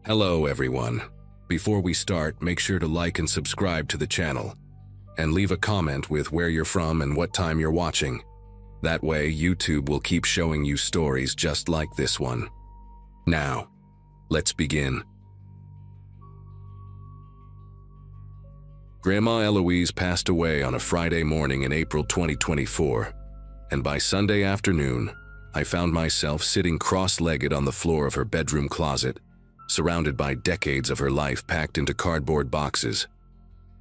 Hello everyone. Before we start, make sure to like and subscribe to the channel. And leave a comment with where you're from and what time you're watching. That way, YouTube will keep showing you stories just like this one. Now, let's begin. Grandma Eloise passed away on a Friday morning in April 2024, and by Sunday afternoon, I found myself sitting cross-legged on the floor of her bedroom closet, surrounded by decades of her life packed into cardboard boxes.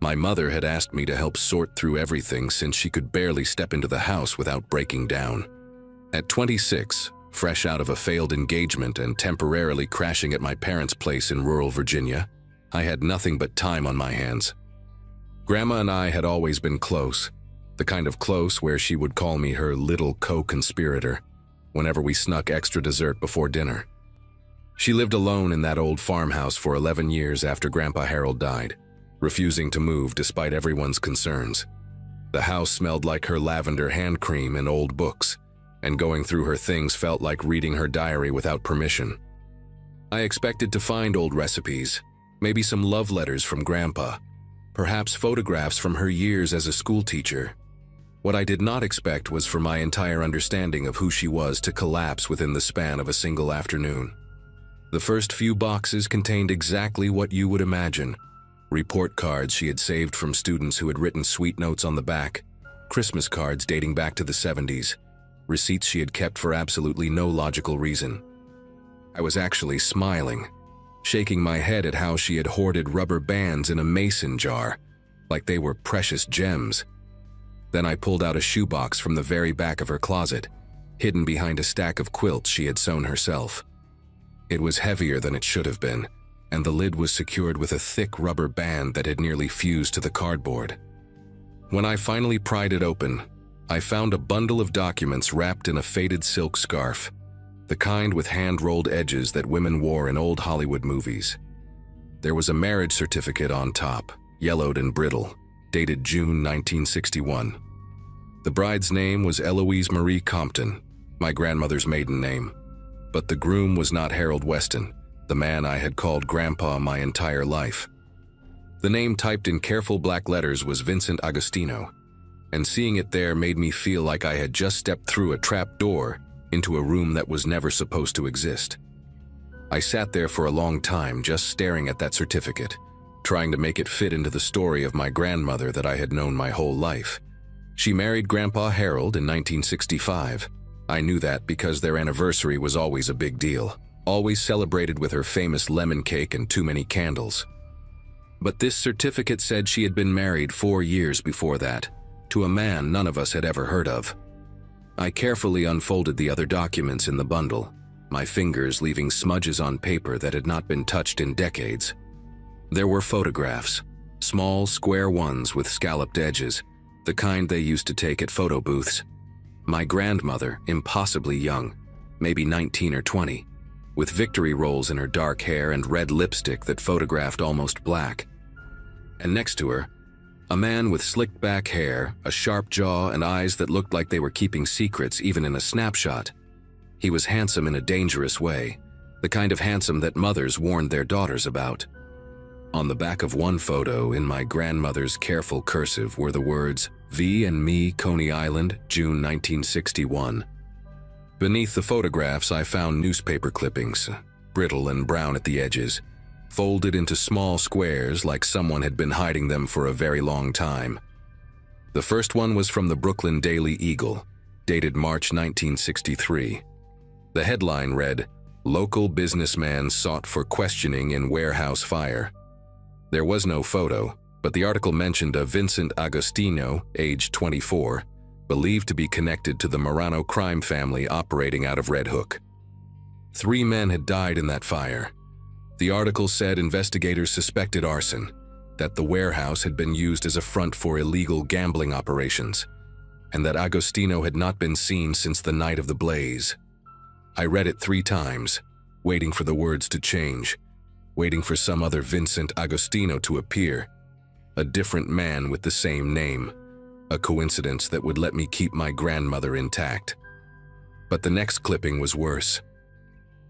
My mother had asked me to help sort through everything since she could barely step into the house without breaking down. At 26, fresh out of a failed engagement and temporarily crashing at my parents' place in rural Virginia, I had nothing but time on my hands. Grandma and I had always been close, the kind of close where she would call me her little co-conspirator whenever we snuck extra dessert before dinner. She lived alone in that old farmhouse for 11 years after Grandpa Harold died, refusing to move despite everyone's concerns. The house smelled like her lavender hand cream and old books, and going through her things felt like reading her diary without permission. I expected to find old recipes, maybe some love letters from Grandpa, perhaps photographs from her years as a school teacher. What I did not expect was for my entire understanding of who she was to collapse within the span of a single afternoon. The first few boxes contained exactly what you would imagine. Report cards she had saved from students who had written sweet notes on the back, Christmas cards dating back to the 70s, receipts she had kept for absolutely no logical reason. I was actually smiling, shaking my head at how she had hoarded rubber bands in a mason jar, like they were precious gems. Then I pulled out a shoebox from the very back of her closet, hidden behind a stack of quilts she had sewn herself. It was heavier than it should have been, and the lid was secured with a thick rubber band that had nearly fused to the cardboard. When I finally pried it open, I found a bundle of documents wrapped in a faded silk scarf, the kind with hand-rolled edges that women wore in old Hollywood movies. There was a marriage certificate on top, yellowed and brittle, dated June 1961. The bride's name was Eloise Marie Compton, my grandmother's maiden name. But the groom was not Harold Weston, the man I had called Grandpa my entire life. The name typed in careful black letters was Vincent Agostino, and seeing it there made me feel like I had just stepped through a trap door into a room that was never supposed to exist. I sat there for a long time just staring at that certificate, trying to make it fit into the story of my grandmother that I had known my whole life. She married Grandpa Harold in 1965. I knew that because their anniversary was always a big deal, always celebrated with her famous lemon cake and too many candles. But this certificate said she had been married 4 years before that, to a man none of us had ever heard of. I carefully unfolded the other documents in the bundle, my fingers leaving smudges on paper that had not been touched in decades. There were photographs, small square ones with scalloped edges, the kind they used to take at photo booths. My grandmother, impossibly young, maybe 19 or 20, with victory rolls in her dark hair and red lipstick that photographed almost black. And next to her, a man with slicked back hair, a sharp jaw, and eyes that looked like they were keeping secrets even in a snapshot. He was handsome in a dangerous way, the kind of handsome that mothers warned their daughters about. On the back of one photo, in my grandmother's careful cursive, were the words, V and me, Coney Island, June 1961. Beneath the photographs, I found newspaper clippings, brittle and brown at the edges, folded into small squares like someone had been hiding them for a very long time. The first one was from the Brooklyn Daily Eagle, dated March 1963. The headline read, "Local businessman sought for questioning in warehouse fire." There was no photo, but the article mentioned a Vincent Agostino, age 24, believed to be connected to the Marano crime family operating out of Red Hook. 3 men had died in that fire. The article said investigators suspected arson, that the warehouse had been used as a front for illegal gambling operations, and that Agostino had not been seen since the night of the blaze. I read it 3 times, waiting for the words to change, waiting for some other Vincent Agostino to appear, a different man with the same name, a coincidence that would let me keep my grandmother intact. But the next clipping was worse.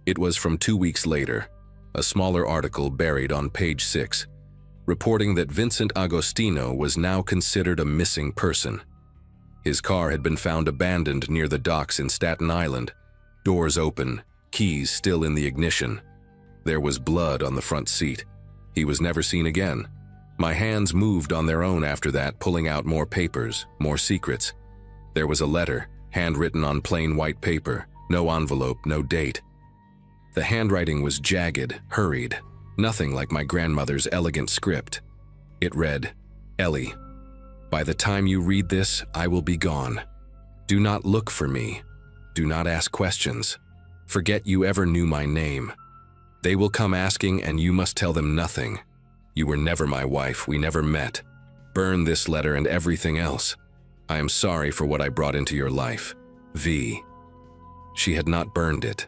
It was from 2 weeks later, a smaller article buried on page 6, reporting that Vincent Agostino was now considered a missing person. His car had been found abandoned near the docks in Staten Island, doors open, keys still in the ignition. There was blood on the front seat. He was never seen again. My hands moved on their own after that, pulling out more papers, more secrets. There was a letter, handwritten on plain white paper, no envelope, no date. The handwriting was jagged, hurried, nothing like my grandmother's elegant script. It read, "Ellie, by the time you read this, I will be gone. Do not look for me. Do not ask questions. Forget you ever knew my name. They will come asking and you must tell them nothing. You were never my wife, we never met. Burn this letter and everything else. I am sorry for what I brought into your life. V." She had not burned it.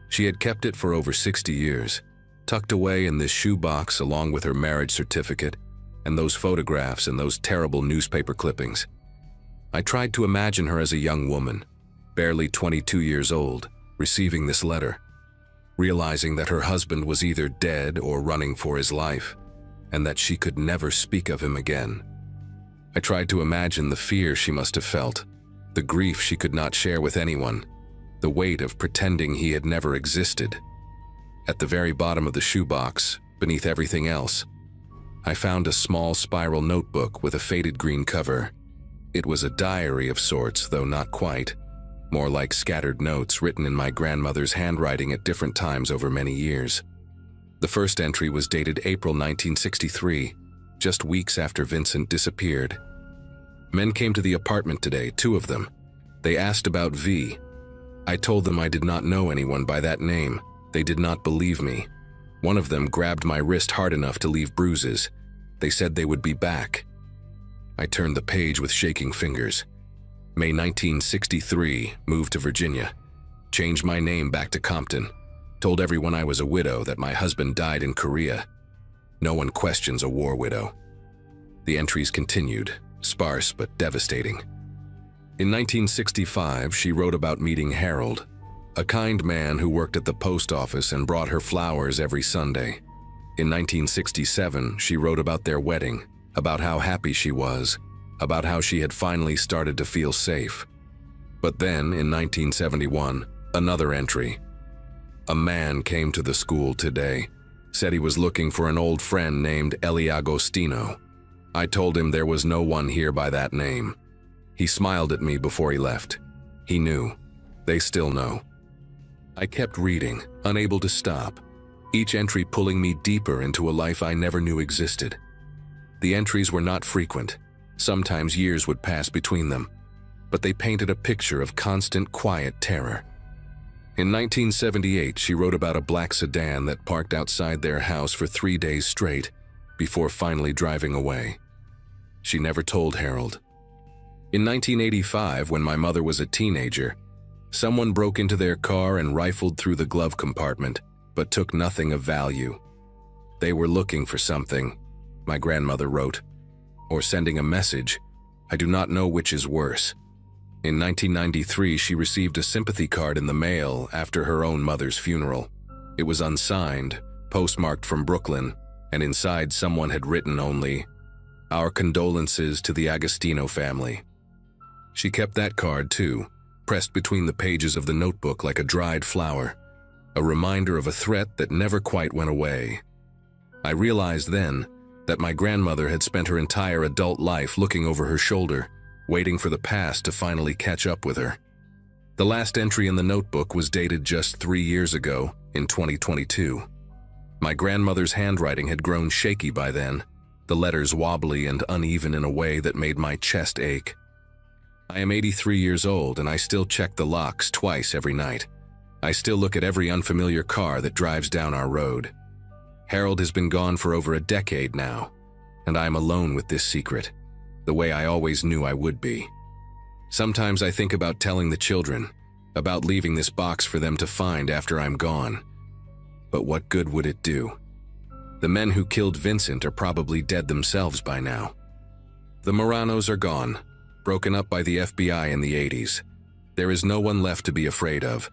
She had kept it for over 60 years, tucked away in this shoebox along with her marriage certificate and those photographs and those terrible newspaper clippings. I tried to imagine her as a young woman, barely 22 years old, receiving this letter, realizing that her husband was either dead or running for his life, and that she could never speak of him again. I tried to imagine the fear she must have felt, the grief she could not share with anyone, the weight of pretending he had never existed. At the very bottom of the shoebox, beneath everything else, I found a small spiral notebook with a faded green cover. It was a diary of sorts, though not quite, more like scattered notes written in my grandmother's handwriting at different times over many years. The first entry was dated April 1963, just weeks after Vincent disappeared. Men came to the apartment today, 2 of them. They asked about V. I told them I did not know anyone by that name. They did not believe me. One of them grabbed my wrist hard enough to leave bruises. They said they would be back. I turned the page with shaking fingers. May 1963, moved to Virginia. Changed my name back to Compton. Told everyone I was a widow, that my husband died in Korea. No one questions a war widow. The entries continued, sparse but devastating. In 1965, she wrote about meeting Harold, a kind man who worked at the post office and brought her flowers every Sunday. In 1967, she wrote about their wedding, about how happy she was, about how she had finally started to feel safe. But then, in 1971, another entry. A man came to the school today, said he was looking for an old friend named Ellie Agostino. I told him there was no one here by that name. He smiled at me before he left. He knew. They still know. I kept reading, unable to stop, each entry pulling me deeper into a life I never knew existed. The entries were not frequent. Sometimes years would pass between them, but they painted a picture of constant, quiet terror. In 1978, she wrote about a black sedan that parked outside their house for 3 days straight before finally driving away. She never told Harold. In 1985, when my mother was a teenager, someone broke into their car and rifled through the glove compartment, but took nothing of value. They were looking for something, my grandmother wrote, or sending a message. I do not know which is worse. In 1993, she received a sympathy card in the mail after her own mother's funeral. It was unsigned, postmarked from Brooklyn, and inside someone had written only, "Our condolences to the Agostino family." She kept that card too, pressed between the pages of the notebook like a dried flower, a reminder of a threat that never quite went away. I realized then that my grandmother had spent her entire adult life looking over her shoulder, waiting for the past to finally catch up with her. The last entry in the notebook was dated just 3 years ago, in 2022. My grandmother's handwriting had grown shaky by then, the letters wobbly and uneven in a way that made my chest ache. I am 83 years old and I still check the locks twice every night. I still look at every unfamiliar car that drives down our road. Harold has been gone for over a decade now, and I am alone with this secret, the way I always knew I would be. Sometimes I think about telling the children, about leaving this box for them to find after I'm gone. But what good would it do? The men who killed Vincent are probably dead themselves by now. The Moranos are gone, broken up by the FBI in the 80s. There is no one left to be afraid of.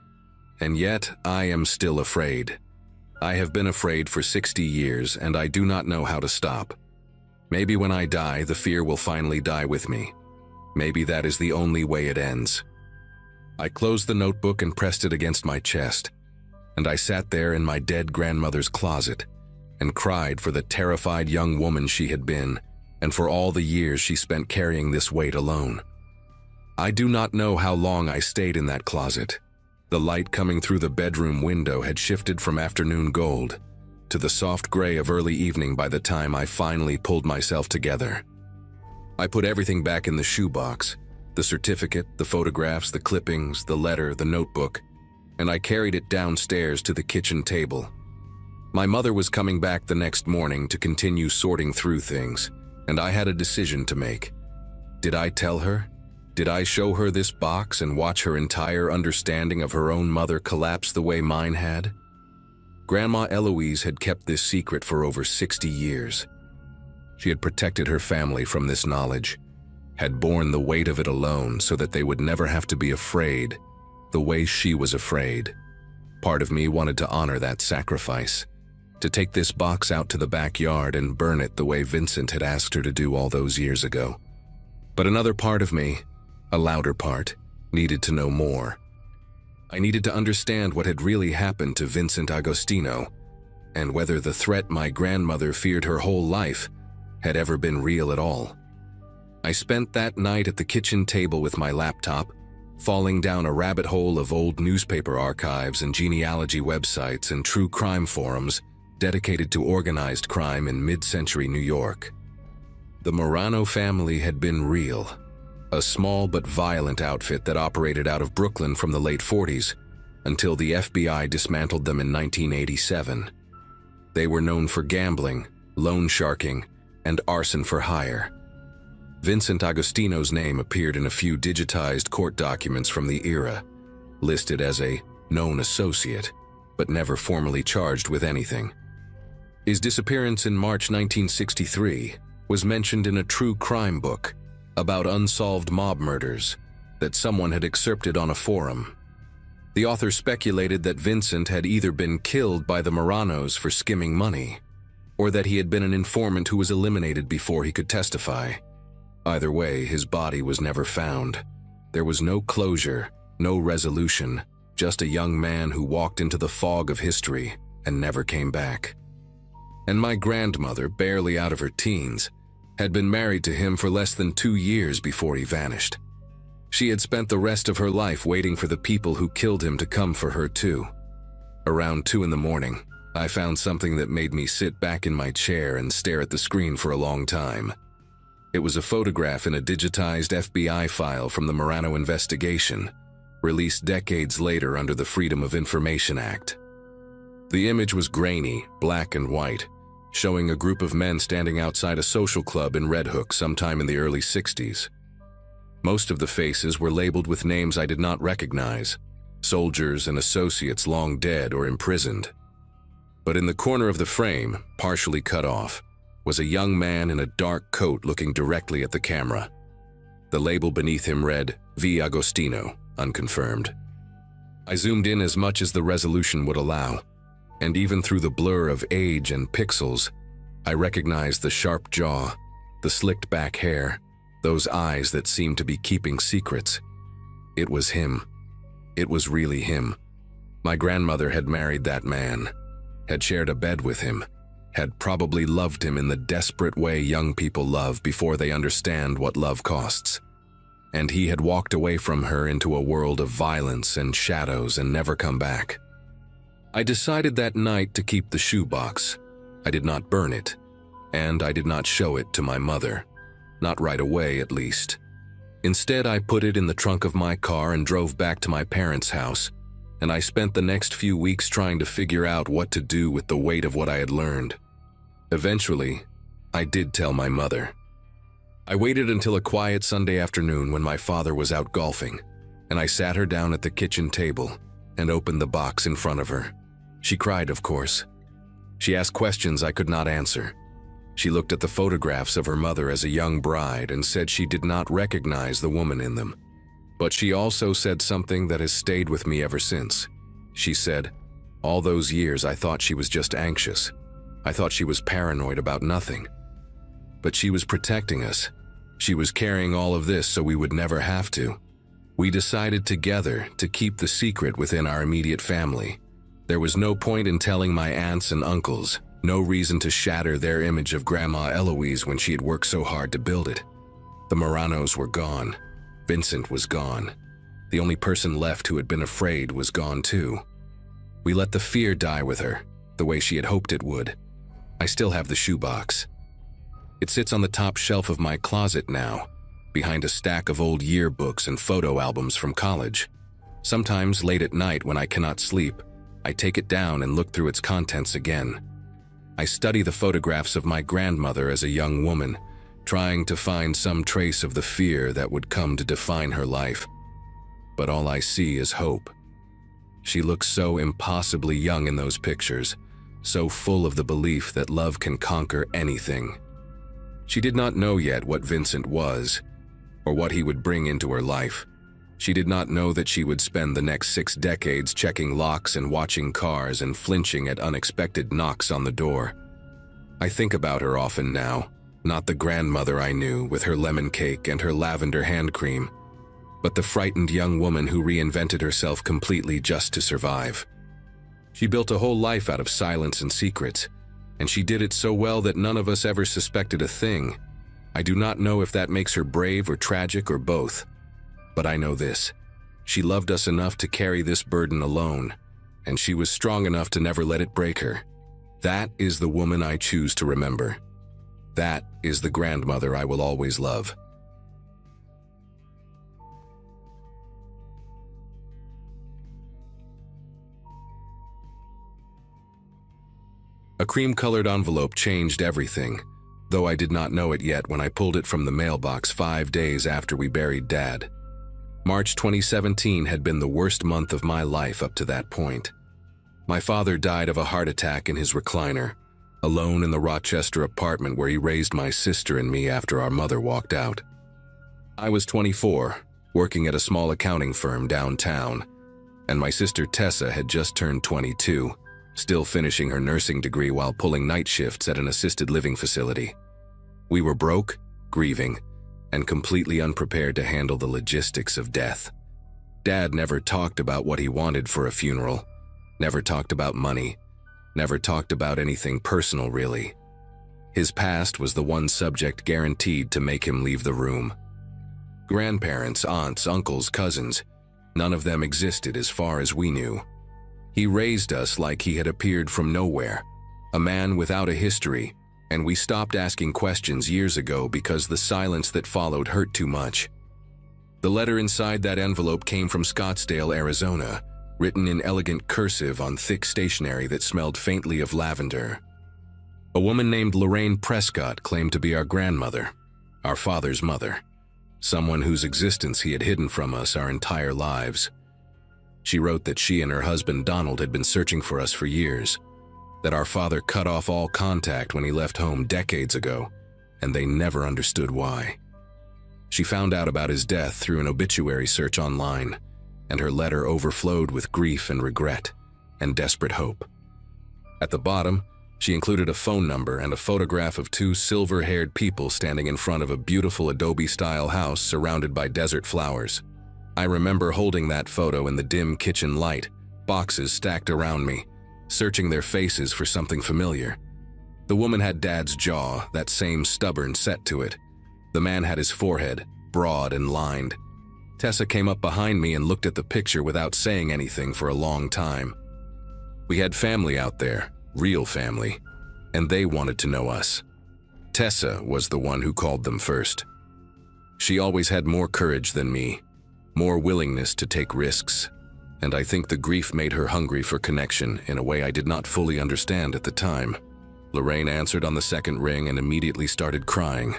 And yet, I am still afraid. I have been afraid for 60 years, and I do not know how to stop. Maybe when I die, the fear will finally die with me. Maybe that is the only way it ends. I closed the notebook and pressed it against my chest, and I sat there in my dead grandmother's closet and cried for the terrified young woman she had been, and for all the years she spent carrying this weight alone. I do not know how long I stayed in that closet. The light coming through the bedroom window had shifted from afternoon gold to the soft gray of early evening by the time I finally pulled myself together. I put everything back in the shoebox, the certificate, the photographs, the clippings, the letter, the notebook, and I carried it downstairs to the kitchen table. My mother was coming back the next morning to continue sorting through things, and I had a decision to make. Did I tell her? Did I show her this box and watch her entire understanding of her own mother collapse the way mine had? Grandma Eloise had kept this secret for over 60 years. She had protected her family from this knowledge, had borne the weight of it alone so that they would never have to be afraid the way she was afraid. Part of me wanted to honor that sacrifice, to take this box out to the backyard and burn it the way Vincent had asked her to do all those years ago. But another part of me, a louder part, needed to know more. I needed to understand what had really happened to Vincent Agostino, and whether the threat my grandmother feared her whole life had ever been real at all. I spent that night at the kitchen table with my laptop, falling down a rabbit hole of old newspaper archives and genealogy websites and true crime forums dedicated to organized crime in mid-century New York. The Marano family had been real, a small but violent outfit that operated out of Brooklyn from the late 40s until the FBI dismantled them in 1987. They were known for gambling, loan sharking, and arson for hire. Vincent Agostino's name appeared in a few digitized court documents from the era, listed as a known associate, but never formally charged with anything. His disappearance in March 1963 was mentioned in a true crime book about unsolved mob murders that someone had excerpted on a forum. The author speculated that Vincent had either been killed by the Maranos for skimming money, or that he had been an informant who was eliminated before he could testify. Either way, his body was never found. There was no closure, no resolution, just a young man who walked into the fog of history and never came back. And my grandmother, barely out of her teens, had been married to him for less than 2 years before he vanished. She had spent the rest of her life waiting for the people who killed him to come for her too. Around 2 in the morning, I found something that made me sit back in my chair and stare at the screen for a long time. It was a photograph in a digitized FBI file from the Marano investigation, released decades later under the Freedom of Information Act. The image was grainy, black and white, showing a group of men standing outside a social club in Red Hook sometime in the early 60s. Most of the faces were labeled with names I did not recognize, soldiers and associates long dead or imprisoned. But in the corner of the frame, partially cut off, was a young man in a dark coat looking directly at the camera. The label beneath him read, V. Agostino, unconfirmed. I zoomed in as much as the resolution would allow, and even through the blur of age and pixels, I recognized the sharp jaw, the slicked back hair, those eyes that seemed to be keeping secrets. It was him. It was really him. My grandmother had married that man, had shared a bed with him, had probably loved him in the desperate way young people love before they understand what love costs. And he had walked away from her into a world of violence and shadows and never come back. I decided that night to keep the shoebox. I did not burn it, and I did not show it to my mother. Not right away, at least. Instead, I put it in the trunk of my car and drove back to my parents' house, and I spent the next few weeks trying to figure out what to do with the weight of what I had learned. Eventually, I did tell my mother. I waited until a quiet Sunday afternoon when my father was out golfing, and I sat her down at the kitchen table and opened the box in front of her. She cried, of course. She asked questions I could not answer. She looked at the photographs of her mother as a young bride and said she did not recognize the woman in them. But she also said something that has stayed with me ever since. She said, All those years I thought she was just anxious. I thought she was paranoid about nothing. But she was protecting us. She was carrying all of this so we would never have to. We decided together to keep the secret within our immediate family. There was no point in telling my aunts and uncles, no reason to shatter their image of Grandma Eloise when she had worked so hard to build it. The Moranos were gone. Vincent was gone. The only person left who had been afraid was gone too. We let the fear die with her, the way she had hoped it would. I still have the shoebox. It sits on the top shelf of my closet now, behind a stack of old yearbooks and photo albums from college. Sometimes late at night when I cannot sleep, I take it down and look through its contents again. I study the photographs of my grandmother as a young woman, trying to find some trace of the fear that would come to define her life. But all I see is hope. She looks so impossibly young in those pictures, so full of the belief that love can conquer anything. She did not know yet what Vincent was, or what he would bring into her life. She did not know that she would spend the next 6 decades checking locks and watching cars and flinching at unexpected knocks on the door. I think about her often now, not the grandmother I knew with her lemon cake and her lavender hand cream, but the frightened young woman who reinvented herself completely just to survive. She built a whole life out of silence and secrets, and she did it so well that none of us ever suspected a thing. I do not know if that makes her brave or tragic or both. But I know this: she loved us enough to carry this burden alone, and she was strong enough to never let it break her. That is the woman I choose to remember. That is the grandmother I will always love. A cream-colored envelope changed everything, though I did not know it yet when I pulled it from the mailbox 5 days after we buried Dad. March 2017 had been the worst month of my life up to that point. My father died of a heart attack in his recliner, alone in the Rochester apartment where he raised my sister and me after our mother walked out. I was 24, working at a small accounting firm downtown, and my sister Tessa had just turned 22, still finishing her nursing degree while pulling night shifts at an assisted living facility. We were broke, grieving, and completely unprepared to handle the logistics of death. Dad never talked about what he wanted for a funeral, never talked about money, never talked about anything personal really. His past was the one subject guaranteed to make him leave the room. Grandparents, aunts, uncles, cousins, none of them existed as far as we knew. He raised us like he had appeared from nowhere, a man without a history, and we stopped asking questions years ago because the silence that followed hurt too much. The letter inside that envelope came from Scottsdale, Arizona, written in elegant cursive on thick stationery that smelled faintly of lavender. A woman named Lorraine Prescott claimed to be our grandmother, our father's mother, someone whose existence he had hidden from us our entire lives. She wrote that she and her husband Donald had been searching for us for years, that our father cut off all contact when he left home decades ago, and they never understood why. She found out about his death through an obituary search online, and her letter overflowed with grief and regret and desperate hope. At the bottom, she included a phone number and a photograph of 2 silver-haired people standing in front of a beautiful Adobe-style house surrounded by desert flowers. I remember holding that photo in the dim kitchen light, boxes stacked around me, searching their faces for something familiar. The woman had Dad's jaw, that same stubborn set to it. The man had his forehead, broad and lined. Tessa came up behind me and looked at the picture without saying anything for a long time. We had family out there, real family, and they wanted to know us. Tessa was the one who called them first. She always had more courage than me, more willingness to take risks, and I think the grief made her hungry for connection in a way I did not fully understand at the time. Lorraine answered on the second ring and immediately started crying,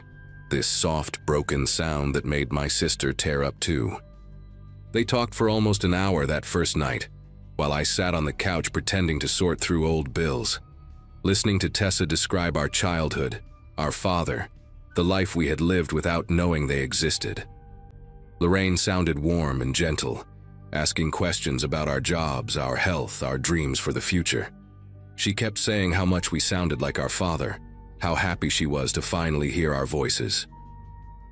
this soft, broken sound that made my sister tear up too. They talked for almost an hour that first night, while I sat on the couch pretending to sort through old bills, listening to Tessa describe our childhood, our father, the life we had lived without knowing they existed. Lorraine sounded warm and gentle, asking questions about our jobs, our health, our dreams for the future. She kept saying how much we sounded like our father, how happy she was to finally hear our voices.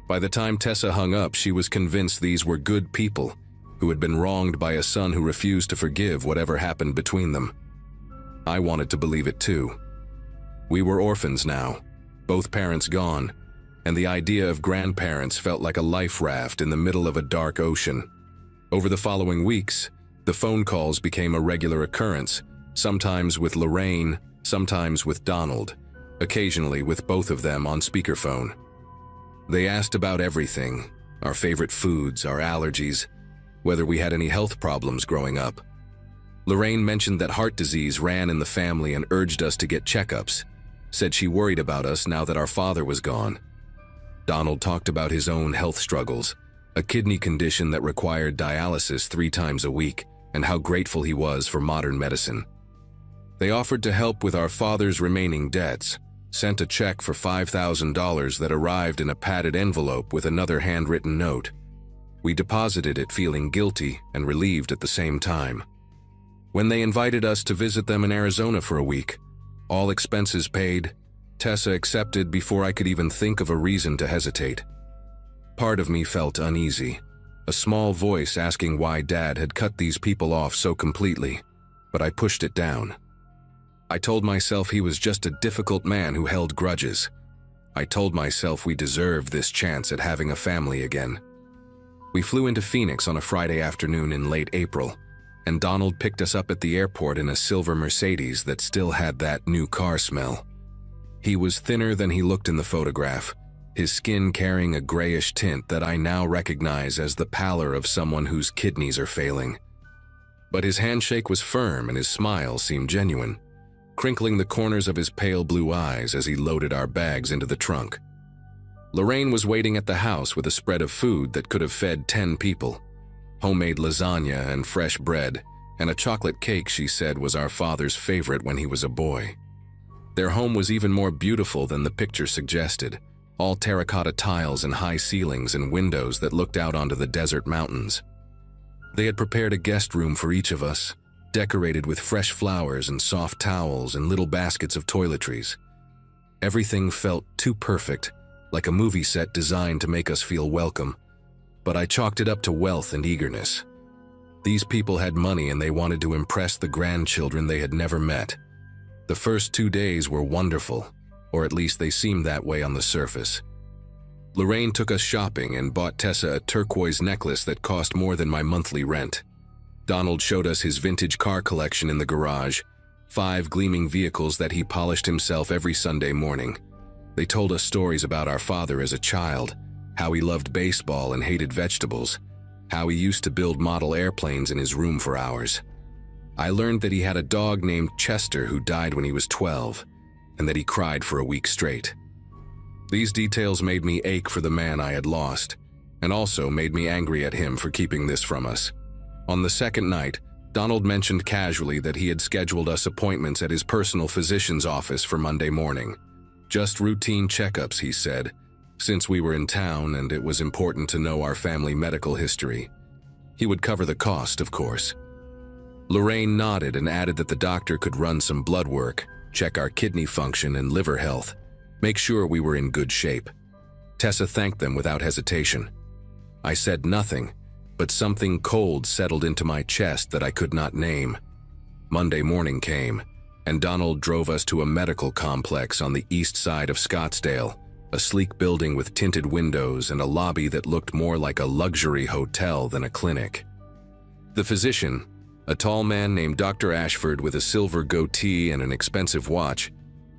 By the time Tessa hung up, she was convinced these were good people who had been wronged by a son who refused to forgive whatever happened between them. I wanted to believe it too. We were orphans now, both parents gone, and the idea of grandparents felt like a life raft in the middle of a dark ocean. Over the following weeks, the phone calls became a regular occurrence, sometimes with Lorraine, sometimes with Donald, occasionally with both of them on speakerphone. They asked about everything, our favorite foods, our allergies, whether we had any health problems growing up. Lorraine mentioned that heart disease ran in the family and urged us to get checkups, said she worried about us now that our father was gone. Donald talked about his own health struggles, a kidney condition that required dialysis 3 times a week, and how grateful he was for modern medicine. They offered to help with our father's remaining debts, sent a check for $5,000 that arrived in a padded envelope with another handwritten note. We deposited it feeling guilty and relieved at the same time. When they invited us to visit them in Arizona for a week, all expenses paid, Tessa accepted before I could even think of a reason to hesitate. Part of me felt uneasy, a small voice asking why Dad had cut these people off so completely, but I pushed it down. I told myself he was just a difficult man who held grudges. I told myself we deserved this chance at having a family again. We flew into Phoenix on a Friday afternoon in late April, and Donald picked us up at the airport in a silver Mercedes that still had that new car smell. He was thinner than he looked in the photograph, his skin carrying a grayish tint that I now recognize as the pallor of someone whose kidneys are failing. But his handshake was firm and his smile seemed genuine, crinkling the corners of his pale blue eyes as he loaded our bags into the trunk. Lorraine was waiting at the house with a spread of food that could have fed 10 people. Homemade lasagna and fresh bread, and a chocolate cake she said was our father's favorite when he was a boy. Their home was even more beautiful than the picture suggested, all terracotta tiles and high ceilings and windows that looked out onto the desert mountains. They had prepared a guest room for each of us, decorated with fresh flowers and soft towels and little baskets of toiletries. Everything felt too perfect, like a movie set designed to make us feel welcome, but I chalked it up to wealth and eagerness. These people had money and they wanted to impress the grandchildren they had never met. The first 2 days were wonderful, or at least they seemed that way on the surface. Lorraine took us shopping and bought Tessa a turquoise necklace that cost more than my monthly rent. Donald showed us his vintage car collection in the garage, 5 gleaming vehicles that he polished himself every Sunday morning. They told us stories about our father as a child, how he loved baseball and hated vegetables, how he used to build model airplanes in his room for hours. I learned that he had a dog named Chester who died when he was 12, and that he cried for a week straight. These details made me ache for the man I had lost, and also made me angry at him for keeping this from us. On the second night, Donald mentioned casually that he had scheduled us appointments at his personal physician's office for Monday morning. Just routine checkups, he said, since we were in town and it was important to know our family medical history. He would cover the cost, of course. Lorraine nodded and added that the doctor could run some blood work, check our kidney function and liver health, make sure we were in good shape. Tessa thanked them without hesitation. I said nothing, but something cold settled into my chest that I could not name. Monday morning came, and Donald drove us to a medical complex on the east side of Scottsdale, a sleek building with tinted windows and a lobby that looked more like a luxury hotel than a clinic. The physician, a tall man named Dr. Ashford with a silver goatee and an expensive watch,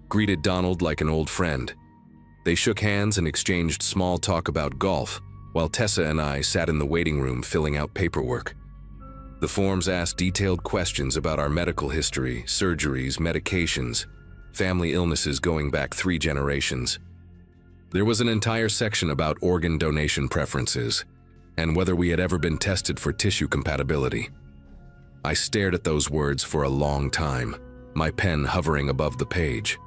greeted Donald like an old friend. They shook hands and exchanged small talk about golf, while Tessa and I sat in the waiting room filling out paperwork. The forms asked detailed questions about our medical history, surgeries, medications, family illnesses going back 3 generations. There was an entire section about organ donation preferences and whether we had ever been tested for tissue compatibility. I stared at those words for a long time, my pen hovering above the page.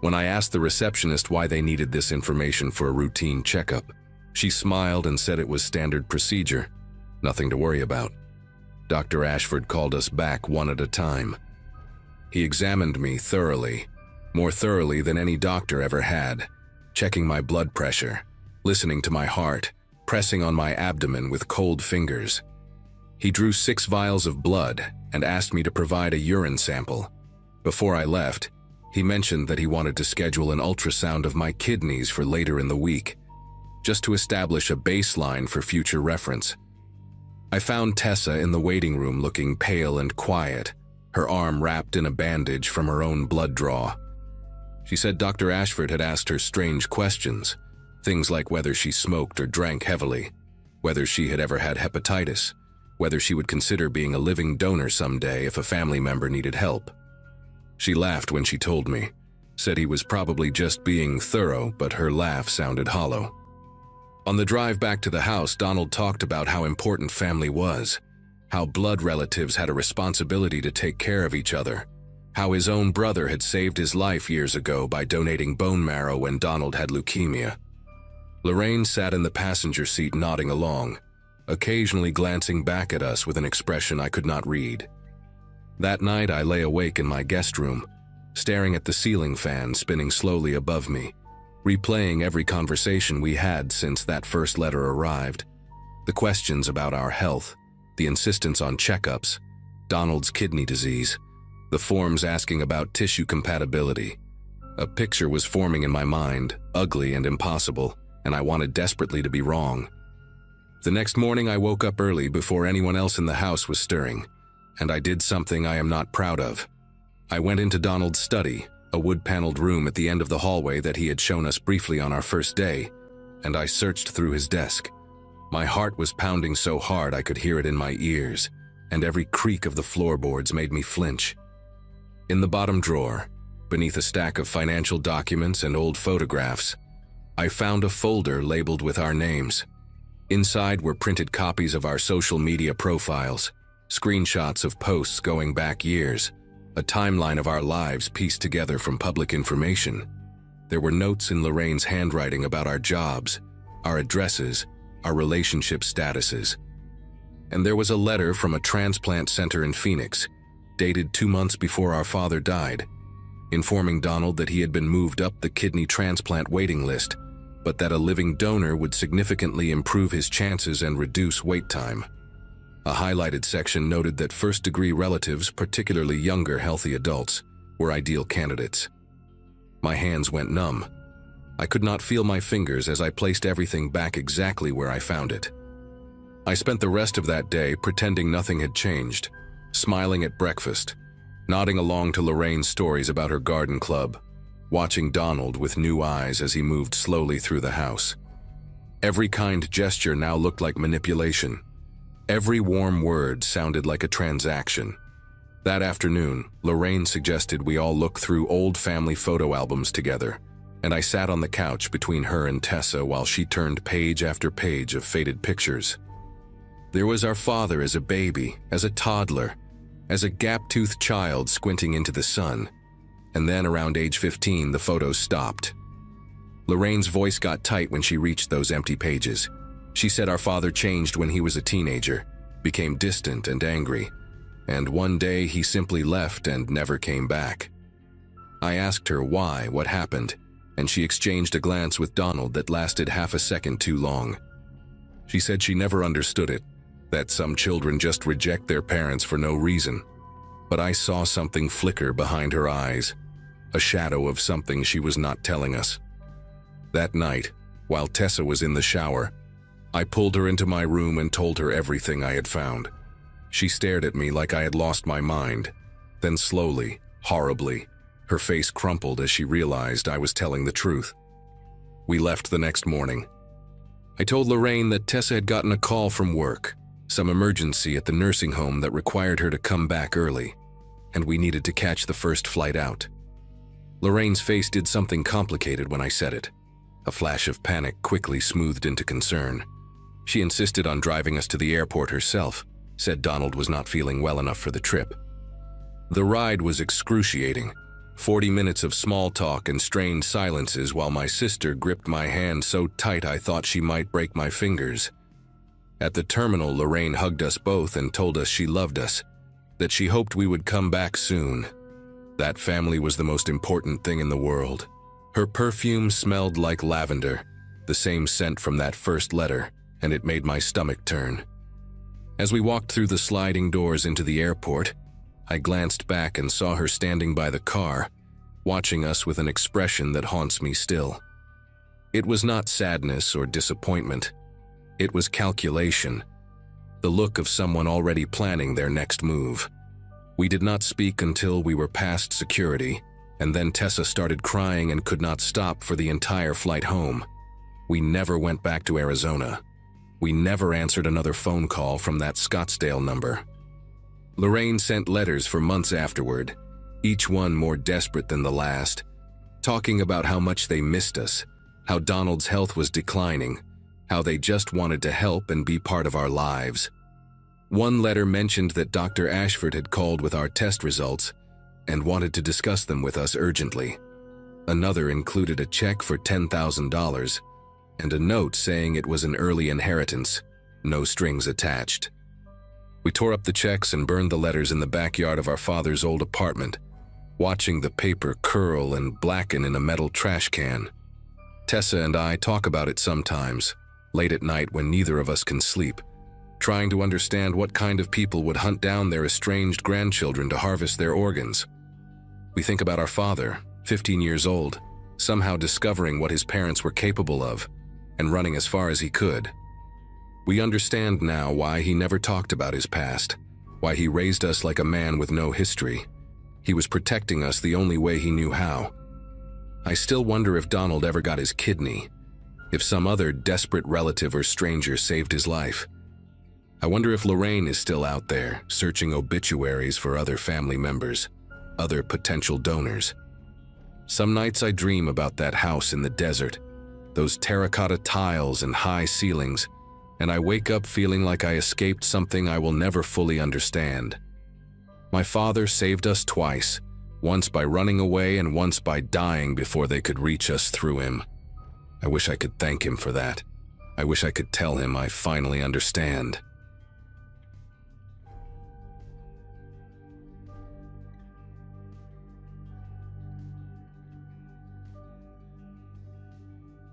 When I asked the receptionist why they needed this information for a routine checkup, she smiled and said it was standard procedure, nothing to worry about. Dr. Ashford called us back one at a time. He examined me thoroughly, more thoroughly than any doctor ever had, checking my blood pressure, listening to my heart, pressing on my abdomen with cold fingers. He drew 6 vials of blood and asked me to provide a urine sample. Before I left, he mentioned that he wanted to schedule an ultrasound of my kidneys for later in the week, just to establish a baseline for future reference. I found Tessa in the waiting room looking pale and quiet, her arm wrapped in a bandage from her own blood draw. She said Dr. Ashford had asked her strange questions, things like whether she smoked or drank heavily, whether she had ever had hepatitis, whether she would consider being a living donor someday if a family member needed help. She laughed when she told me, said he was probably just being thorough, but her laugh sounded hollow. On the drive back to the house, Donald talked about how important family was, how blood relatives had a responsibility to take care of each other, how his own brother had saved his life years ago by donating bone marrow when Donald had leukemia. Lorraine sat in the passenger seat nodding along, occasionally glancing back at us with an expression I could not read. That night I lay awake in my guest room, staring at the ceiling fan spinning slowly above me, replaying every conversation we had since that first letter arrived, the questions about our health, the insistence on checkups, Donald's kidney disease, the forms asking about tissue compatibility. A picture was forming in my mind, ugly and impossible, and I wanted desperately to be wrong. The next morning I woke up early before anyone else in the house was stirring, and I did something I am not proud of. I went into Donald's study, a wood-paneled room at the end of the hallway that he had shown us briefly on our first day, and I searched through his desk. My heart was pounding so hard I could hear it in my ears, and every creak of the floorboards made me flinch. In the bottom drawer, beneath a stack of financial documents and old photographs, I found a folder labeled with our names. Inside were printed copies of our social media profiles, screenshots of posts going back years, a timeline of our lives pieced together from public information. There were notes in Lorraine's handwriting about our jobs, our addresses, our relationship statuses. And there was a letter from a transplant center in Phoenix, dated 2 months before our father died, informing Donald that he had been moved up the kidney transplant waiting list, but that a living donor would significantly improve his chances and reduce wait time. A highlighted section noted that first-degree relatives, particularly younger, healthy adults, were ideal candidates. My hands went numb. I could not feel my fingers as I placed everything back exactly where I found it. I spent the rest of that day pretending nothing had changed, smiling at breakfast, nodding along to Lorraine's stories about her garden club, watching Donald with new eyes as he moved slowly through the house. Every kind gesture now looked like manipulation. Every warm word sounded like a transaction. That afternoon, Lorraine suggested we all look through old family photo albums together, and I sat on the couch between her and Tessa while she turned page after page of faded pictures. There was our father as a baby, as a toddler, as a gap-toothed child squinting into the sun, and then around age 15 the photos stopped. Lorraine's voice got tight when she reached those empty pages. She said our father changed when he was a teenager, became distant and angry, and one day he simply left and never came back. I asked her why, what happened, and she exchanged a glance with Donald that lasted half a second too long. She said she never understood it, that some children just reject their parents for no reason. But I saw something flicker behind her eyes, a shadow of something she was not telling us. That night, while Tessa was in the shower, I pulled her into my room and told her everything I had found. She stared at me like I had lost my mind. Then slowly, horribly, her face crumpled as she realized I was telling the truth. We left the next morning. I told Lorraine that Tessa had gotten a call from work, some emergency at the nursing home that required her to come back early, and we needed to catch the first flight out. Lorraine's face did something complicated when I said it. A flash of panic quickly smoothed into concern. She insisted on driving us to the airport herself, said Donald was not feeling well enough for the trip. The ride was excruciating, 40 minutes of small talk and strained silences while my sister gripped my hand so tight I thought she might break my fingers. At the terminal, Lorraine hugged us both and told us she loved us, that she hoped we would come back soon. That family was the most important thing in the world. Her perfume smelled like lavender, the same scent from that first letter, and it made my stomach turn. As we walked through the sliding doors into the airport, I glanced back and saw her standing by the car, watching us with an expression that haunts me still. It was not sadness or disappointment. It was calculation, the look of someone already planning their next move. We did not speak until we were past security, and then Tessa started crying and could not stop for the entire flight home. We never went back to Arizona. We never answered another phone call from that Scottsdale number. Lorraine sent letters for months afterward, each one more desperate than the last, talking about how much they missed us, how Donald's health was declining, how they just wanted to help and be part of our lives. One letter mentioned that Dr. Ashford had called with our test results and wanted to discuss them with us urgently. Another included a check for $10,000 and a note saying it was an early inheritance, no strings attached. We tore up the checks and burned the letters in the backyard of our father's old apartment, watching the paper curl and blacken in a metal trash can. Tessa and I talk about it sometimes, late at night when neither of us can sleep, trying to understand what kind of people would hunt down their estranged grandchildren to harvest their organs. We think about our father, 15 years old, somehow discovering what his parents were capable of and running as far as he could. We understand now why he never talked about his past, why he raised us like a man with no history. He was protecting us the only way he knew how. I still wonder if Donald ever got his kidney, if some other desperate relative or stranger saved his life. I wonder if Lorraine is still out there, searching obituaries for other family members, other potential donors. Some nights I dream about that house in the desert, those terracotta tiles and high ceilings, and I wake up feeling like I escaped something I will never fully understand. My father saved us twice, once by running away and once by dying before they could reach us through him. I wish I could thank him for that. I wish I could tell him I finally understand.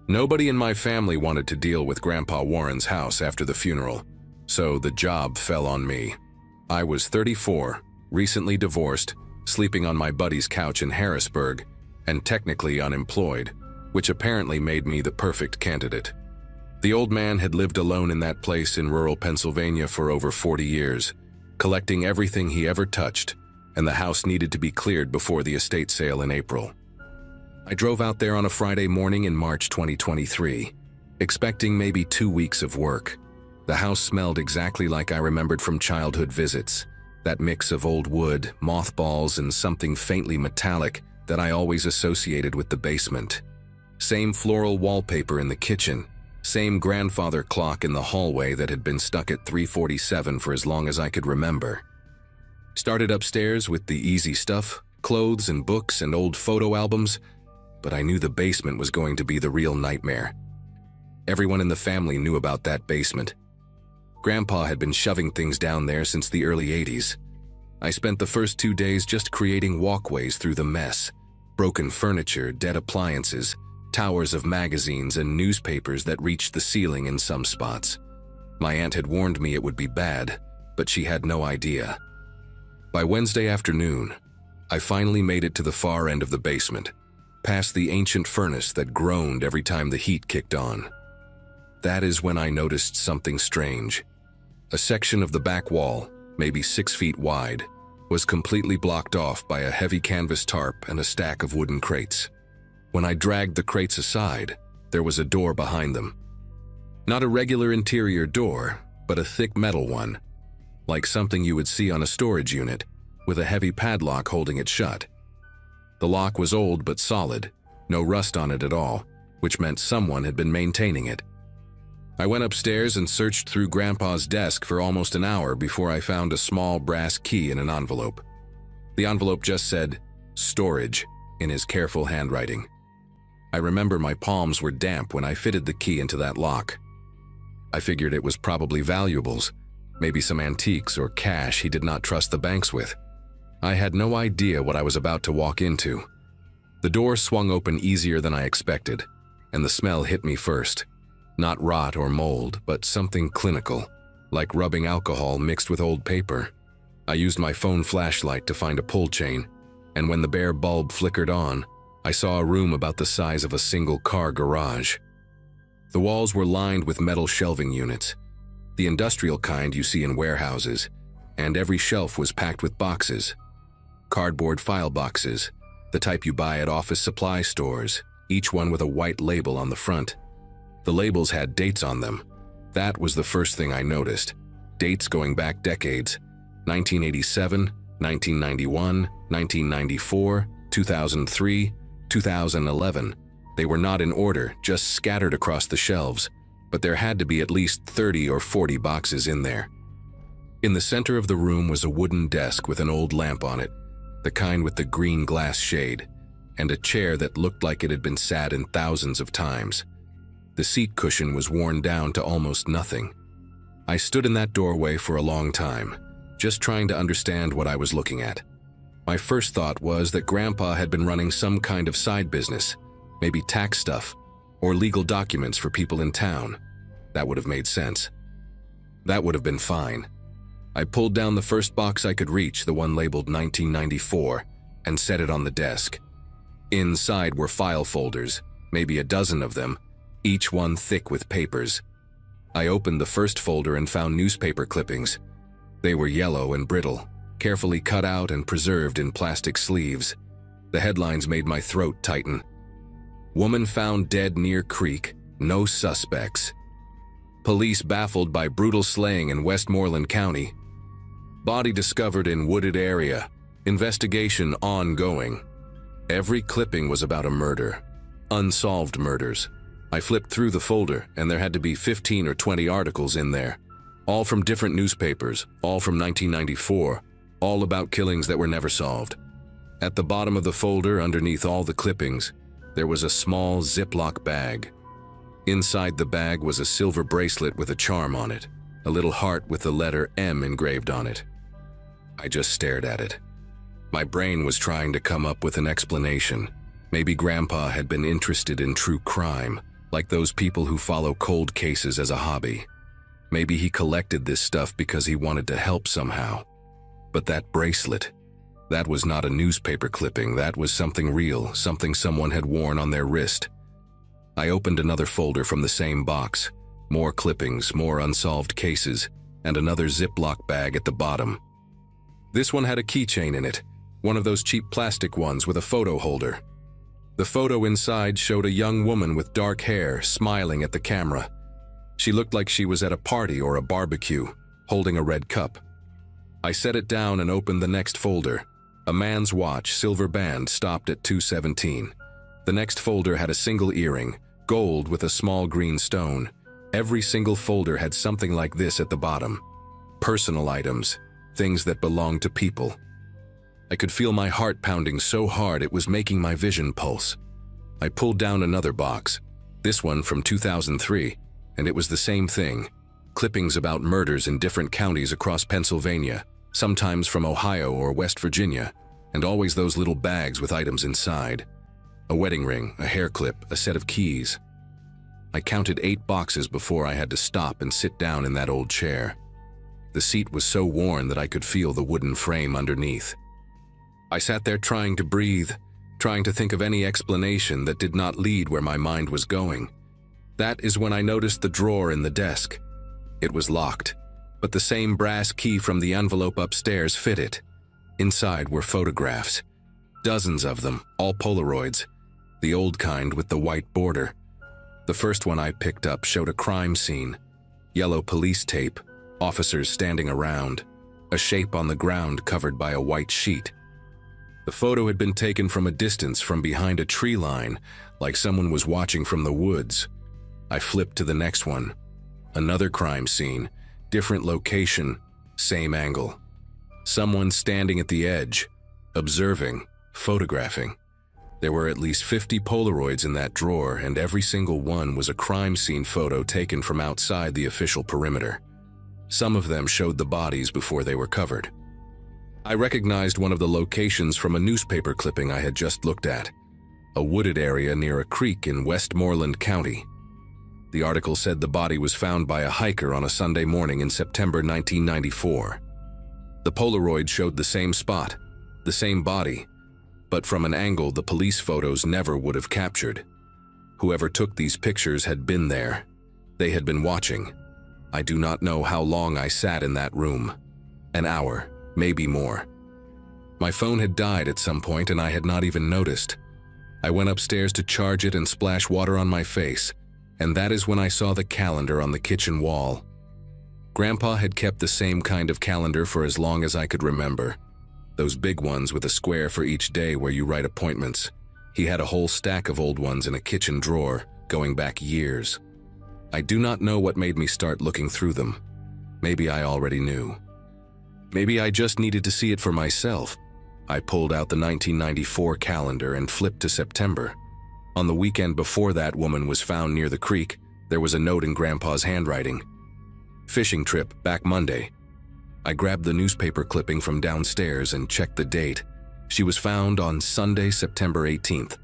Nobody in my family wanted to deal with Grandpa Warren's house after the funeral, so the job fell on me. I was 34, recently divorced, sleeping on my buddy's couch in Harrisburg, and technically unemployed, which apparently made me the perfect candidate. The old man had lived alone in that place in rural Pennsylvania for over 40 years, collecting everything he ever touched, and the house needed to be cleared before the estate sale in April. I drove out there on a Friday morning in March 2023, expecting maybe 2 weeks of work. The house smelled exactly like I remembered from childhood visits, that mix of old wood, mothballs, and something faintly metallic that I always associated with the basement. Same floral wallpaper in the kitchen, same grandfather clock in the hallway that had been stuck at 3:47 for as long as I could remember. Started upstairs with the easy stuff, clothes and books and old photo albums, but I knew the basement was going to be the real nightmare. Everyone in the family knew about that basement. Grandpa had been shoving things down there since the early 80s. I spent the first 2 days just creating walkways through the mess, broken furniture, dead appliances, towers of magazines and newspapers that reached the ceiling in some spots. My aunt had warned me it would be bad, but she had no idea. By Wednesday afternoon, I finally made it to the far end of the basement, past the ancient furnace that groaned every time the heat kicked on. That is when I noticed something strange. A section of the back wall, maybe 6 feet wide, was completely blocked off by a heavy canvas tarp and a stack of wooden crates. When I dragged the crates aside, there was a door behind them. Not a regular interior door, but a thick metal one, like something you would see on a storage unit, with a heavy padlock holding it shut. The lock was old but solid, no rust on it at all, which meant someone had been maintaining it. I went upstairs and searched through Grandpa's desk for almost an hour before I found a small brass key in an envelope. The envelope just said, "Storage," in his careful handwriting. I remember my palms were damp when I fitted the key into that lock. I figured it was probably valuables, maybe some antiques or cash he did not trust the banks with. I had no idea what I was about to walk into. The door swung open easier than I expected, and the smell hit me first. Not rot or mold, but something clinical, like rubbing alcohol mixed with old paper. I used my phone flashlight to find a pull chain, and when the bare bulb flickered on, I saw a room about the size of a single-car garage. The walls were lined with metal shelving units, the industrial kind you see in warehouses, and every shelf was packed with boxes. Cardboard file boxes, the type you buy at office supply stores, each one with a white label on the front. The labels had dates on them. That was the first thing I noticed. Dates going back decades: 1987, 1991, 1994, 2003, 2011. They were not in order, just scattered across the shelves, but there had to be at least 30 or 40 boxes in there. In the center of the room was a wooden desk with an old lamp on it, the kind with the green glass shade, and a chair that looked like it had been sat in thousands of times. The seat cushion was worn down to almost nothing. I stood in that doorway for a long time, just trying to understand what I was looking at. My first thought was that Grandpa had been running some kind of side business, maybe tax stuff, or legal documents for people in town. That would have made sense. That would have been fine. I pulled down the first box I could reach, the one labeled 1994, and set it on the desk. Inside were file folders, maybe a dozen of them, each one thick with papers. I opened the first folder and found newspaper clippings. They were yellow and brittle, carefully cut out and preserved in plastic sleeves. The headlines made my throat tighten. Woman found dead near creek, no suspects. Police baffled by brutal slaying in Westmoreland County. Body discovered in wooded area. Investigation ongoing. Every clipping was about a murder. Unsolved murders. I flipped through the folder, and there had to be 15 or 20 articles in there. All from different newspapers, all from 1994, all about killings that were never solved. At the bottom of the folder, underneath all the clippings, there was a small Ziploc bag. Inside the bag was a silver bracelet with a charm on it, a little heart with the letter M engraved on it. I just stared at it. My brain was trying to come up with an explanation. Maybe Grandpa had been interested in true crime, like those people who follow cold cases as a hobby. Maybe he collected this stuff because he wanted to help somehow. But that bracelet, that was not a newspaper clipping, that was something real, something someone had worn on their wrist. I opened another folder from the same box, more clippings, more unsolved cases, and another Ziploc bag at the bottom. This one had a keychain in it, one of those cheap plastic ones with a photo holder. The photo inside showed a young woman with dark hair smiling at the camera. She looked like she was at a party or a barbecue, holding a red cup. I set it down and opened the next folder. A man's watch, silver band, stopped at 2:17. The next folder had a single earring, gold with a small green stone. Every single folder had something like this at the bottom. Personal items, things that belonged to people. I could feel my heart pounding so hard it was making my vision pulse. I pulled down another box, this one from 2003, and it was the same thing. Clippings about murders in different counties across Pennsylvania, sometimes from Ohio or West Virginia, and always those little bags with items inside. A wedding ring, a hair clip, a set of keys. I counted 8 boxes before I had to stop and sit down in that old chair. The seat was so worn that I could feel the wooden frame underneath. I sat there trying to breathe, trying to think of any explanation that did not lead where my mind was going. That is when I noticed the drawer in the desk. It was locked, but the same brass key from the envelope upstairs fit it. Inside were photographs, dozens of them, all Polaroids, the old kind with the white border. The first one I picked up showed a crime scene, yellow police tape, officers standing around, a shape on the ground covered by a white sheet. The photo had been taken from a distance, from behind a tree line, like someone was watching from the woods. I flipped to the next one. Another crime scene, different location, same angle. Someone standing at the edge, observing, photographing. There were at least 50 Polaroids in that drawer, and every single one was a crime scene photo taken from outside the official perimeter. Some of them showed the bodies before they were covered. I recognized one of the locations from a newspaper clipping I had just looked at, a wooded area near a creek in Westmoreland County. The article said the body was found by a hiker on a Sunday morning in September 1994. The Polaroid showed the same spot, the same body, but from an angle the police photos never would have captured. Whoever took these pictures had been there. They had been watching. I do not know how long I sat in that room. An hour, maybe more. My phone had died at some point and I had not even noticed. I went upstairs to charge it and splash water on my face, and that is when I saw the calendar on the kitchen wall. Grandpa had kept the same kind of calendar for as long as I could remember. Those big ones with a square for each day where you write appointments. He had a whole stack of old ones in a kitchen drawer, going back years. I do not know what made me start looking through them. Maybe I already knew. Maybe I just needed to see it for myself. I pulled out the 1994 calendar and flipped to September. On the weekend before that woman was found near the creek, there was a note in Grandpa's handwriting. Fishing trip, back Monday. I grabbed the newspaper clipping from downstairs and checked the date. She was found on Sunday, September 18th.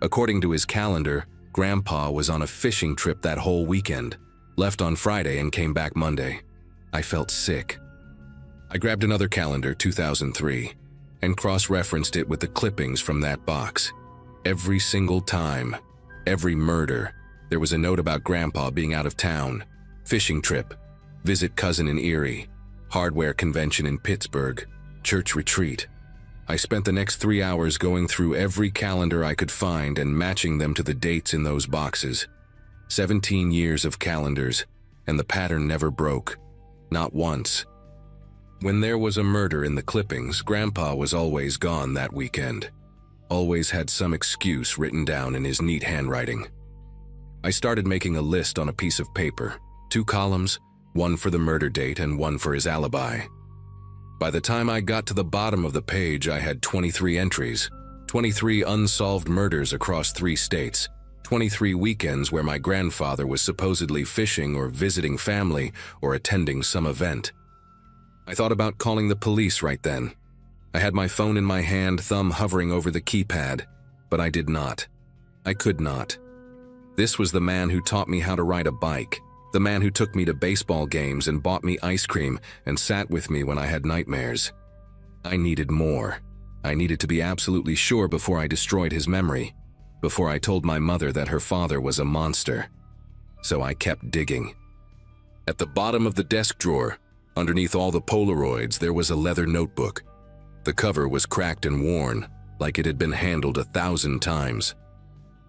According to his calendar, Grandpa was on a fishing trip that whole weekend, left on Friday and came back Monday. I felt sick. I grabbed another calendar, 2003, and cross-referenced it with the clippings from that box. Every single time, every murder, there was a note about Grandpa being out of town, fishing trip, visit cousin in Erie, hardware convention in Pittsburgh, church retreat. I spent the next 3 hours going through every calendar I could find and matching them to the dates in those boxes. 17 years of calendars, and the pattern never broke. Not once. When there was a murder in the clippings, Grandpa was always gone that weekend. Always had some excuse written down in his neat handwriting. I started making a list on a piece of paper, 2 columns, one for the murder date and one for his alibi. By the time I got to the bottom of the page, I had 23 entries, 23 unsolved murders across 3 states, 23 weekends where my grandfather was supposedly fishing or visiting family or attending some event. I thought about calling the police right then. I had my phone in my hand, thumb hovering over the keypad, but I did not. I could not. This was the man who taught me how to ride a bike, the man who took me to baseball games and bought me ice cream and sat with me when I had nightmares. I needed more. I needed to be absolutely sure before I destroyed his memory, before I told my mother that her father was a monster. So I kept digging. At the bottom of the desk drawer, underneath all the Polaroids, there was a leather notebook. The cover was cracked and worn, like it had been handled 1,000 times.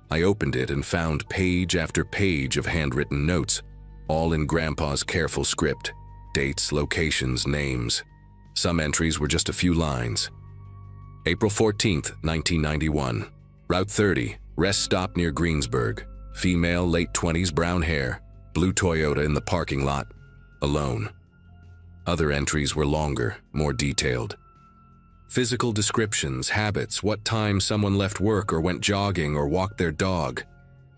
I opened it and found page after page of handwritten notes, all in Grandpa's careful script, dates, locations, names. Some entries were just a few lines. April 14th, 1991. Route 30, rest stop near Greensburg. Female, late 20s, brown hair, blue Toyota in the parking lot, alone. Other entries were longer, more detailed. Physical descriptions, habits, what time someone left work or went jogging or walked their dog.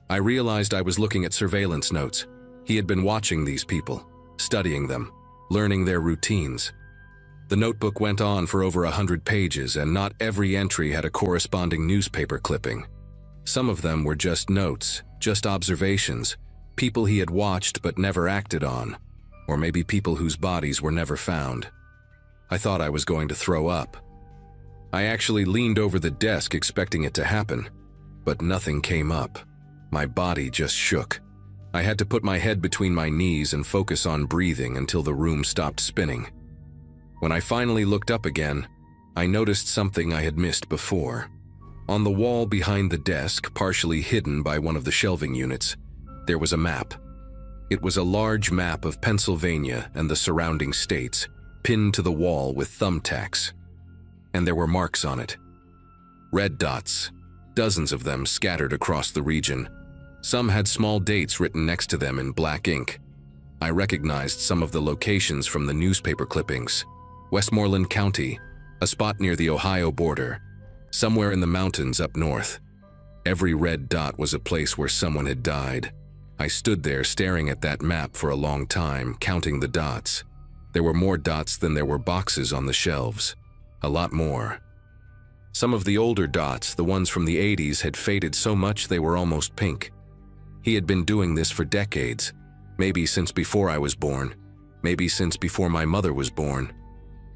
I realized I was looking at surveillance notes. He had been watching these people, studying them, learning their routines. The notebook went on for over 100 pages, and not every entry had a corresponding newspaper clipping. Some of them were just notes, just observations, people he had watched but never acted on, or maybe people whose bodies were never found. I thought I was going to throw up. I actually leaned over the desk expecting it to happen, but nothing came up. My body just shook. I had to put my head between my knees and focus on breathing until the room stopped spinning. When I finally looked up again, I noticed something I had missed before. On the wall behind the desk, partially hidden by one of the shelving units, there was a map. It was a large map of Pennsylvania and the surrounding states, pinned to the wall with thumbtacks. And there were marks on it. Red dots, dozens of them scattered across the region. Some had small dates written next to them in black ink. I recognized some of the locations from the newspaper clippings. Westmoreland County, a spot near the Ohio border, somewhere in the mountains up north. Every red dot was a place where someone had died. I stood there staring at that map for a long time, counting the dots. There were more dots than there were boxes on the shelves. A lot more. Some of the older dots, the ones from the 80s, had faded so much they were almost pink. He had been doing this for decades, maybe since before I was born, maybe since before my mother was born.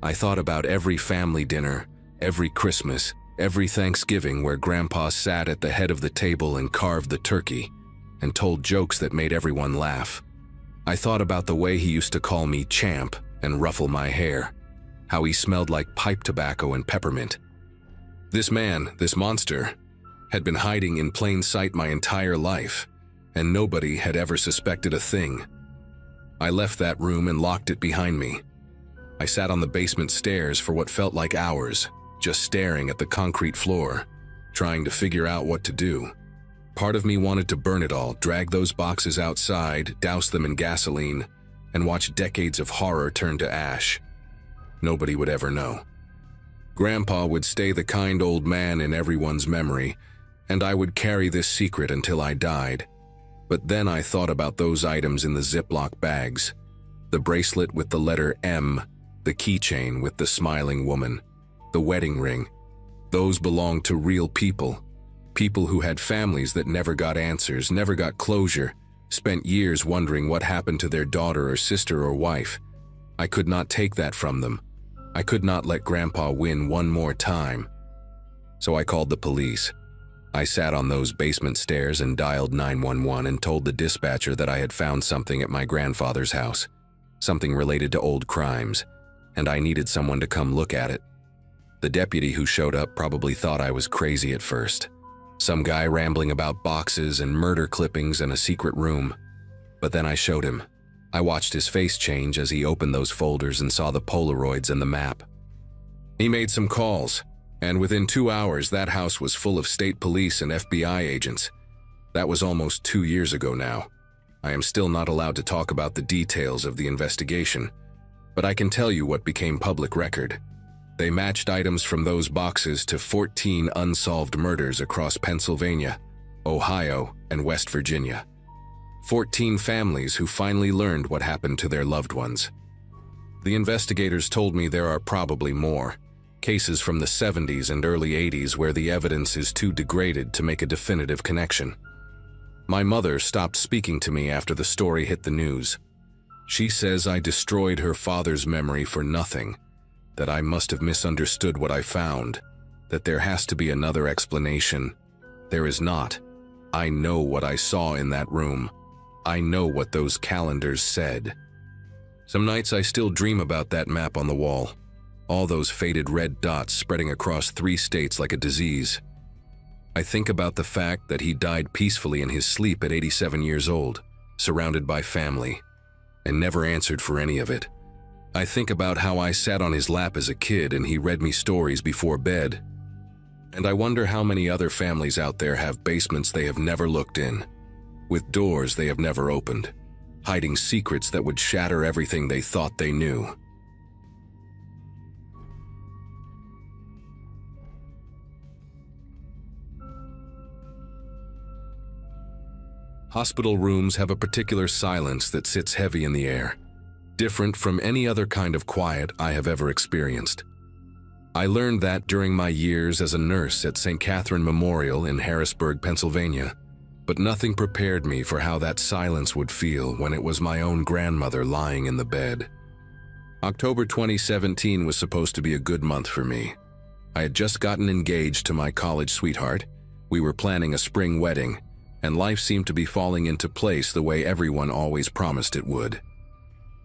I thought about every family dinner, every Christmas, every Thanksgiving where Grandpa sat at the head of the table and carved the turkey and told jokes that made everyone laugh. I thought about the way he used to call me champ and ruffle my hair, how he smelled like pipe tobacco and peppermint. This man, this monster, had been hiding in plain sight my entire life, and nobody had ever suspected a thing. I left that room and locked it behind me. I sat on the basement stairs for what felt like hours, just staring at the concrete floor, trying to figure out what to do. Part of me wanted to burn it all, drag those boxes outside, douse them in gasoline, and watch decades of horror turn to ash. Nobody would ever know. Grandpa would stay the kind old man in everyone's memory, and I would carry this secret until I died. But then I thought about those items in the Ziploc bags. The bracelet with the letter M, the keychain with the smiling woman, the wedding ring. Those belonged to real people. People who had families that never got answers, never got closure, spent years wondering what happened to their daughter or sister or wife. I could not take that from them. I could not let Grandpa win one more time. So I called the police. I sat on those basement stairs and dialed 911 and told the dispatcher that I had found something at my grandfather's house, something related to old crimes, and I needed someone to come look at it. The deputy who showed up probably thought I was crazy at first. Some guy rambling about boxes and murder clippings in a secret room. But then I showed him. I watched his face change as he opened those folders and saw the Polaroids and the map. He made some calls, and within 2 hours that house was full of state police and FBI agents. That was almost 2 years ago now. I am still not allowed to talk about the details of the investigation, but I can tell you what became public record. They matched items from those boxes to 14 unsolved murders across Pennsylvania, Ohio, and West Virginia. 14 families who finally learned what happened to their loved ones. The investigators told me there are probably more, cases from the 70s and early 80s where the evidence is too degraded to make a definitive connection. My mother stopped speaking to me after the story hit the news. She says I destroyed her father's memory for nothing, that I must have misunderstood what I found, that there has to be another explanation. There is not. I know what I saw in that room. I know what those calendars said. Some nights I still dream about that map on the wall, all those faded red dots spreading across 3 states like a disease. I think about the fact that he died peacefully in his sleep at 87 years old, surrounded by family, and never answered for any of it. I think about how I sat on his lap as a kid and he read me stories before bed. And I wonder how many other families out there have basements they have never looked in, with doors they have never opened, hiding secrets that would shatter everything they thought they knew. Hospital rooms have a particular silence that sits heavy in the air, different from any other kind of quiet I have ever experienced. I learned that during my years as a nurse at St. Catherine Memorial in Harrisburg, Pennsylvania, but nothing prepared me for how that silence would feel when it was my own grandmother lying in the bed. October 2017 was supposed to be a good month for me. I had just gotten engaged to my college sweetheart, we were planning a spring wedding, and life seemed to be falling into place the way everyone always promised it would.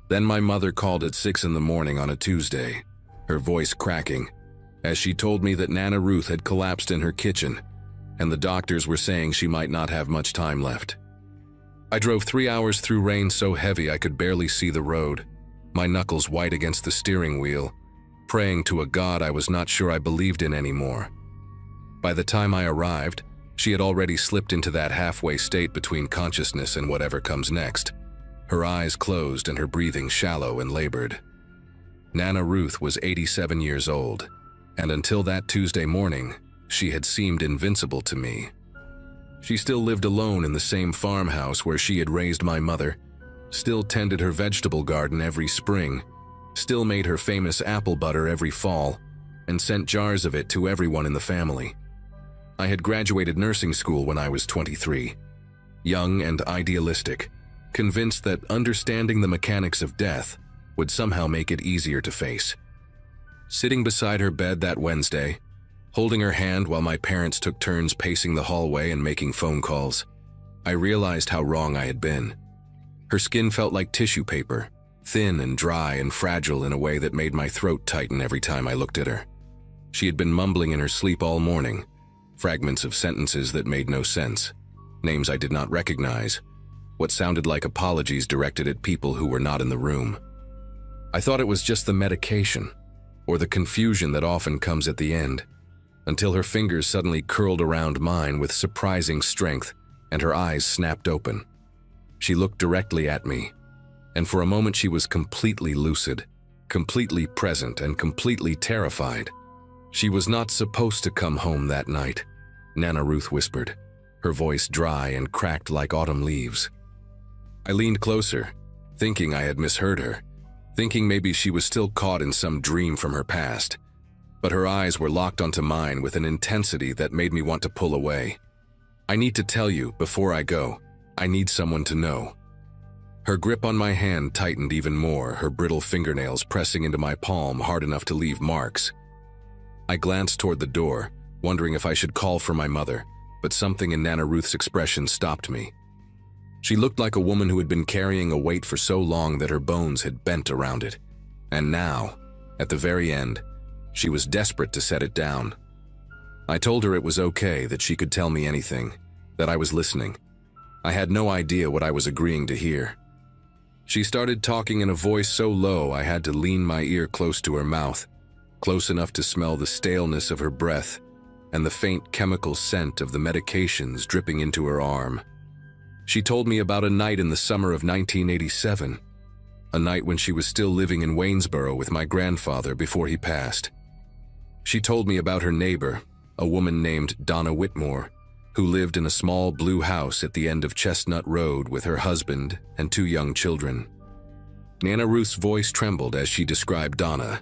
Then my mother called at 6 in the morning on a Tuesday, her voice cracking, as she told me that Nana Ruth had collapsed in her kitchen, and the doctors were saying she might not have much time left. I drove 3 hours through rain so heavy I could barely see the road, my knuckles white against the steering wheel, praying to a God I was not sure I believed in anymore. By the time I arrived, she had already slipped into that halfway state between consciousness and whatever comes next, her eyes closed and her breathing shallow and labored. Nana Ruth was 87 years old, and until that Tuesday morning, she had seemed invincible to me. She still lived alone in the same farmhouse where she had raised my mother, still tended her vegetable garden every spring, still made her famous apple butter every fall, and sent jars of it to everyone in the family. I had graduated nursing school when I was 23, young and idealistic, convinced that understanding the mechanics of death would somehow make it easier to face. Sitting beside her bed that Wednesday, holding her hand while my parents took turns pacing the hallway and making phone calls, I realized how wrong I had been. Her skin felt like tissue paper, thin and dry and fragile in a way that made my throat tighten every time I looked at her. She had been mumbling in her sleep all morning, fragments of sentences that made no sense, names I did not recognize, what sounded like apologies directed at people who were not in the room. I thought it was just the medication, or the confusion that often comes at the end, until her fingers suddenly curled around mine with surprising strength and her eyes snapped open. She looked directly at me, and for a moment she was completely lucid, completely present, and completely terrified. She was not supposed to come home that night, Nana Ruth whispered, her voice dry and cracked like autumn leaves. I leaned closer, thinking I had misheard her, thinking maybe she was still caught in some dream from her past. But her eyes were locked onto mine with an intensity that made me want to pull away. I need to tell you, before I go, I need someone to know. Her grip on my hand tightened even more, her brittle fingernails pressing into my palm hard enough to leave marks. I glanced toward the door, wondering if I should call for my mother, but something in Nana Ruth's expression stopped me. She looked like a woman who had been carrying a weight for so long that her bones had bent around it. And now, at the very end, she was desperate to set it down. I told her it was okay, that she could tell me anything, that I was listening. I had no idea what I was agreeing to hear. She started talking in a voice so low I had to lean my ear close to her mouth, close enough to smell the staleness of her breath and the faint chemical scent of the medications dripping into her arm. She told me about a night in the summer of 1987, a night when she was still living in Waynesboro with my grandfather before he passed. She told me about her neighbor, a woman named Donna Whitmore, who lived in a small blue house at the end of Chestnut Road with her husband and 2 young children. Nana Ruth's voice trembled as she described Donna,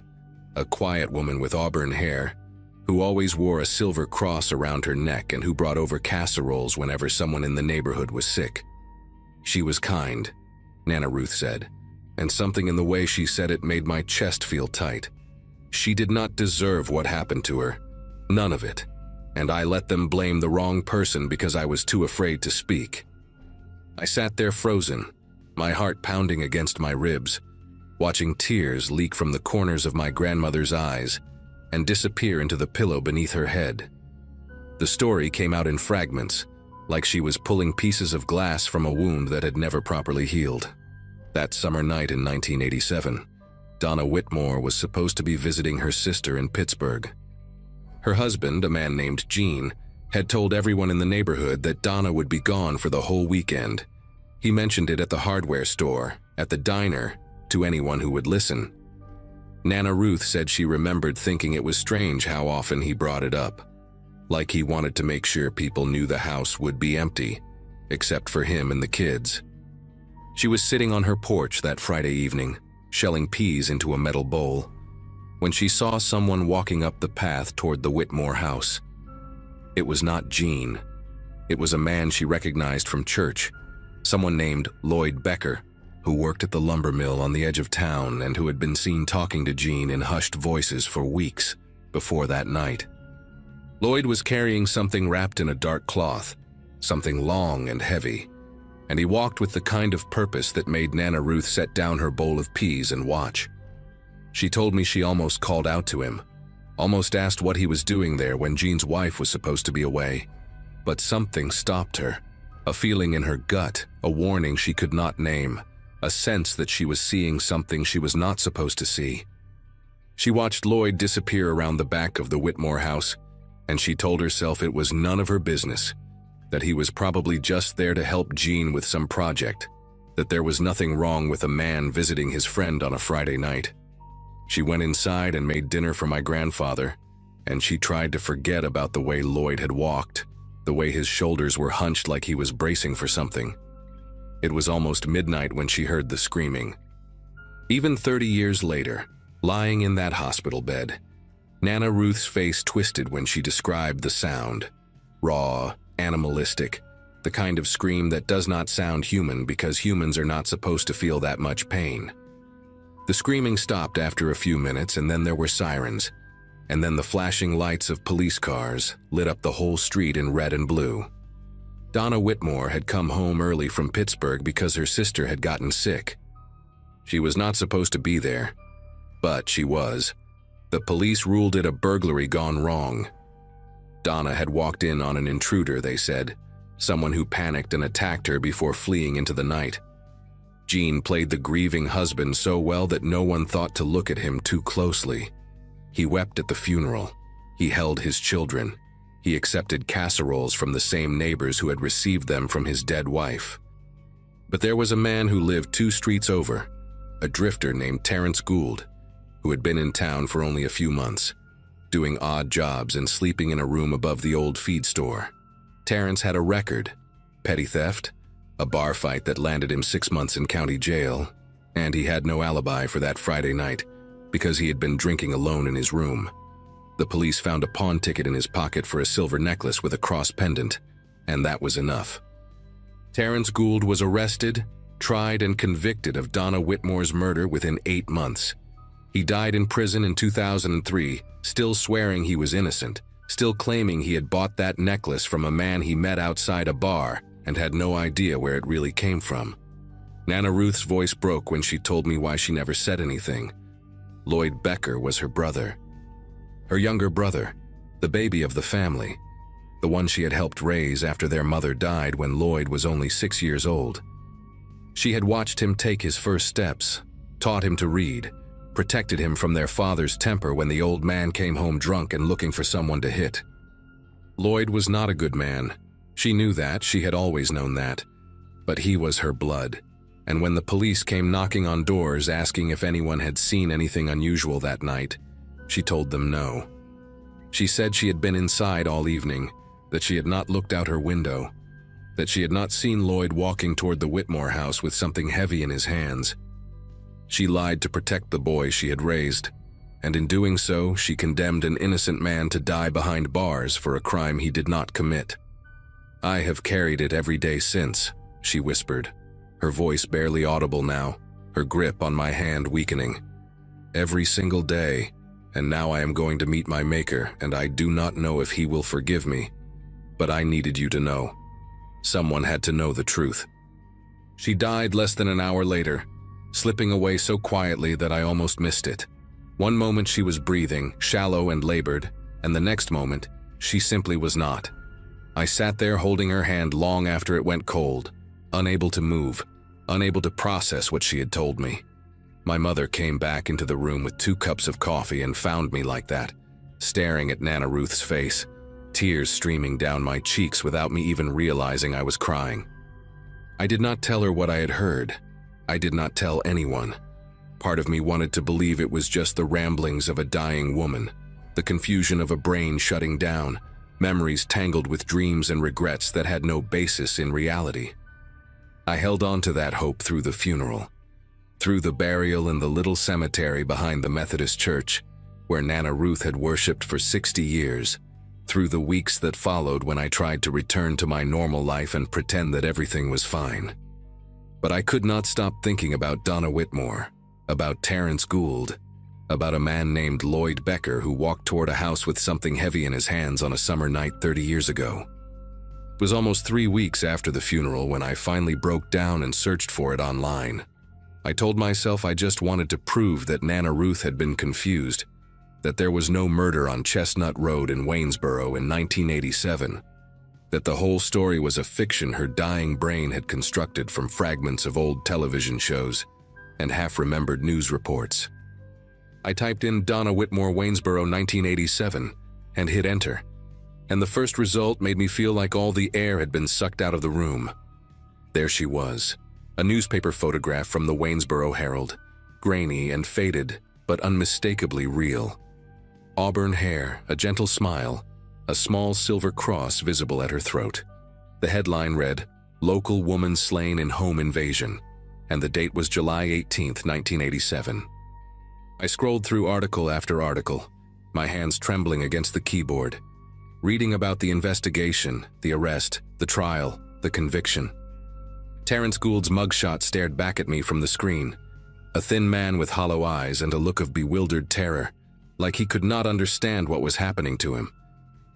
a quiet woman with auburn hair, who always wore a silver cross around her neck and who brought over casseroles whenever someone in the neighborhood was sick. She was kind, Nana Ruth said, and something in the way she said it made my chest feel tight. She did not deserve what happened to her, none of it, and I let them blame the wrong person because I was too afraid to speak. I sat there frozen, my heart pounding against my ribs, watching tears leak from the corners of my grandmother's eyes and disappear into the pillow beneath her head. The story came out in fragments, like she was pulling pieces of glass from a wound that had never properly healed. That summer night in 1987, Donna Whitmore was supposed to be visiting her sister in Pittsburgh. Her husband, a man named Gene, had told everyone in the neighborhood that Donna would be gone for the whole weekend. He mentioned it at the hardware store, at the diner, to anyone who would listen. Nana Ruth said she remembered thinking it was strange how often he brought it up, like he wanted to make sure people knew the house would be empty, except for him and the kids. She was sitting on her porch that Friday evening, shelling peas into a metal bowl, when she saw someone walking up the path toward the Whitmore house. It was not Gene. It was a man she recognized from church, someone named Lloyd Becker, who worked at the lumber mill on the edge of town and who had been seen talking to Gene in hushed voices for weeks before that night. Lloyd was carrying something wrapped in a dark cloth, something long and heavy, and he walked with the kind of purpose that made Nana Ruth set down her bowl of peas and watch. She told me she almost called out to him, almost asked what he was doing there when Gene's wife was supposed to be away. But something stopped her, a feeling in her gut, a warning she could not name, a sense that she was seeing something she was not supposed to see. She watched Lloyd disappear around the back of the Whitmore house, and she told herself it was none of her business, that he was probably just there to help Gene with some project, that there was nothing wrong with a man visiting his friend on a Friday night. She went inside and made dinner for my grandfather, and she tried to forget about the way Lloyd had walked, the way his shoulders were hunched like he was bracing for something. It was almost midnight when she heard the screaming. Even 30 years later, lying in that hospital bed, Nana Ruth's face twisted when she described the sound. Raw, animalistic, the kind of scream that does not sound human because humans are not supposed to feel that much pain. The screaming stopped after a few minutes, and then there were sirens, and then the flashing lights of police cars lit up the whole street in red and blue. Donna Whitmore had come home early from Pittsburgh because her sister had gotten sick. She was not supposed to be there, but she was. The police ruled it a burglary gone wrong. Donna had walked in on an intruder, they said, someone who panicked and attacked her before fleeing into the night. Gene played the grieving husband so well that no one thought to look at him too closely. He wept at the funeral. He held his children. He accepted casseroles from the same neighbors who had received them from his dead wife. But there was a man who lived 2 streets over, a drifter named Terrence Gould, who had been in town for only a few months, doing odd jobs and sleeping in a room above the old feed store. Terrence had a record: petty theft, a bar fight that landed him 6 months in county jail, and he had no alibi for that Friday night because he had been drinking alone in his room. The police found a pawn ticket in his pocket for a silver necklace with a cross pendant, and that was enough. Terrence Gould was arrested, tried, and convicted of Donna Whitmore's murder within 8 months. He died in prison in 2003, still swearing he was innocent, still claiming he had bought that necklace from a man he met outside a bar and had no idea where it really came from. Nana Ruth's voice broke when she told me why she never said anything. Lloyd Becker was her brother. Her younger brother, the baby of the family, the one she had helped raise after their mother died when Lloyd was only 6 years old. She had watched him take his first steps, taught him to read, protected him from their father's temper when the old man came home drunk and looking for someone to hit. Lloyd was not a good man. She knew that, she had always known that. But he was her blood, and when the police came knocking on doors asking if anyone had seen anything unusual that night, she told them no. She said she had been inside all evening, that she had not looked out her window, that she had not seen Lloyd walking toward the Whitmore house with something heavy in his hands. She lied to protect the boy she had raised, and in doing so, she condemned an innocent man to die behind bars for a crime he did not commit. "I have carried it every day since," she whispered, her voice barely audible now, her grip on my hand weakening. "Every single day, and now I am going to meet my Maker, and I do not know if he will forgive me. But I needed you to know. Someone had to know the truth." She died less than an hour later, slipping away so quietly that I almost missed it. One moment she was breathing, shallow and labored, and the next moment, she simply was not. I sat there holding her hand long after it went cold, unable to move, unable to process what she had told me. My mother came back into the room with 2 cups of coffee and found me like that, staring at Nana Ruth's face, tears streaming down my cheeks without me even realizing I was crying. I did not tell her what I had heard. I did not tell anyone. Part of me wanted to believe it was just the ramblings of a dying woman, the confusion of a brain shutting down, memories tangled with dreams and regrets that had no basis in reality. I held on to that hope through the funeral, through the burial in the little cemetery behind the Methodist church, where Nana Ruth had worshipped for 60 years, through the weeks that followed when I tried to return to my normal life and pretend that everything was fine. But I could not stop thinking about Donna Whitmore, about Terrence Gould, about a man named Lloyd Becker who walked toward a house with something heavy in his hands on a summer night 30 years ago. It was almost 3 weeks after the funeral when I finally broke down and searched for it online. I told myself I just wanted to prove that Nana Ruth had been confused, that there was no murder on Chestnut Road in Waynesboro in 1987, that the whole story was a fiction her dying brain had constructed from fragments of old television shows and half-remembered news reports. I typed in Donna Whitmore Waynesboro 1987 and hit enter, and the first result made me feel like all the air had been sucked out of the room. There she was, a newspaper photograph from the Waynesboro Herald, grainy and faded, but unmistakably real. Auburn hair, a gentle smile, a small silver cross visible at her throat. The headline read, "Local Woman Slain in Home Invasion," and the date was July 18, 1987. I scrolled through article after article, my hands trembling against the keyboard, reading about the investigation, the arrest, the trial, the conviction. Terrence Gould's mugshot stared back at me from the screen, a thin man with hollow eyes and a look of bewildered terror, like he could not understand what was happening to him.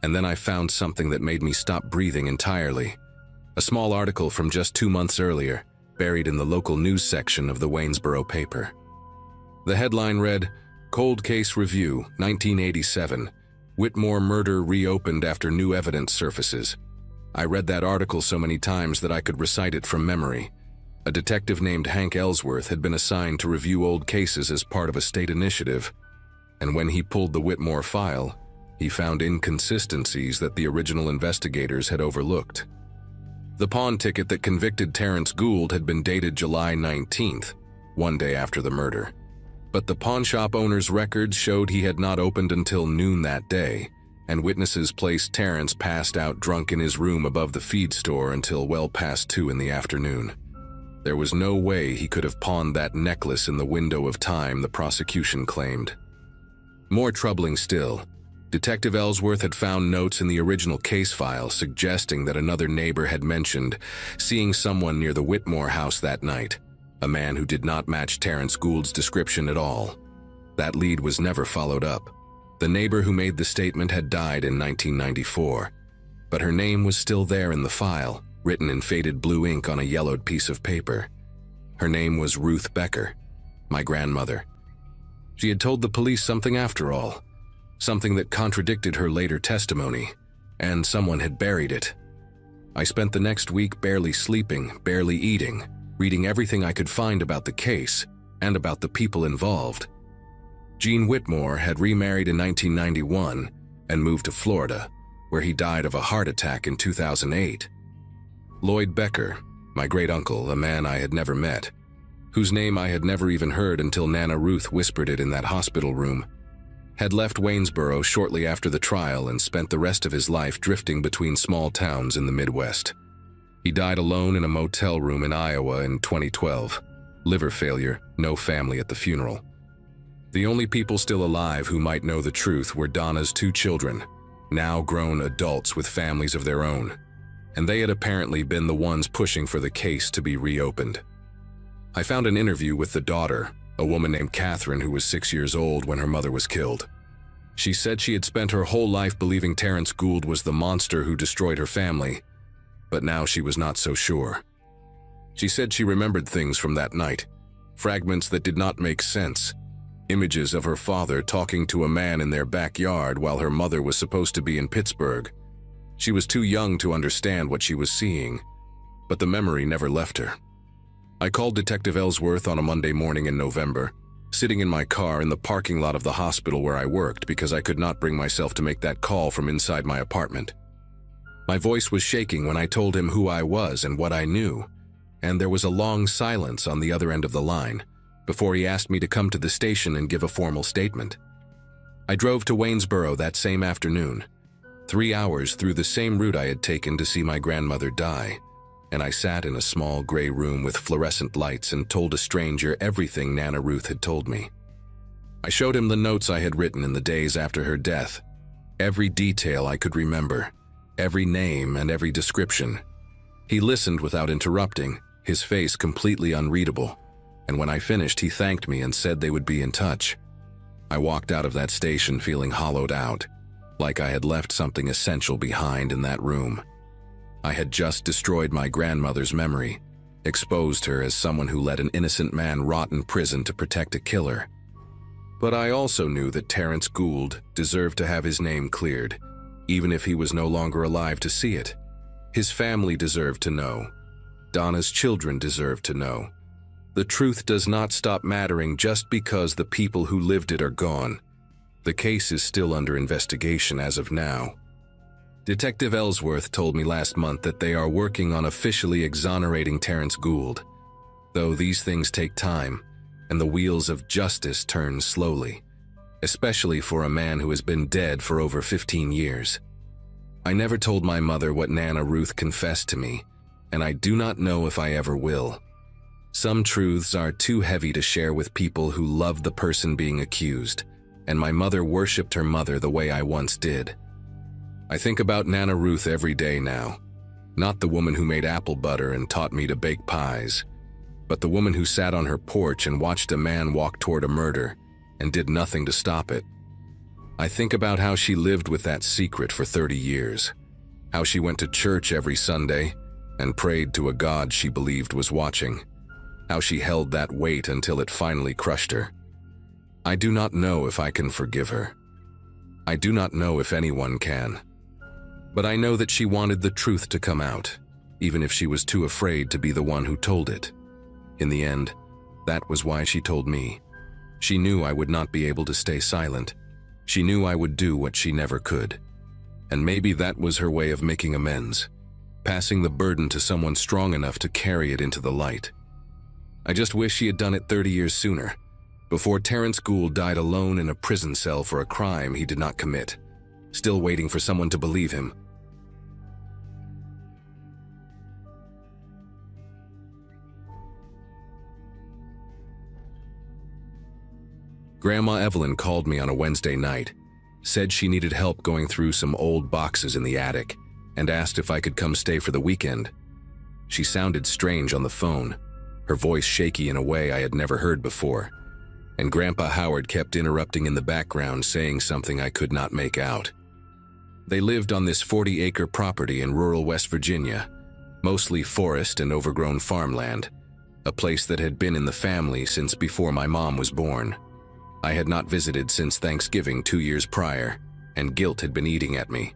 And then I found something that made me stop breathing entirely. A small article from just 2 months earlier, buried in the local news section of the Waynesboro paper. The headline read, "Cold Case Review, 1987. Whitmore Murder Reopened After New Evidence Surfaces." I read that article so many times that I could recite it from memory. A detective named Hank Ellsworth had been assigned to review old cases as part of a state initiative, and when he pulled the Whitmore file, he found inconsistencies that the original investigators had overlooked. The pawn ticket that convicted Terrence Gould had been dated July 19th, 1 day after the murder. But the pawnshop owner's records showed he had not opened until noon that day, and witnesses placed Terrence passed out drunk in his room above the feed store until well past 2 in the afternoon. There was no way he could have pawned that necklace in the window of time the prosecution claimed. More troubling still, Detective Ellsworth had found notes in the original case file suggesting that another neighbor had mentioned seeing someone near the Whitmore house that night, a man who did not match Terrence Gould's description at all. That lead was never followed up. The neighbor who made the statement had died in 1994, but her name was still there in the file, written in faded blue ink on a yellowed piece of paper. Her name was Ruth Becker, my grandmother. She had told the police something after all, something that contradicted her later testimony, and someone had buried it. I spent the next week barely sleeping, barely eating, reading everything I could find about the case and about the people involved. Gene Whitmore had remarried in 1991 and moved to Florida, where he died of a heart attack in 2008. Lloyd Becker, my great-uncle, a man I had never met, whose name I had never even heard until Nana Ruth whispered it in that hospital room, had left Waynesboro shortly after the trial and spent the rest of his life drifting between small towns in the Midwest. He died alone in a motel room in Iowa in 2012. Liver failure, no family at the funeral. The only people still alive who might know the truth were Donna's 2 children, now grown adults with families of their own, and they had apparently been the ones pushing for the case to be reopened. I found an interview with the daughter, a woman named Catherine who was 6 years old when her mother was killed. She said she had spent her whole life believing Terrence Gould was the monster who destroyed her family, but now she was not so sure. She said she remembered things from that night, fragments that did not make sense, images of her father talking to a man in their backyard while her mother was supposed to be in Pittsburgh. She was too young to understand what she was seeing, but the memory never left her. I called Detective Ellsworth on a Monday morning in November, sitting in my car in the parking lot of the hospital where I worked because I could not bring myself to make that call from inside my apartment. My voice was shaking when I told him who I was and what I knew, and there was a long silence on the other end of the line before he asked me to come to the station and give a formal statement. I drove to Waynesboro that same afternoon, 3 hours through the same route I had taken to see my grandmother die, and I sat in a small gray room with fluorescent lights and told a stranger everything Nana Ruth had told me. I showed him the notes I had written in the days after her death, every detail I could remember, every name and every description. He listened without interrupting, his face completely unreadable, and when I finished he thanked me and said they would be in touch. I walked out of that station feeling hollowed out, like I had left something essential behind in that room. I had just destroyed my grandmother's memory, exposed her as someone who let an innocent man rot in prison to protect a killer. But I also knew that Terrence Gould deserved to have his name cleared, even if he was no longer alive to see it. His family deserved to know. Donna's children deserved to know. The truth does not stop mattering just because the people who lived it are gone. The case is still under investigation as of now. Detective Ellsworth told me last month that they are working on officially exonerating Terrence Gould, though these things take time, and the wheels of justice turn slowly, especially for a man who has been dead for over 15 years. I never told my mother what Nana Ruth confessed to me, and I do not know if I ever will. Some truths are too heavy to share with people who love the person being accused, and my mother worshipped her mother the way I once did. I think about Nana Ruth every day now, not the woman who made apple butter and taught me to bake pies, but the woman who sat on her porch and watched a man walk toward a murder and did nothing to stop it. I think about how she lived with that secret for 30 years, how she went to church every Sunday and prayed to a God she believed was watching, how she held that weight until it finally crushed her. I do not know if I can forgive her. I do not know if anyone can. But I know that she wanted the truth to come out, even if she was too afraid to be the one who told it. In the end, that was why she told me. She knew I would not be able to stay silent. She knew I would do what she never could. And maybe that was her way of making amends, passing the burden to someone strong enough to carry it into the light. I just wish she had done it 30 years sooner, before Terrence Gould died alone in a prison cell for a crime he did not commit, still waiting for someone to believe him. Grandma Evelyn called me on a Wednesday night, said she needed help going through some old boxes in the attic, and asked if I could come stay for the weekend. She sounded strange on the phone, her voice shaky in a way I had never heard before, and Grandpa Howard kept interrupting in the background saying something I could not make out. They lived on this 40-acre property in rural West Virginia, mostly forest and overgrown farmland, a place that had been in the family since before my mom was born. I had not visited since Thanksgiving 2 years prior, and guilt had been eating at me.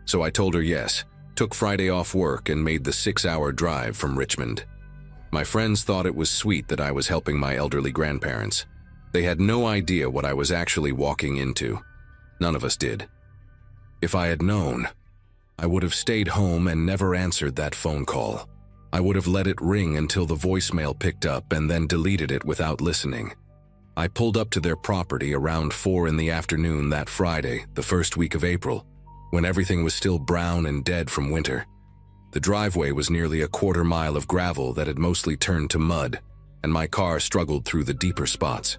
So I told her yes, took Friday off work and made the 6-hour drive from Richmond. My friends thought it was sweet that I was helping my elderly grandparents. They had no idea what I was actually walking into. None of us did. If I had known, I would have stayed home and never answered that phone call. I would have let it ring until the voicemail picked up and then deleted it without listening. I pulled up to their property around 4 in the afternoon that Friday, the first week of April, when everything was still brown and dead from winter. The driveway was nearly a quarter mile of gravel that had mostly turned to mud, and my car struggled through the deeper spots.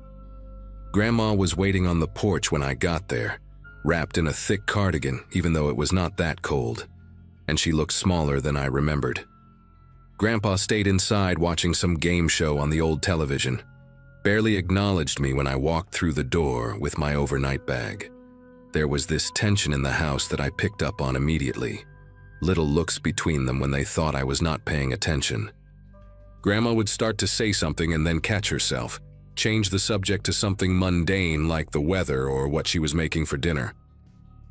Grandma was waiting on the porch when I got there, wrapped in a thick cardigan even though it was not that cold, and she looked smaller than I remembered. Grandpa stayed inside watching some game show on the old television, barely acknowledged me when I walked through the door with my overnight bag. There was this tension in the house that I picked up on immediately, little looks between them when they thought I was not paying attention. Grandma would start to say something and then catch herself, change the subject to something mundane like the weather or what she was making for dinner.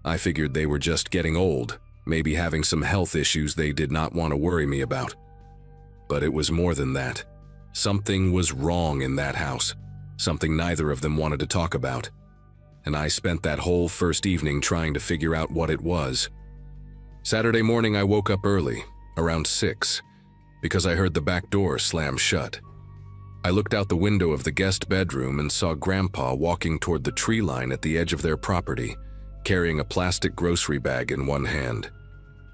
I figured they were just getting old, maybe having some health issues they did not want to worry me about. But it was more than that. Something was wrong in that house, something neither of them wanted to talk about, and I spent that whole first evening trying to figure out what it was. Saturday morning I woke up early, around 6, because I heard the back door slam shut. I looked out the window of the guest bedroom and saw Grandpa walking toward the tree line at the edge of their property, carrying a plastic grocery bag in one hand.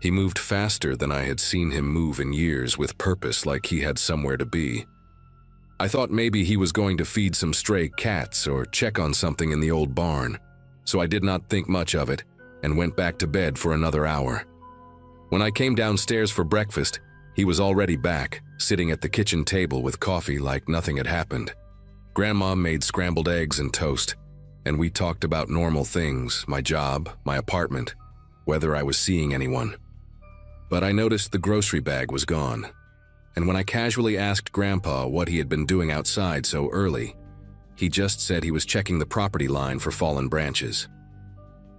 He moved faster than I had seen him move in years, with purpose, like he had somewhere to be. I thought maybe he was going to feed some stray cats or check on something in the old barn, so I did not think much of it and went back to bed for another hour. When I came downstairs for breakfast, he was already back, sitting at the kitchen table with coffee like nothing had happened. Grandma made scrambled eggs and toast, and we talked about normal things, my job, my apartment, whether I was seeing anyone. But I noticed the grocery bag was gone. And when I casually asked Grandpa what he had been doing outside so early, he just said he was checking the property line for fallen branches.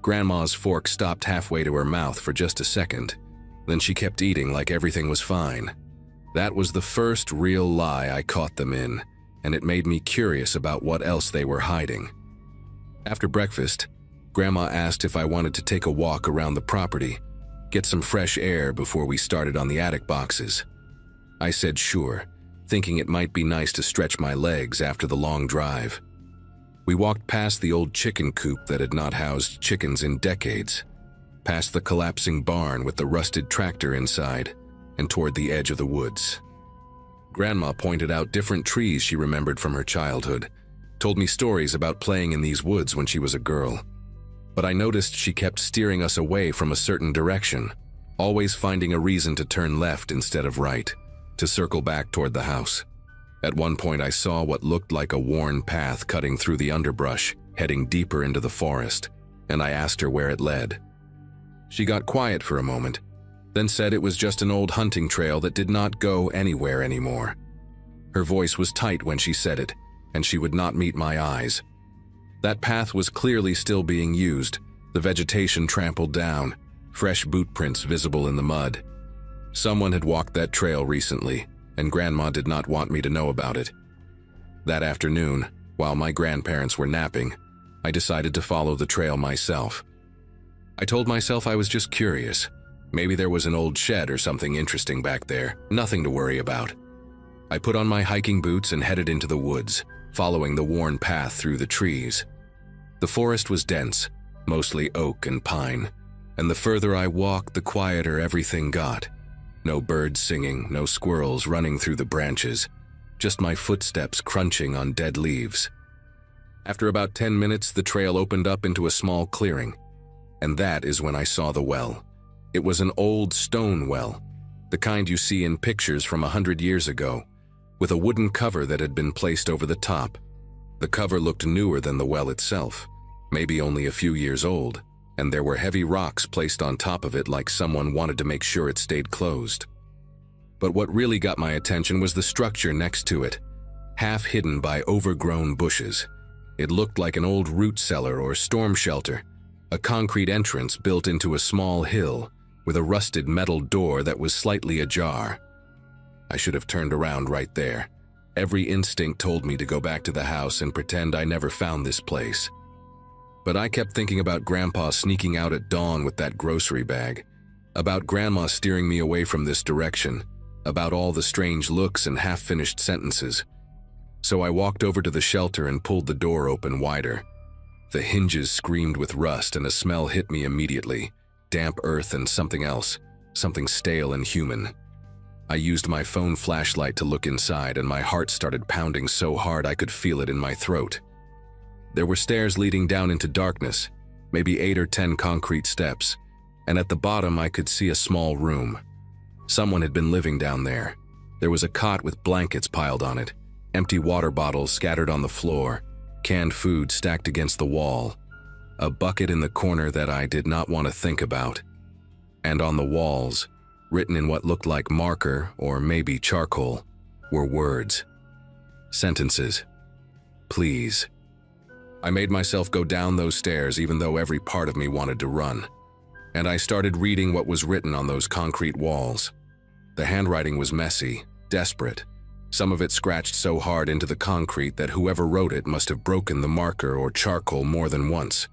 Grandma's fork stopped halfway to her mouth for just a second, then she kept eating like everything was fine. That was the first real lie I caught them in, and it made me curious about what else they were hiding. After breakfast, Grandma asked if I wanted to take a walk around the property, get some fresh air before we started on the attic boxes. I said sure, thinking it might be nice to stretch my legs after the long drive. We walked past the old chicken coop that had not housed chickens in decades. past the collapsing barn with the rusted tractor inside, and toward the edge of the woods. Grandma pointed out different trees she remembered from her childhood, told me stories about playing in these woods when she was a girl. But I noticed she kept steering us away from a certain direction, always finding a reason to turn left instead of right, to circle back toward the house. At one point I saw what looked like a worn path cutting through the underbrush, heading deeper into the forest, and I asked her where it led. She got quiet for a moment, then said it was just an old hunting trail that did not go anywhere anymore. Her voice was tight when she said it, and she would not meet my eyes. That path was clearly still being used, the vegetation trampled down, fresh boot prints visible in the mud. Someone had walked that trail recently, and Grandma did not want me to know about it. That afternoon, while my grandparents were napping, I decided to follow the trail myself. I told myself I was just curious. Maybe there was an old shed or something interesting back there, nothing to worry about. I put on my hiking boots and headed into the woods, following the worn path through the trees. The forest was dense, mostly oak and pine, and the further I walked, the quieter everything got. No birds singing, no squirrels running through the branches, just my footsteps crunching on dead leaves. After about 10 minutes, the trail opened up into a small clearing, and that is when I saw the well. It was an old stone well, the kind you see in pictures from 100 years ago, with a wooden cover that had been placed over the top. The cover looked newer than the well itself, maybe only a few years old, and there were heavy rocks placed on top of it like someone wanted to make sure it stayed closed. But what really got my attention was the structure next to it, half hidden by overgrown bushes. It looked like an old root cellar or storm shelter, a concrete entrance built into a small hill, with a rusted metal door that was slightly ajar. I should have turned around right there. Every instinct told me to go back to the house and pretend I never found this place. But I kept thinking about Grandpa sneaking out at dawn with that grocery bag, about Grandma steering me away from this direction, about all the strange looks and half-finished sentences. So I walked over to the shelter and pulled the door open wider. The hinges screamed with rust and a smell hit me immediately. Damp earth and something else, something stale and human. I used my phone flashlight to look inside, and my heart started pounding so hard I could feel it in my throat. There were stairs leading down into darkness, maybe 8 or 10 concrete steps, and at the bottom I could see a small room. Someone had been living down there. There was a cot with blankets piled on it, empty water bottles scattered on the floor, canned food stacked against the wall, a bucket in the corner that I did not want to think about. And on the walls, written in what looked like marker or maybe charcoal, were words. Sentences. Please. I made myself go down those stairs even though every part of me wanted to run. And I started reading what was written on those concrete walls. The handwriting was messy, desperate. Some of it scratched so hard into the concrete that whoever wrote it must have broken the marker or charcoal more than once.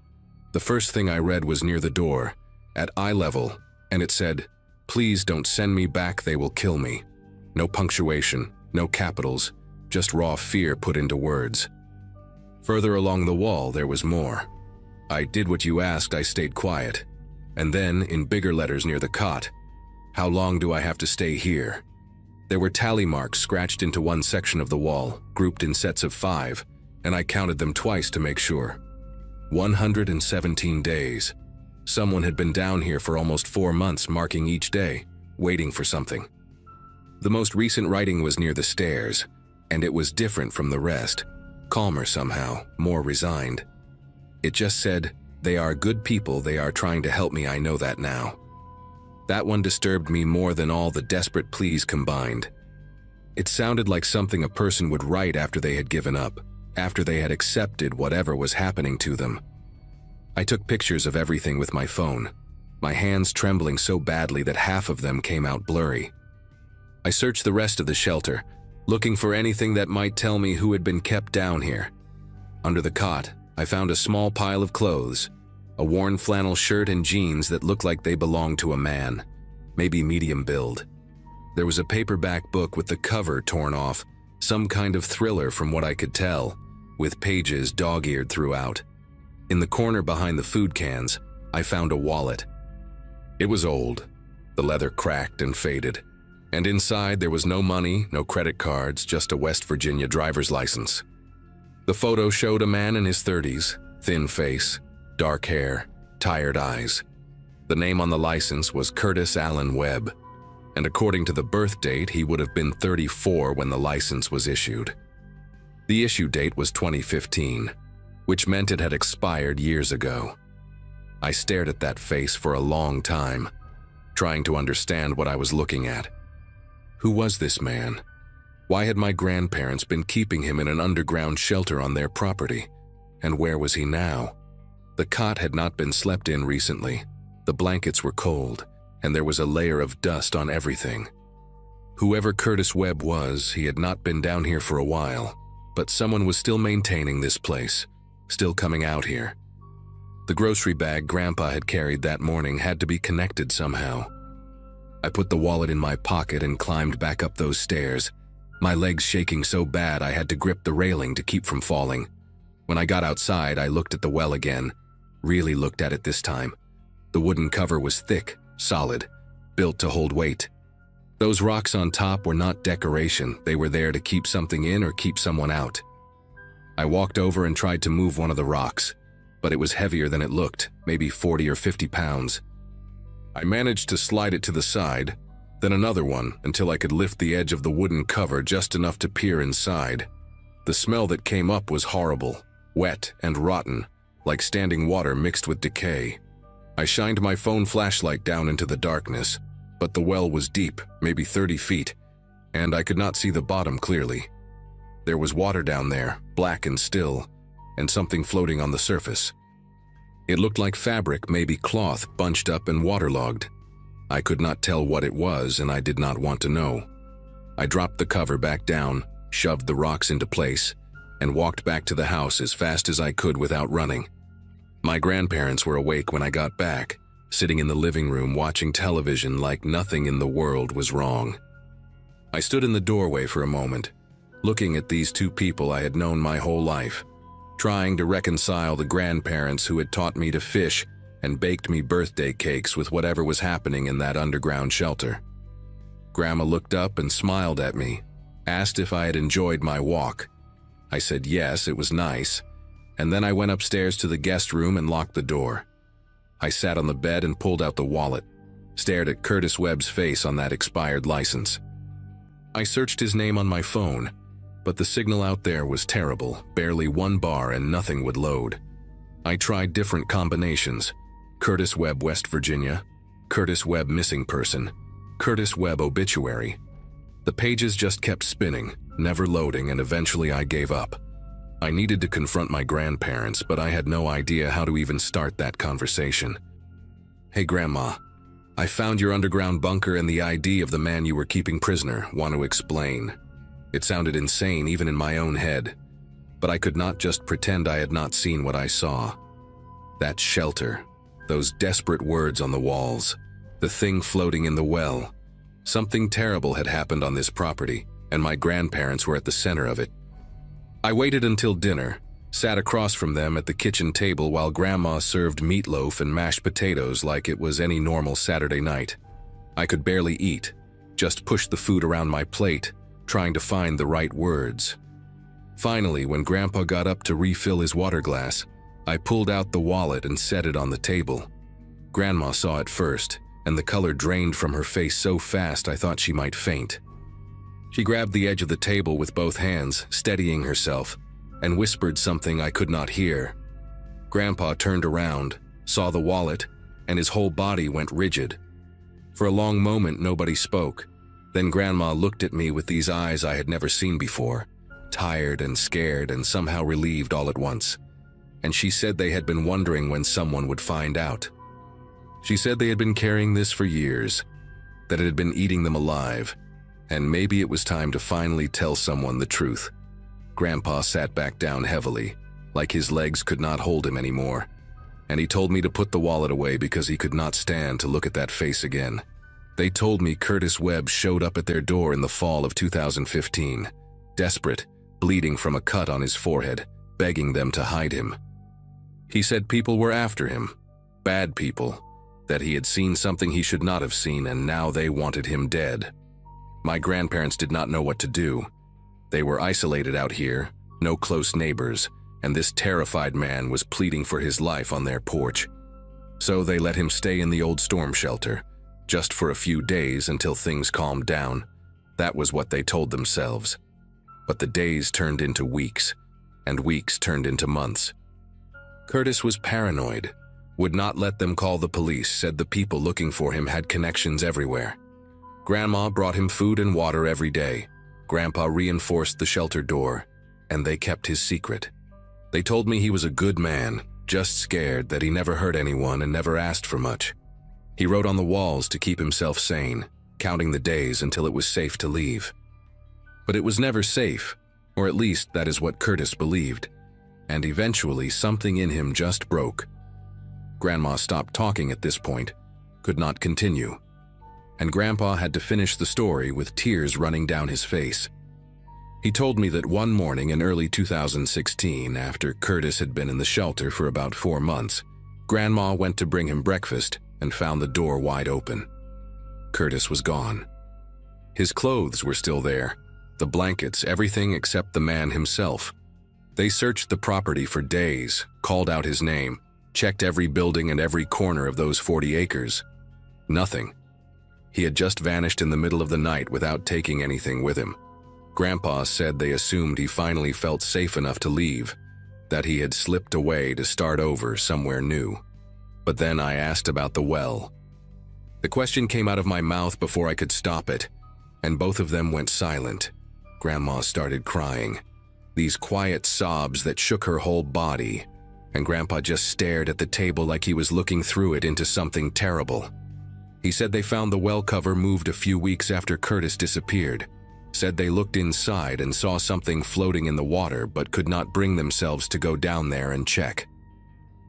The first thing I read was near the door, at eye level, and it said, "Please don't send me back, they will kill me." No punctuation, no capitals, just raw fear put into words. Further along the wall, there was more. "I did what you asked, I stayed quiet." And then, in bigger letters near the cot, "How long do I have to stay here?" There were tally marks scratched into one section of the wall, grouped in sets of 5, and I counted them twice to make sure. 117 days. Someone had been down here for almost 4 months, marking each day, waiting for something. The most recent writing was near the stairs, and it was different from the rest, calmer somehow, more resigned. It just said, "They are good people, they are trying to help me, I know that now." That one disturbed me more than all the desperate pleas combined. It sounded like something a person would write after they had given up, after they had accepted whatever was happening to them. I took pictures of everything with my phone, my hands trembling so badly that half of them came out blurry. I searched the rest of the shelter, looking for anything that might tell me who had been kept down here. Under the cot, I found a small pile of clothes, a worn flannel shirt and jeans that looked like they belonged to a man, maybe medium build. There was a paperback book with the cover torn off, some kind of thriller from what I could tell, with pages dog-eared throughout. In the corner behind the food cans, I found a wallet, It was old, the leather cracked and faded, and inside there was no money, no credit cards, just a West Virginia driver's license. The photo showed a man in his 30s, thin face, dark hair, tired eyes. The name on the license was Curtis Allen Webb, and according to the birth date, he would have been 34 when the license was issued. The issue date was 2015, which meant it had expired years ago. I stared at that face for a long time, trying to understand what I was looking at. Who was this man? Why had my grandparents been keeping him in an underground shelter on their property? And where was he now? The cot had not been slept in recently. The blankets were cold, and there was a layer of dust on everything. Whoever Curtis Webb was, he had not been down here for a while, but someone was still maintaining this place, still coming out here. The grocery bag Grandpa had carried that morning had to be connected somehow. I put the wallet in my pocket and climbed back up those stairs, my legs shaking so bad I had to grip the railing to keep from falling. When I got outside, I looked at the well again, really looked at it this time. The wooden cover was thick, solid, built to hold weight. Those rocks on top were not decoration, they were there to keep something in or keep someone out. I walked over and tried to move one of the rocks, but it was heavier than it looked, maybe 40 or 50 pounds. I managed to slide it to the side, then another one until I could lift the edge of the wooden cover just enough to peer inside. The smell that came up was horrible, wet and rotten, like standing water mixed with decay. I shined my phone flashlight down into the darkness, but the well was deep, maybe 30 feet, and I could not see the bottom clearly. There was water down there, black and still, and something floating on the surface. It looked like fabric, maybe cloth, bunched up and waterlogged. I could not tell what it was, and I did not want to know. I dropped the cover back down, shoved the rocks into place, and walked back to the house as fast as I could without running. My grandparents were awake when I got back, sitting in the living room watching television like nothing in the world was wrong. I stood in the doorway for a moment, looking at these two people I had known my whole life, trying to reconcile the grandparents who had taught me to fish and baked me birthday cakes with whatever was happening in that underground shelter. Grandma looked up and smiled at me, asked if I had enjoyed my walk. I said yes, it was nice, and then I went upstairs to the guest room and locked the door. I sat on the bed and pulled out the wallet, stared at Curtis Webb's face on that expired license. I searched his name on my phone, but the signal out there was terrible, barely one bar and nothing would load. I tried different combinations: Curtis Webb, West Virginia, Curtis Webb missing person, Curtis Webb obituary. The pages just kept spinning, never loading, and eventually I gave up. I needed to confront my grandparents, but I had no idea how to even start that conversation. "Hey Grandma, I found your underground bunker and the ID of the man you were keeping prisoner. Want to explain?" It sounded insane even in my own head, but I could not just pretend I had not seen what I saw. That shelter, those desperate words on the walls, the thing floating in the well. Something terrible had happened on this property, and my grandparents were at the center of it. I waited until dinner, sat across from them at the kitchen table while Grandma served meatloaf and mashed potatoes like it was any normal Saturday night. I could barely eat, just pushed the food around my plate, trying to find the right words. Finally, when Grandpa got up to refill his water glass, I pulled out the wallet and set it on the table. Grandma saw it first, and the color drained from her face so fast I thought she might faint. She grabbed the edge of the table with both hands, steadying herself, and whispered something I could not hear. Grandpa turned around, saw the wallet, and his whole body went rigid. For a long moment, nobody spoke. Then Grandma looked at me with these eyes I had never seen before, tired and scared and somehow relieved all at once. And she said they had been wondering when someone would find out. She said they had been carrying this for years, that it had been eating them alive, and maybe it was time to finally tell someone the truth. Grandpa sat back down heavily, like his legs could not hold him anymore, and he told me to put the wallet away because he could not stand to look at that face again. They told me Curtis Webb showed up at their door in the fall of 2015, desperate, bleeding from a cut on his forehead, begging them to hide him. He said people were after him, bad people, that he had seen something he should not have seen and now they wanted him dead. My grandparents did not know what to do. They were isolated out here, no close neighbors, and this terrified man was pleading for his life on their porch. So they let him stay in the old storm shelter, just for a few days until things calmed down. That was what they told themselves. But the days turned into weeks, and weeks turned into months. Curtis was paranoid, would not let them call the police, said the people looking for him had connections everywhere. Grandma brought him food and water every day. Grandpa reinforced the shelter door, and they kept his secret. They told me he was a good man, just scared that he never hurt anyone and never asked for much. He wrote on the walls to keep himself sane, counting the days until it was safe to leave. But it was never safe, or at least that is what Curtis believed. And eventually something in him just broke. Grandma stopped talking at this point, could not continue. And Grandpa had to finish the story with tears running down his face. He told me that one morning in early 2016, after Curtis had been in the shelter for about 4 months, Grandma went to bring him breakfast and found the door wide open. Curtis was gone. His clothes were still there, the blankets, everything except the man himself. They searched the property for days, called out his name, checked every building and every corner of those 40 acres. Nothing. He had just vanished in the middle of the night without taking anything with him. Grandpa said they assumed he finally felt safe enough to leave, that he had slipped away to start over somewhere new. But then I asked about the well. The question came out of my mouth before I could stop it, and both of them went silent. Grandma started crying, these quiet sobs that shook her whole body, and Grandpa just stared at the table like he was looking through it into something terrible. He said they found the well cover moved a few weeks after Curtis disappeared. Said they looked inside and saw something floating in the water but could not bring themselves to go down there and check.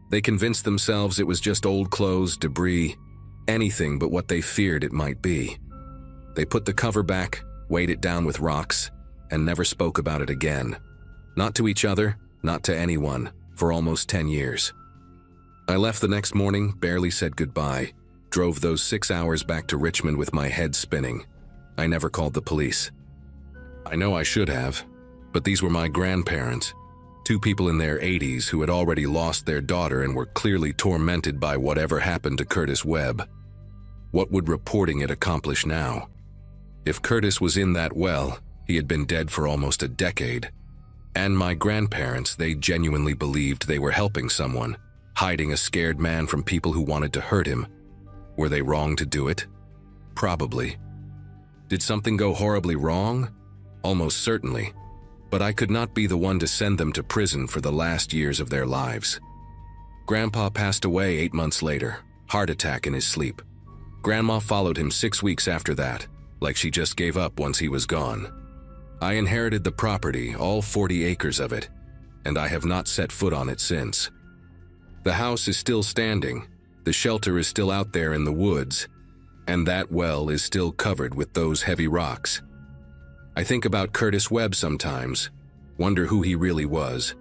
They convinced themselves it was just old clothes, debris, anything but what they feared it might be. They put the cover back, weighed it down with rocks, and never spoke about it again. Not to each other, not to anyone, for almost 10 years. I left the next morning, barely said goodbye, drove those 6 hours back to Richmond with my head spinning. I never called the police. I know I should have, but these were my grandparents, 2 people in their 80s who had already lost their daughter and were clearly tormented by whatever happened to Curtis Webb. What would reporting it accomplish now? If Curtis was in that well, he had been dead for almost a decade. And my grandparents, they genuinely believed they were helping someone, hiding a scared man from people who wanted to hurt him. Were they wrong to do it? Probably. Did something go horribly wrong? Almost certainly. But I could not be the one to send them to prison for the last years of their lives. Grandpa passed away 8 months later, heart attack in his sleep. Grandma followed him 6 weeks after that, like she just gave up once he was gone. I inherited the property, all 40 acres of it, and I have not set foot on it since. The house is still standing, the shelter is still out there in the woods, and that well is still covered with those heavy rocks. I think about Curtis Webb sometimes, wonder who he really was,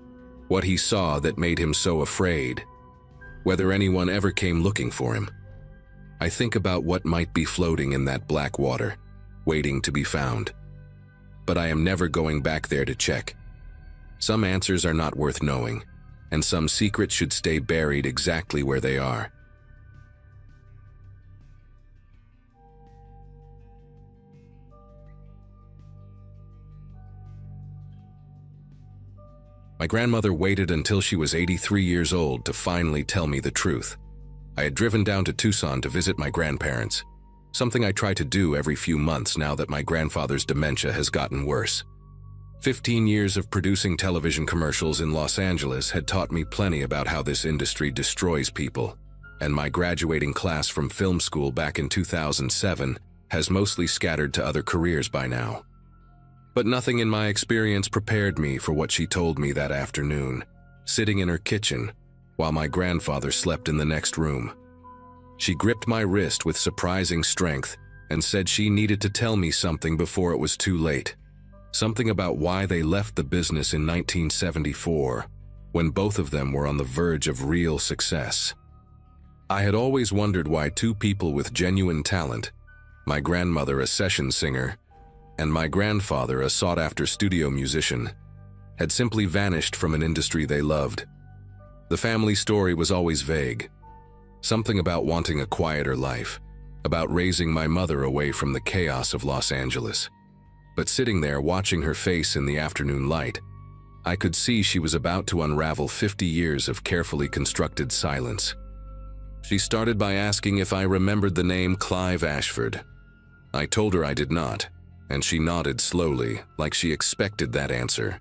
what he saw that made him so afraid, whether anyone ever came looking for him. I think about what might be floating in that black water, waiting to be found. But I am never going back there to check. Some answers are not worth knowing, and some secrets should stay buried exactly where they are. My grandmother waited until she was 83 years old to finally tell me the truth. I had driven down to Tucson to visit my grandparents, something I try to do every few months now that my grandfather's dementia has gotten worse. 15 years of producing television commercials in Los Angeles had taught me plenty about how this industry destroys people, and my graduating class from film school back in 2007 has mostly scattered to other careers by now. But nothing in my experience prepared me for what she told me that afternoon, sitting in her kitchen while my grandfather slept in the next room. She gripped my wrist with surprising strength and said she needed to tell me something before it was too late. Something about why they left the business in 1974, when both of them were on the verge of real success. I had always wondered why two people with genuine talent, my grandmother a session singer, and my grandfather a sought-after studio musician, had simply vanished from an industry they loved. The family story was always vague. Something about wanting a quieter life, about raising my mother away from the chaos of Los Angeles. But sitting there watching her face in the afternoon light, I could see she was about to unravel 50 years of carefully constructed silence. She started by asking if I remembered the name Clive Ashford. I told her I did not, and she nodded slowly, like she expected that answer.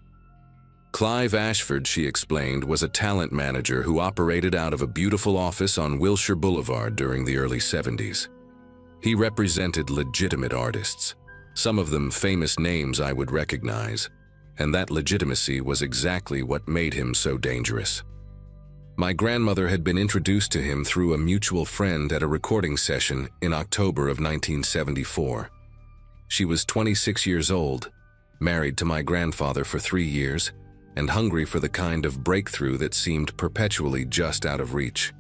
Clive Ashford, she explained, was a talent manager who operated out of a beautiful office on Wilshire Boulevard during the early 70s. He represented legitimate artists, some of them famous names I would recognize, and that legitimacy was exactly what made him so dangerous. My grandmother had been introduced to him through a mutual friend at a recording session in October of 1974. She was 26 years old, married to my grandfather for 3 years, and hungry for the kind of breakthrough that seemed perpetually just out of reach.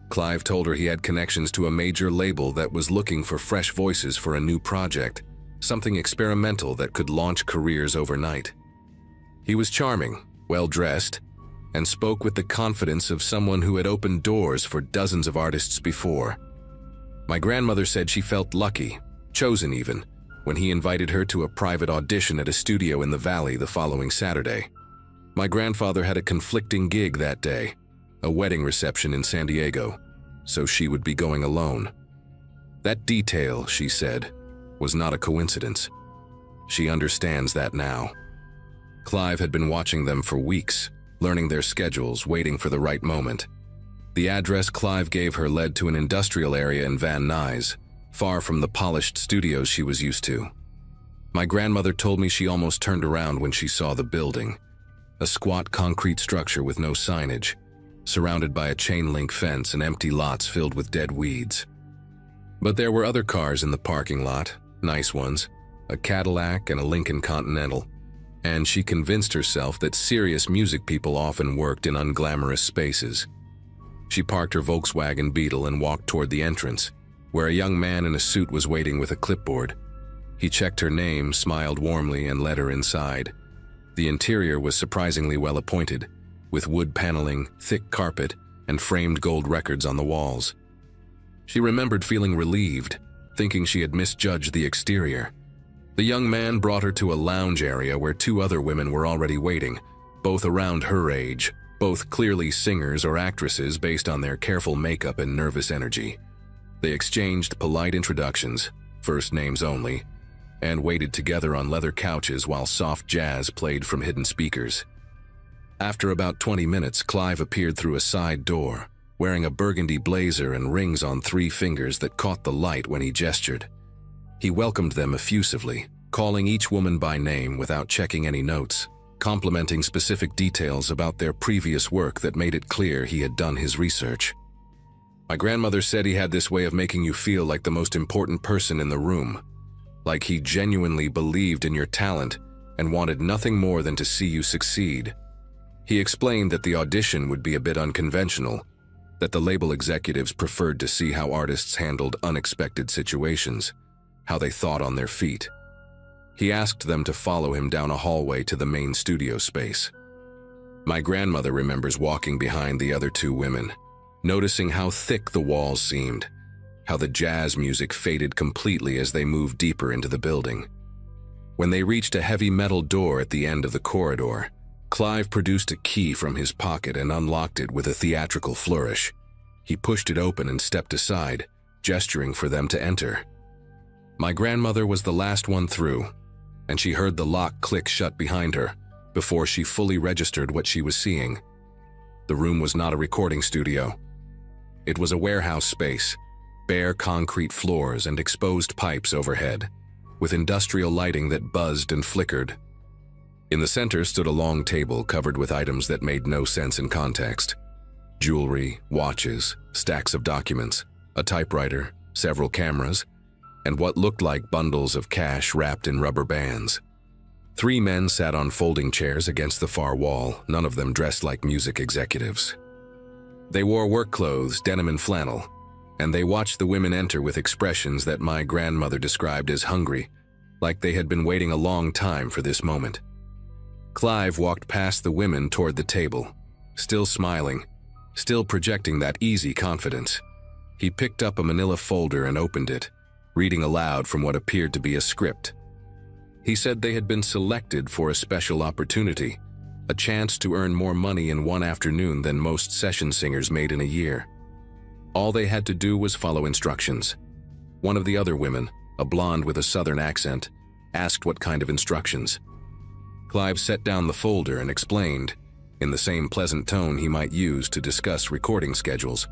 Clive told her he had connections to a major label that was looking for fresh voices for a new project, something experimental that could launch careers overnight. He was charming, well-dressed, and spoke with the confidence of someone who had opened doors for dozens of artists before. My grandmother said she felt lucky, chosen even, when he invited her to a private audition at a studio in the Valley the following Saturday. My grandfather had a conflicting gig that day, a wedding reception in San Diego, so she would be going alone. That detail, she said, was not a coincidence. She understands that now. Clive had been watching them for weeks, learning their schedules, waiting for the right moment. The address Clive gave her led to an industrial area in Van Nuys, far from the polished studios she was used to. My grandmother told me she almost turned around when she saw the building, a squat concrete structure with no signage, surrounded by a chain-link fence and empty lots filled with dead weeds. But there were other cars in the parking lot, nice ones, a Cadillac and a Lincoln Continental, and she convinced herself that serious music people often worked in unglamorous spaces. She parked her Volkswagen Beetle and walked toward the entrance, where a young man in a suit was waiting with a clipboard. He checked her name, smiled warmly, and led her inside. The interior was surprisingly well appointed, with wood paneling, thick carpet, and framed gold records on the walls. She remembered feeling relieved, thinking she had misjudged the exterior. The young man brought her to a lounge area where 2 other women were already waiting, both around her age, both clearly singers or actresses based on their careful makeup and nervous energy. They exchanged polite introductions, first names only, and waited together on leather couches while soft jazz played from hidden speakers. After about 20 minutes, Clive appeared through a side door, wearing a burgundy blazer and rings on 3 fingers that caught the light when he gestured. He welcomed them effusively, calling each woman by name without checking any notes, complimenting specific details about their previous work that made it clear he had done his research. My grandmother said he had this way of making you feel like the most important person in the room, like he genuinely believed in your talent and wanted nothing more than to see you succeed. He explained that the audition would be a bit unconventional, that the label executives preferred to see how artists handled unexpected situations, how they thought on their feet. He asked them to follow him down a hallway to the main studio space. My grandmother remembers walking behind the other 2 women, noticing how thick the walls seemed, how the jazz music faded completely as they moved deeper into the building. When they reached a heavy metal door at the end of the corridor, Clive produced a key from his pocket and unlocked it with a theatrical flourish. He pushed it open and stepped aside, gesturing for them to enter. My grandmother was the last one through, and she heard the lock click shut behind her before she fully registered what she was seeing. The room was not a recording studio. It was a warehouse space, bare concrete floors and exposed pipes overhead, with industrial lighting that buzzed and flickered. In the center stood a long table covered with items that made no sense in context. Jewelry, watches, stacks of documents, a typewriter, several cameras, and what looked like bundles of cash wrapped in rubber bands. 3 men sat on folding chairs against the far wall, none of them dressed like music executives. They wore work clothes, denim and flannel, and they watched the women enter with expressions that my grandmother described as hungry, like they had been waiting a long time for this moment. Clive walked past the women toward the table, still smiling, still projecting that easy confidence. He picked up a manila folder and opened it, reading aloud from what appeared to be a script. He said they had been selected for a special opportunity, a chance to earn more money in one afternoon than most session singers made in a year. All they had to do was follow instructions. One of the other women, a blonde with a southern accent, asked what kind of instructions. Clive set down the folder and explained, in the same pleasant tone he might use to discuss recording schedules,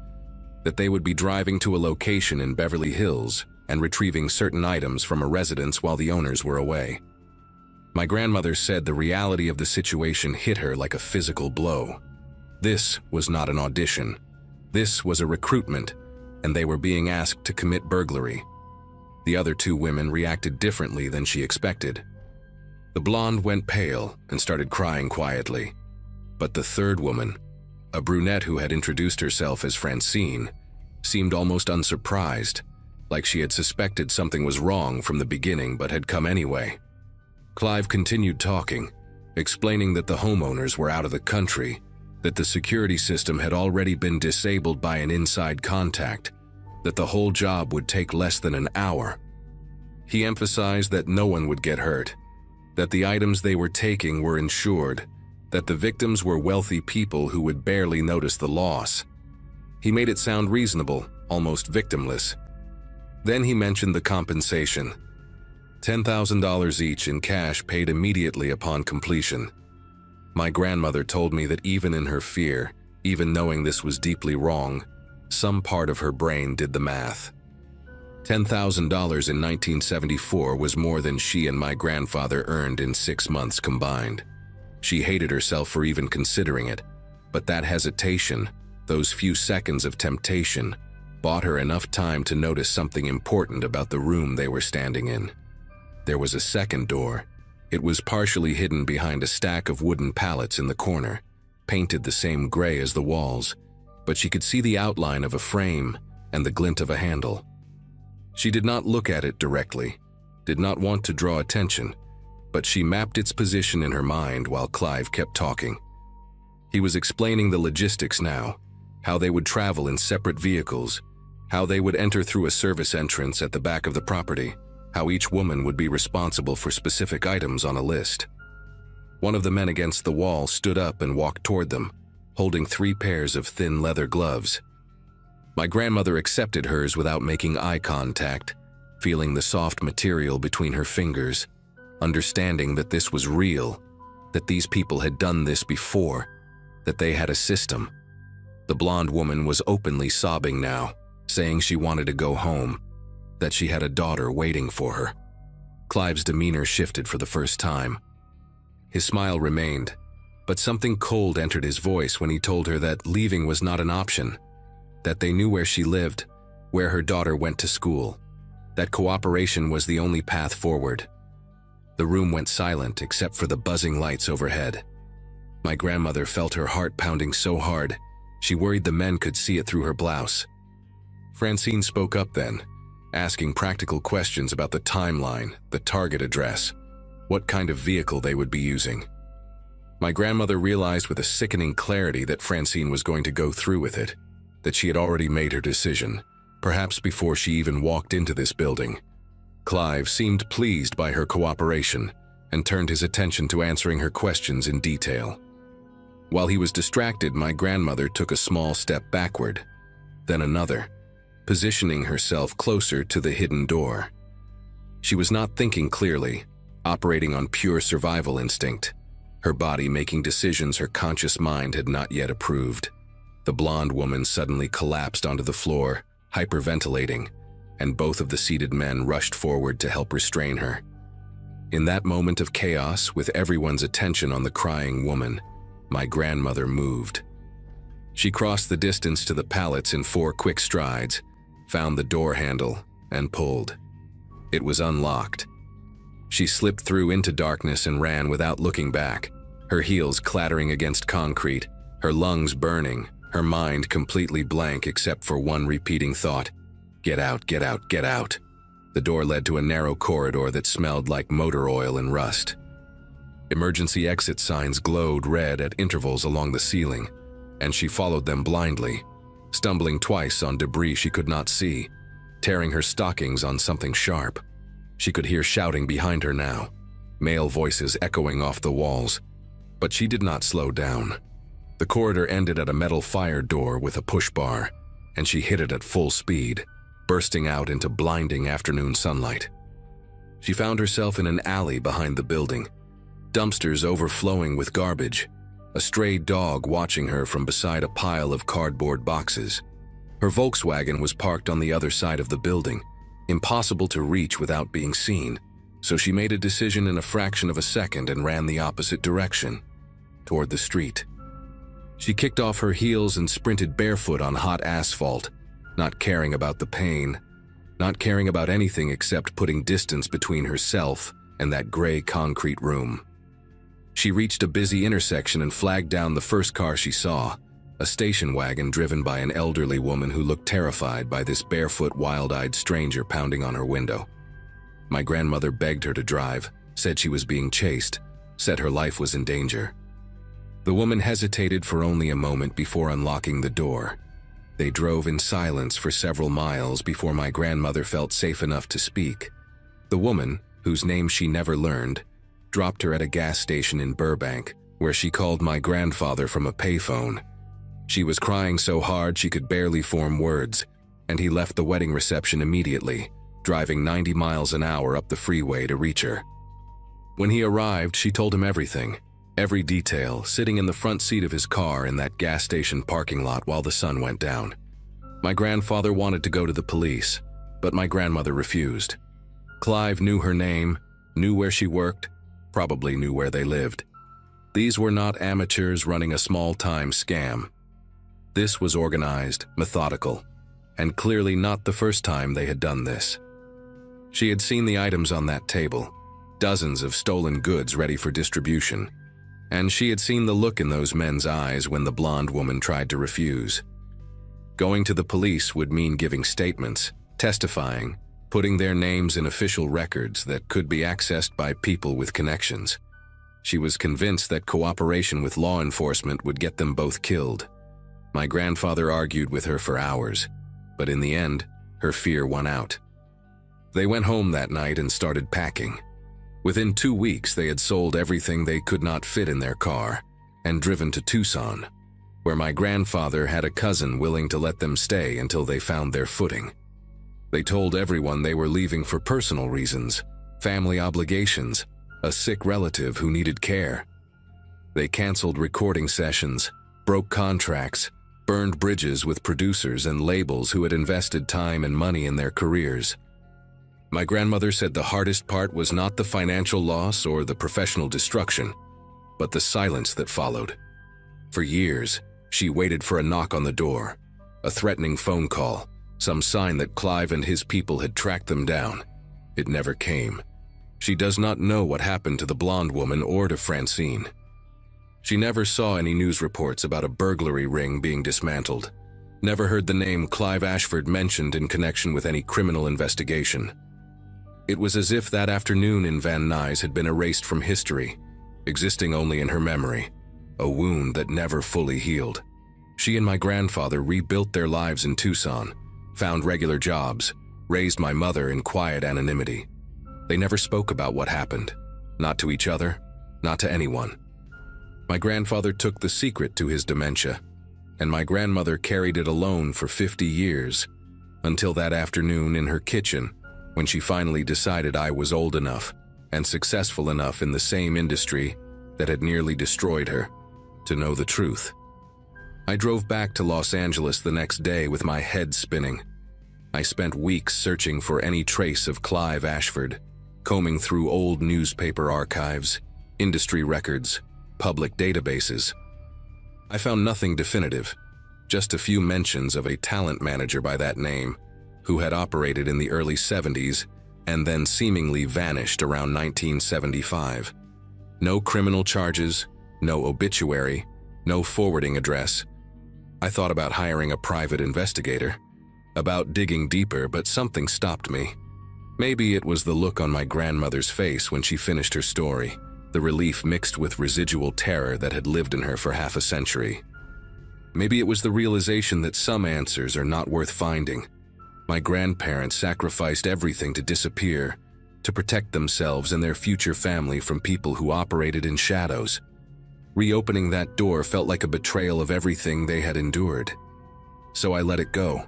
that they would be driving to a location in Beverly Hills and retrieving certain items from a residence while the owners were away. My grandmother said the reality of the situation hit her like a physical blow. This was not an audition. This was a recruitment, and they were being asked to commit burglary. The other two women reacted differently than she expected. The blonde went pale and started crying quietly. But the third woman, a brunette who had introduced herself as Francine, seemed almost unsurprised, like she had suspected something was wrong from the beginning but had come anyway. Clive continued talking, explaining that the homeowners were out of the country, that the security system had already been disabled by an inside contact, that the whole job would take less than an hour. He emphasized that no one would get hurt, that the items they were taking were insured, that the victims were wealthy people who would barely notice the loss. He made it sound reasonable, almost victimless. Then he mentioned the compensation. $10,000 each in cash paid immediately upon completion. My grandmother told me that even in her fear, even knowing this was deeply wrong, some part of her brain did the math. $10,000 in 1974 was more than she and my grandfather earned in 6 months combined. She hated herself for even considering it, but that hesitation, those few seconds of temptation, bought her enough time to notice something important about the room they were standing in. There was a second door. It was partially hidden behind a stack of wooden pallets in the corner, painted the same gray as the walls, but she could see the outline of a frame and the glint of a handle. She did not look at it directly, did not want to draw attention, but she mapped its position in her mind while Clive kept talking. He was explaining the logistics now, how they would travel in separate vehicles, how they would enter through a service entrance at the back of the property, how each woman would be responsible for specific items on a list. One of the men against the wall stood up and walked toward them, holding 3 pairs of thin leather gloves. My grandmother accepted hers without making eye contact, feeling the soft material between her fingers, understanding that this was real, that these people had done this before, that they had a system. The blonde woman was openly sobbing now, saying she wanted to go home, that she had a daughter waiting for her. Clive's demeanor shifted for the first time. His smile remained, but something cold entered his voice when he told her that leaving was not an option, that they knew where she lived, where her daughter went to school, that cooperation was the only path forward. The room went silent except for the buzzing lights overhead. My grandmother felt her heart pounding so hard, she worried the men could see it through her blouse. Francine spoke up then, asking practical questions about the timeline, the target address, what kind of vehicle they would be using. My grandmother realized with a sickening clarity that Francine was going to go through with it, that she had already made her decision, perhaps before she even walked into this building. Clive seemed pleased by her cooperation and turned his attention to answering her questions in detail. While he was distracted, my grandmother took a small step backward, then another, positioning herself closer to the hidden door. She was not thinking clearly, operating on pure survival instinct, her body making decisions her conscious mind had not yet approved. The blonde woman suddenly collapsed onto the floor, hyperventilating, and both of the seated men rushed forward to help restrain her. In that moment of chaos, with everyone's attention on the crying woman, my grandmother moved. She crossed the distance to the pallets in 4 quick strides, found the door handle, and pulled. It was unlocked. She slipped through into darkness and ran without looking back, her heels clattering against concrete, her lungs burning, her mind completely blank except for one repeating thought: "Get out, get out, get out." The door led to a narrow corridor that smelled like motor oil and rust. Emergency exit signs glowed red at intervals along the ceiling, and she followed them blindly, stumbling twice on debris she could not see, tearing her stockings on something sharp. She could hear shouting behind her now, male voices echoing off the walls, but she did not slow down. The corridor ended at a metal fire door with a push bar, and she hit it at full speed, bursting out into blinding afternoon sunlight. She found herself in an alley behind the building, dumpsters overflowing with garbage, a stray dog watching her from beside a pile of cardboard boxes. Her Volkswagen was parked on the other side of the building, impossible to reach without being seen, so she made a decision in a fraction of a second and ran the opposite direction, toward the street. She kicked off her heels and sprinted barefoot on hot asphalt, not caring about the pain, not caring about anything except putting distance between herself and that gray concrete room. She reached a busy intersection and flagged down the first car she saw, a station wagon driven by an elderly woman who looked terrified by this barefoot, wild-eyed stranger pounding on her window. My grandmother begged her to drive, said she was being chased, said her life was in danger. The woman hesitated for only a moment before unlocking the door. They drove in silence for several miles before my grandmother felt safe enough to speak. The woman, whose name she never learned, dropped her at a gas station in Burbank, where she called my grandfather from a payphone. She was crying so hard she could barely form words, and he left the wedding reception immediately, driving 90 miles an hour up the freeway to reach her. When he arrived, she told him everything, every detail, sitting in the front seat of his car in that gas station parking lot while the sun went down. My grandfather wanted to go to the police, but my grandmother refused. Clive knew her name, knew where she worked, probably knew where they lived. These were not amateurs running a small-time scam. This was organized, methodical, and clearly not the first time they had done this. She had seen the items on that table, dozens of stolen goods ready for distribution, and she had seen the look in those men's eyes when the blonde woman tried to refuse. Going to the police would mean giving statements, testifying, putting their names in official records that could be accessed by people with connections. She was convinced that cooperation with law enforcement would get them both killed. My grandfather argued with her for hours, but in the end, her fear won out. They went home that night and started packing. Within 2 weeks, they had sold everything they could not fit in their car and driven to Tucson, where my grandfather had a cousin willing to let them stay until they found their footing. They told everyone they were leaving for personal reasons, family obligations, a sick relative who needed care. They canceled recording sessions, broke contracts, burned bridges with producers and labels who had invested time and money in their careers. My grandmother said the hardest part was not the financial loss or the professional destruction, but the silence that followed. For years, she waited for a knock on the door, a threatening phone call, some sign that Clive and his people had tracked them down. It never came. She does not know what happened to the blonde woman or to Francine. She never saw any news reports about a burglary ring being dismantled, never heard the name Clive Ashford mentioned in connection with any criminal investigation. It was as if that afternoon in Van Nuys had been erased from history, existing only in her memory, a wound that never fully healed. She and my grandfather rebuilt their lives in Tucson, found regular jobs, raised my mother in quiet anonymity. They never spoke about what happened, not to each other, not to anyone. My grandfather took the secret to his dementia, and my grandmother carried it alone for 50 years, until that afternoon in her kitchen, when she finally decided I was old enough and successful enough in the same industry that had nearly destroyed her to know the truth. I drove back to Los Angeles the next day with my head spinning. I spent weeks searching for any trace of Clive Ashford, combing through old newspaper archives, industry records, public databases. I found nothing definitive, just a few mentions of a talent manager by that name who had operated in the early 70s and then seemingly vanished around 1975. No criminal charges, no obituary, no forwarding address. I thought about hiring a private investigator, about digging deeper, but something stopped me. Maybe it was the look on my grandmother's face when she finished her story, the relief mixed with residual terror that had lived in her for half a century. Maybe it was the realization that some answers are not worth finding. My grandparents sacrificed everything to disappear, to protect themselves and their future family from people who operated in shadows. Reopening that door felt like a betrayal of everything they had endured. So I let it go.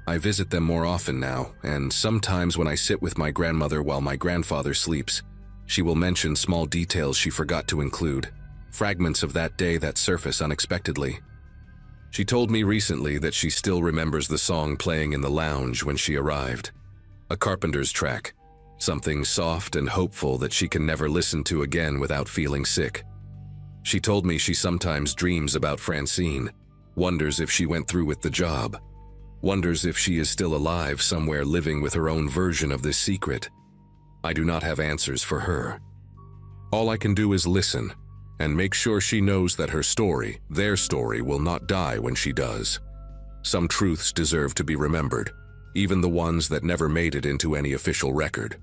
I visit them more often now, and sometimes when I sit with my grandmother while my grandfather sleeps, she will mention small details she forgot to include, fragments of that day that surface unexpectedly. She told me recently that she still remembers the song playing in the lounge when she arrived. A Carpenter's track, something soft and hopeful that she can never listen to again without feeling sick. She told me she sometimes dreams about Francine, wonders if she went through with the job, wonders if she is still alive somewhere living with her own version of this secret. I do not have answers for her. All I can do is listen and make sure she knows that her story, their story, will not die when she does. Some truths deserve to be remembered, even the ones that never made it into any official record.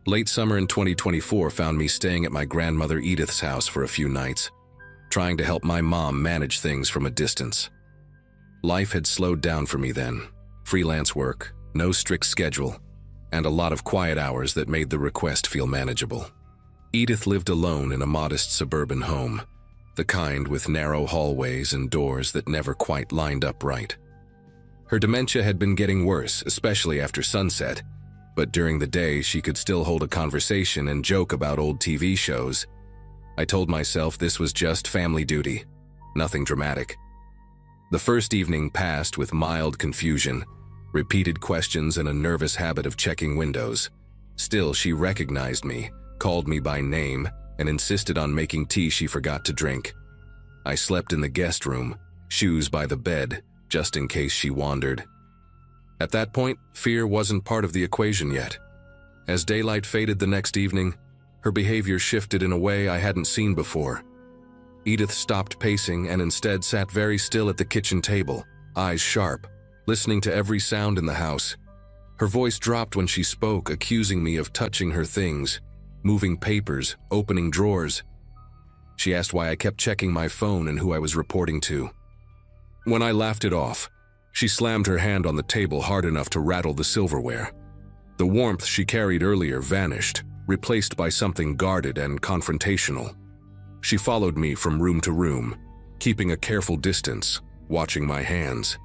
Late summer in 2024 found me staying at my grandmother Edith's house for a few nights, trying to help my mom manage things from a distance. Life had slowed down for me then. Freelance work, no strict schedule, and a lot of quiet hours that made the request feel manageable. Edith lived alone in a modest suburban home, the kind with narrow hallways and doors that never quite lined up right. Her dementia had been getting worse, especially after sunset, but during the day she could still hold a conversation and joke about old TV shows. I told myself this was just family duty, nothing dramatic. The first evening passed with mild confusion, repeated questions and a nervous habit of checking windows. Still, she recognized me, called me by name, and insisted on making tea she forgot to drink. I slept in the guest room, shoes by the bed, just in case she wandered. At that point, fear wasn't part of the equation yet. As daylight faded the next evening, her behavior shifted in a way I hadn't seen before. Edith stopped pacing and instead sat very still at the kitchen table, eyes sharp, listening to every sound in the house. Her voice dropped when she spoke, accusing me of touching her things, moving papers, opening drawers. She asked why I kept checking my phone and who I was reporting to. When I laughed it off, she slammed her hand on the table hard enough to rattle the silverware. The warmth she carried earlier vanished, replaced by something guarded and confrontational. She followed me from room to room, keeping a careful distance, watching my hands.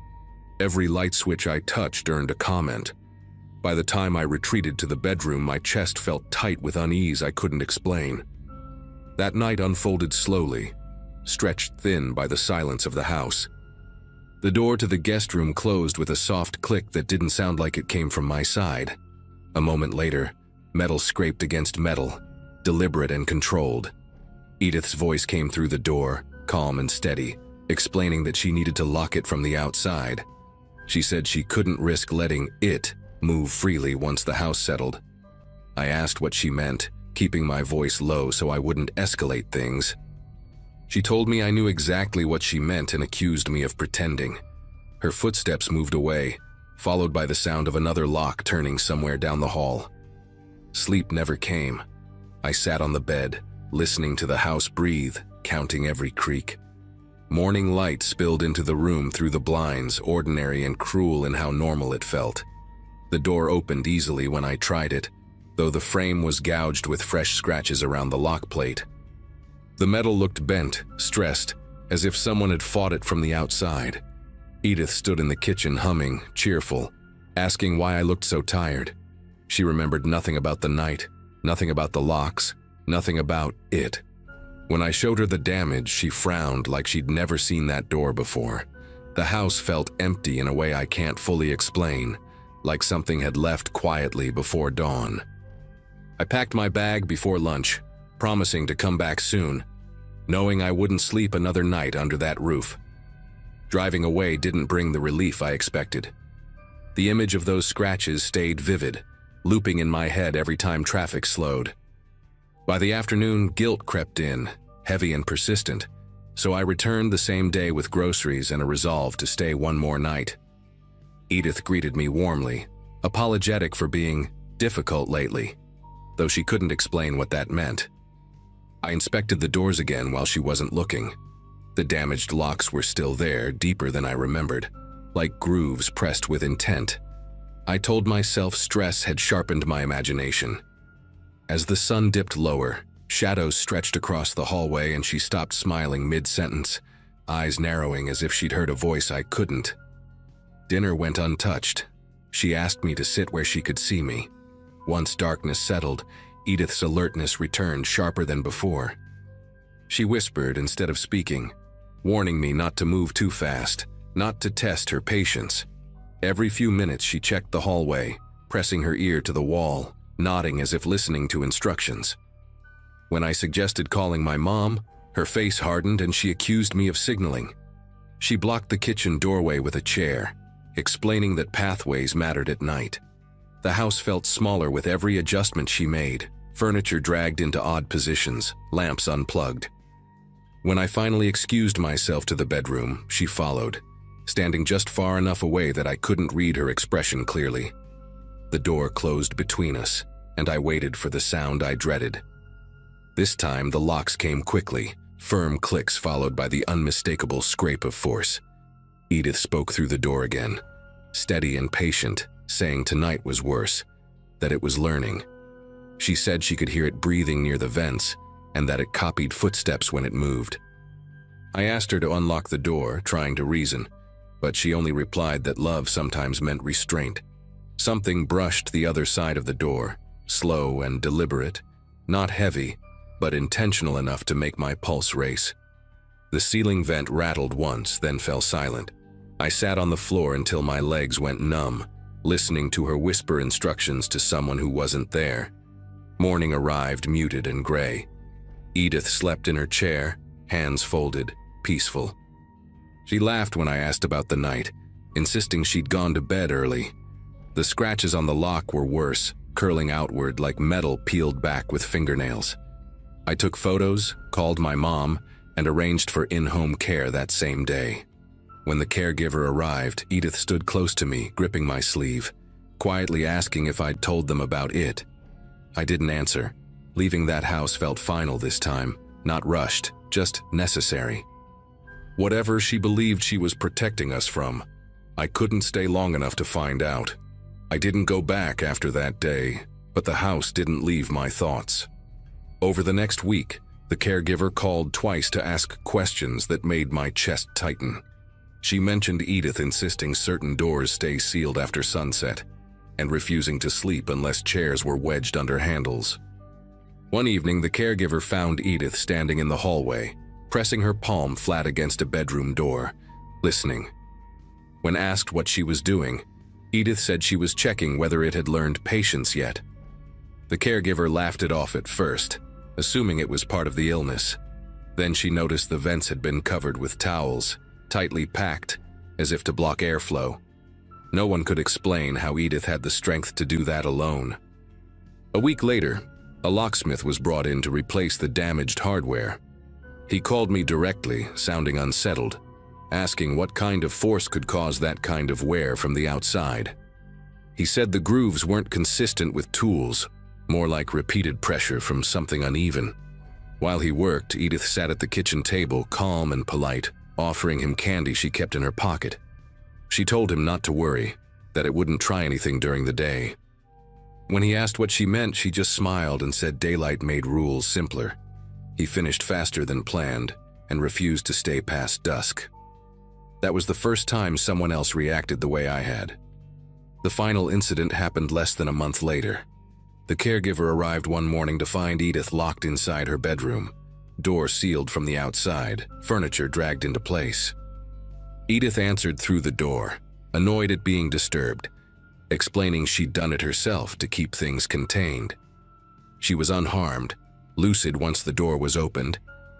Every light switch I touched earned a comment. By the time I retreated to the bedroom, my chest felt tight with unease I couldn't explain. That night unfolded slowly, stretched thin by the silence of the house. The door to the guest room closed with a soft click that didn't sound like it came from my side. A moment later, metal scraped against metal, deliberate and controlled. Edith's voice came through the door, calm and steady, explaining that she needed to lock it from the outside. She said she couldn't risk letting it move freely once the house settled. I asked what she meant, keeping my voice low so I wouldn't escalate things. She told me I knew exactly what she meant and accused me of pretending. Her footsteps moved away, followed by the sound of another lock turning somewhere down the hall. Sleep never came. I sat on the bed, listening to the house breathe, counting every creak. Morning light spilled into the room through the blinds, ordinary and cruel in how normal it felt. The door opened easily when I tried it, though the frame was gouged with fresh scratches around the lock plate. The metal looked bent, stressed, as if someone had fought it from the outside. Edith stood in the kitchen humming, cheerful, asking why I looked so tired. She remembered nothing about the night, nothing about the locks, nothing about it. When I showed her the damage, she frowned like she'd never seen that door before. The house felt empty in a way I can't fully explain, like something had left quietly before dawn. I packed my bag before lunch, promising to come back soon, knowing I wouldn't sleep another night under that roof. Driving away didn't bring the relief I expected. The image of those scratches stayed vivid, looping in my head every time traffic slowed. By the afternoon, guilt crept in, heavy and persistent, so I returned the same day with groceries and a resolve to stay one more night. Edith greeted me warmly, apologetic for being difficult lately, though she couldn't explain what that meant. I inspected the doors again while she wasn't looking. The damaged locks were still there, deeper than I remembered, like grooves pressed with intent. I told myself stress had sharpened my imagination. As the sun dipped lower, shadows stretched across the hallway and she stopped smiling mid-sentence, eyes narrowing as if she'd heard a voice I couldn't. Dinner went untouched. She asked me to sit where she could see me. Once darkness settled, Edith's alertness returned sharper than before. She whispered instead of speaking, warning me not to move too fast, not to test her patience. Every few minutes she checked the hallway, pressing her ear to the wall, nodding as if listening to instructions. When I suggested calling my mom, her face hardened and she accused me of signaling. She blocked the kitchen doorway with a chair, explaining that pathways mattered at night. The house felt smaller with every adjustment she made, furniture dragged into odd positions, lamps unplugged. When I finally excused myself to the bedroom, she followed, standing just far enough away that I couldn't read her expression clearly. The door closed between us, and I waited for the sound I dreaded. This time the locks came quickly, firm clicks followed by the unmistakable scrape of force. Edith spoke through the door again, steady and patient, saying tonight was worse, that it was learning. She said she could hear it breathing near the vents, and that it copied footsteps when it moved. I asked her to unlock the door, trying to reason, but she only replied that love sometimes meant restraint. Something brushed the other side of the door, slow and deliberate, not heavy, but intentional enough to make my pulse race. The ceiling vent rattled once, then fell silent. I sat on the floor until my legs went numb, listening to her whisper instructions to someone who wasn't there. Morning arrived muted and gray. Edith slept in her chair, hands folded, peaceful. She laughed when I asked about the night, insisting she'd gone to bed early. The scratches on the lock were worse, curling outward like metal peeled back with fingernails. I took photos, called my mom, and arranged for in-home care that same day. When the caregiver arrived, Edith stood close to me, gripping my sleeve, quietly asking if I'd told them about it. I didn't answer. Leaving that house felt final this time, not rushed, just necessary. Whatever she believed she was protecting us from, I couldn't stay long enough to find out. I didn't go back after that day, but the house didn't leave my thoughts. Over the next week, the caregiver called twice to ask questions that made my chest tighten. She mentioned Edith insisting certain doors stay sealed after sunset, and refusing to sleep unless chairs were wedged under handles. One evening, the caregiver found Edith standing in the hallway, pressing her palm flat against a bedroom door, listening. When asked what she was doing, Edith said she was checking whether it had learned patience yet. The caregiver laughed it off at first, assuming it was part of the illness. Then she noticed the vents had been covered with towels, tightly packed, as if to block airflow. No one could explain how Edith had the strength to do that alone. A week later, a locksmith was brought in to replace the damaged hardware. He called me directly, sounding unsettled, asking what kind of force could cause that kind of wear from the outside. He said the grooves weren't consistent with tools, more like repeated pressure from something uneven. While he worked, Edith sat at the kitchen table, calm and polite, offering him candy she kept in her pocket. She told him not to worry, that it wouldn't try anything during the day. When he asked what she meant, she just smiled and said daylight made rules simpler. He finished faster than planned and refused to stay past dusk. That was the first time someone else reacted the way I had. The final incident happened less than a month later. The caregiver arrived one morning to find Edith locked inside her bedroom, door sealed from the outside, furniture dragged into place. Edith answered through the door, annoyed at being disturbed, explaining she'd done it herself to keep things contained. She was unharmed, lucid once the door was opened,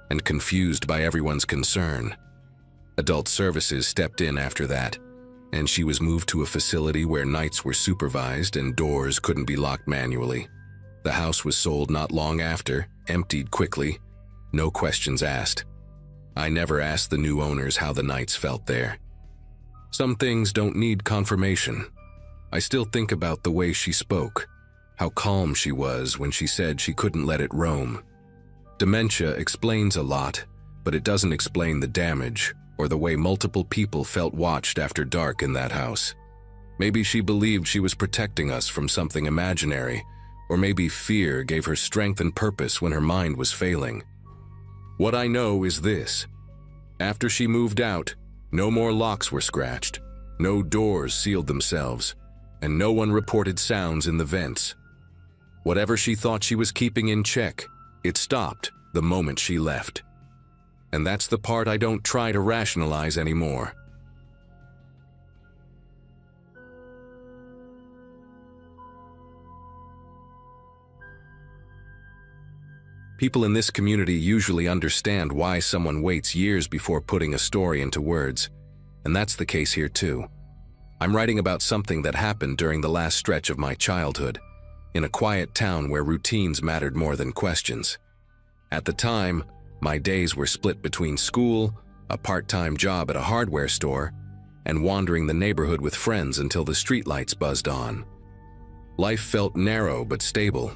and confused by everyone's concern. Adult services stepped in after that, and she was moved to a facility where nights were supervised and doors couldn't be locked manually. The house was sold not long after, emptied quickly, no questions asked. I never asked the new owners how the nights felt there. Some things don't need confirmation. I still think about the way she spoke, how calm she was when she said she couldn't let it roam. Dementia explains a lot, but it doesn't explain the damage or the way multiple people felt watched after dark in that house. Maybe she believed she was protecting us from something imaginary, or maybe fear gave her strength and purpose when her mind was failing. What I know is this: after she moved out, no more locks were scratched, no doors sealed themselves, and no one reported sounds in the vents. Whatever she thought she was keeping in check, it stopped the moment she left. And that's the part I don't try to rationalize anymore. People in this community usually understand why someone waits years before putting a story into words, and that's the case here too. I'm writing about something that happened during the last stretch of my childhood, in a quiet town where routines mattered more than questions. At the time, my days were split between school, a part-time job at a hardware store, and wandering the neighborhood with friends until the streetlights buzzed on. Life felt narrow but stable,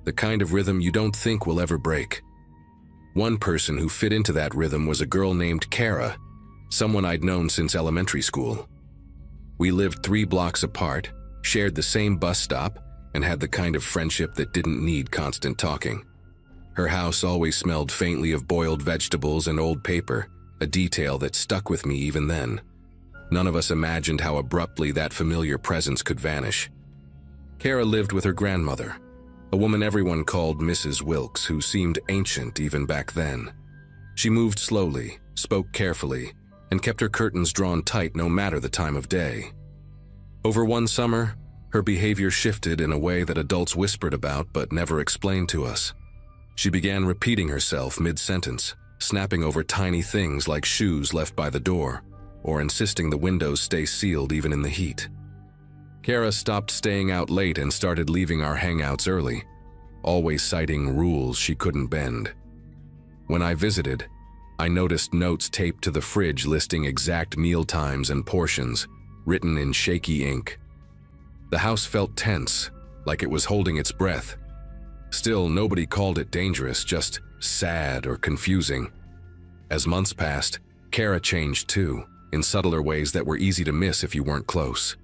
the kind of rhythm you don't think will ever break. One person who fit into that rhythm was a girl named Kara, someone I'd known since elementary school. We lived 3 blocks apart, shared the same bus stop, and had the kind of friendship that didn't need constant talking. Her house always smelled faintly of boiled vegetables and old paper, a detail that stuck with me even then. None of us imagined how abruptly that familiar presence could vanish. Kara lived with her grandmother, a woman everyone called Mrs. Wilkes, who seemed ancient even back then. She moved slowly, spoke carefully, and kept her curtains drawn tight no matter the time of day. Over one summer, her behavior shifted in a way that adults whispered about but never explained to us. She began repeating herself mid-sentence, snapping over tiny things like shoes left by the door, or insisting the windows stay sealed even in the heat. Kara stopped staying out late and started leaving our hangouts early, always citing rules she couldn't bend. When I visited, I noticed notes taped to the fridge listing exact meal times and portions, written in shaky ink. The house felt tense, like it was holding its breath. Still, nobody called it dangerous, just sad or confusing. As months passed, Kara changed too, in subtler ways that were easy to miss if you weren't close.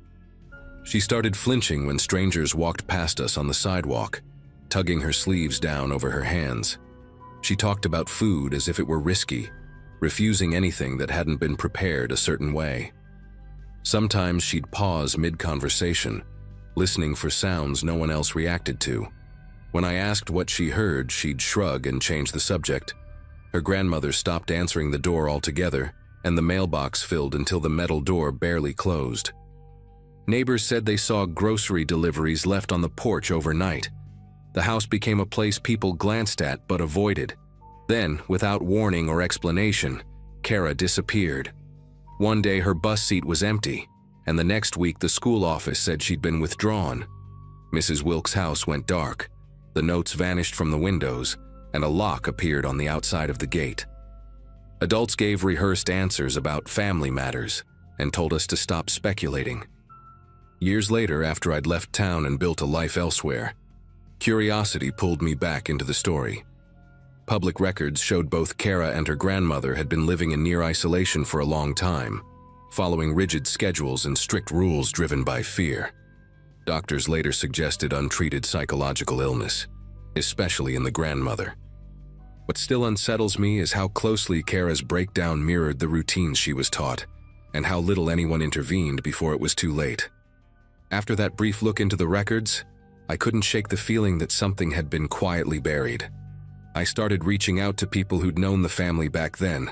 She started flinching when strangers walked past us on the sidewalk, tugging her sleeves down over her hands. She talked about food as if it were risky, refusing anything that hadn't been prepared a certain way. Sometimes she'd pause mid-conversation, listening for sounds no one else reacted to. When I asked what she heard, she'd shrug and change the subject. Her grandmother stopped answering the door altogether, and the mailbox filled until the metal door barely closed. Neighbors said they saw grocery deliveries left on the porch overnight. The house became a place people glanced at but avoided. Then, without warning or explanation, Kara disappeared. One day her bus seat was empty, and the next week the school office said she'd been withdrawn. Mrs. Wilkes' house went dark. The notes vanished from the windows, and a lock appeared on the outside of the gate. Adults gave rehearsed answers about family matters and told us to stop speculating. Years later, after I'd left town and built a life elsewhere, curiosity pulled me back into the story. Public records showed both Kara and her grandmother had been living in near isolation for a long time, following rigid schedules and strict rules driven by fear. Doctors later suggested untreated psychological illness, especially in the grandmother. What still unsettles me is how closely Kara's breakdown mirrored the routines she was taught, and how little anyone intervened before it was too late. After that brief look into the records, I couldn't shake the feeling that something had been quietly buried. I started reaching out to people who'd known the family back then,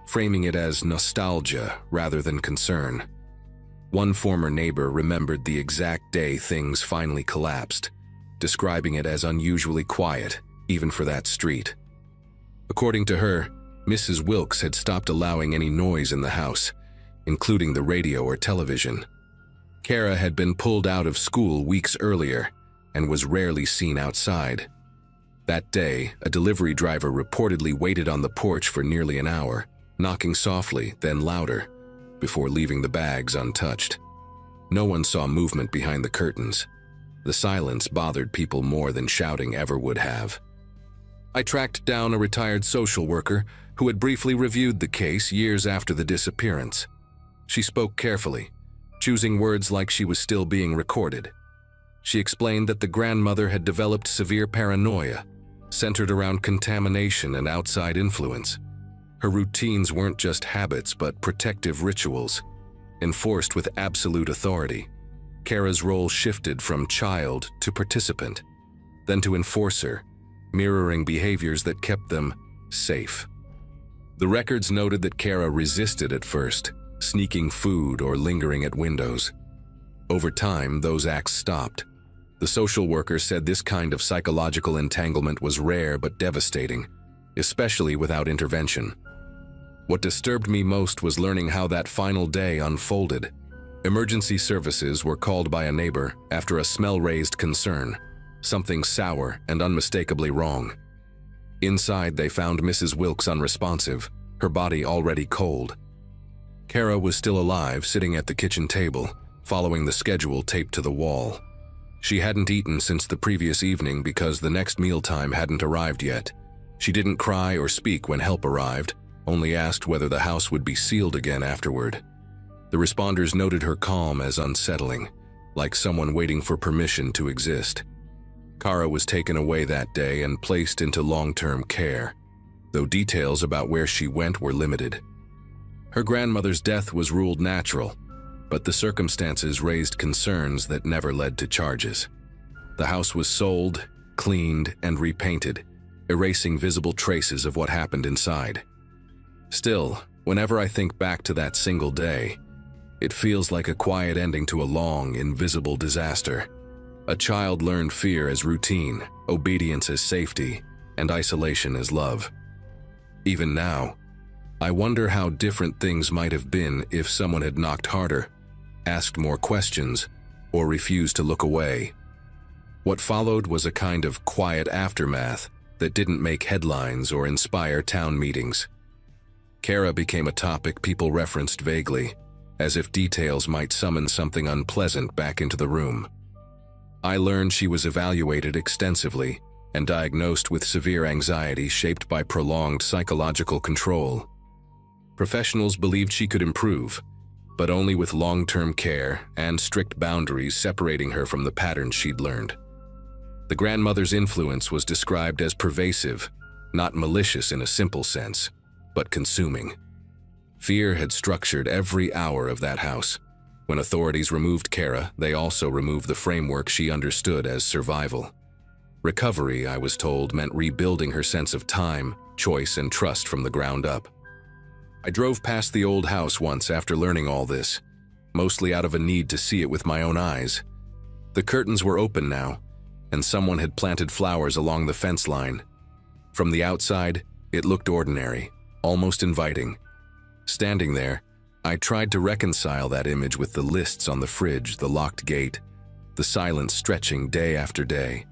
framing it as nostalgia rather than concern. One former neighbor remembered the exact day things finally collapsed, describing it as unusually quiet, even for that street. According to her, Mrs. Wilkes had stopped allowing any noise in the house, including the radio or television. Kara had been pulled out of school weeks earlier and was rarely seen outside. That day, a delivery driver reportedly waited on the porch for nearly an hour, knocking softly, then louder, before leaving the bags untouched. No one saw movement behind the curtains. The silence bothered people more than shouting ever would have. I tracked down a retired social worker who had briefly reviewed the case years after the disappearance. She spoke carefully, choosing words like she was still being recorded. She explained that the grandmother had developed severe paranoia, centered around contamination and outside influence. Her routines weren't just habits but protective rituals, enforced with absolute authority. Kara's role shifted from child to participant, then to enforcer, mirroring behaviors that kept them safe. The records noted that Kara resisted at first, sneaking food or lingering at windows. Over time, those acts stopped. The social worker said this kind of psychological entanglement was rare but devastating, especially without intervention. What disturbed me most was learning how that final day unfolded. Emergency services were called by a neighbor after a smell-raised concern, something sour and unmistakably wrong. Inside, they found Mrs. Wilkes unresponsive, her body already cold. Kara was still alive, sitting at the kitchen table, following the schedule taped to the wall. She hadn't eaten since the previous evening because the next mealtime hadn't arrived yet. She didn't cry or speak when help arrived, only asked whether the house would be sealed again afterward. The responders noted her calm as unsettling, like someone waiting for permission to exist. Kara was taken away that day and placed into long-term care, though details about where she went were limited. Her grandmother's death was ruled natural, but the circumstances raised concerns that never led to charges. The house was sold, cleaned, and repainted, erasing visible traces of what happened inside. Still, whenever I think back to that single day, it feels like a quiet ending to a long, invisible disaster. A child learned fear as routine, obedience as safety, and isolation as love. Even now, I wonder how different things might have been if someone had knocked harder, asked more questions, or refused to look away. What followed was a kind of quiet aftermath that didn't make headlines or inspire town meetings. Kara became a topic people referenced vaguely, as if details might summon something unpleasant back into the room. I learned she was evaluated extensively and diagnosed with severe anxiety shaped by prolonged psychological control. Professionals believed she could improve, but only with long-term care and strict boundaries separating her from the patterns she'd learned. The grandmother's influence was described as pervasive, not malicious in a simple sense, but consuming. Fear had structured every hour of that house. When authorities removed Kara, they also removed the framework she understood as survival. Recovery, I was told, meant rebuilding her sense of time, choice, and trust from the ground up. I drove past the old house once after learning all this, mostly out of a need to see it with my own eyes. The curtains were open now, and someone had planted flowers along the fence line. From the outside, it looked ordinary, almost inviting. Standing there, I tried to reconcile that image with the lists on the fridge, the locked gate, the silence stretching day after day.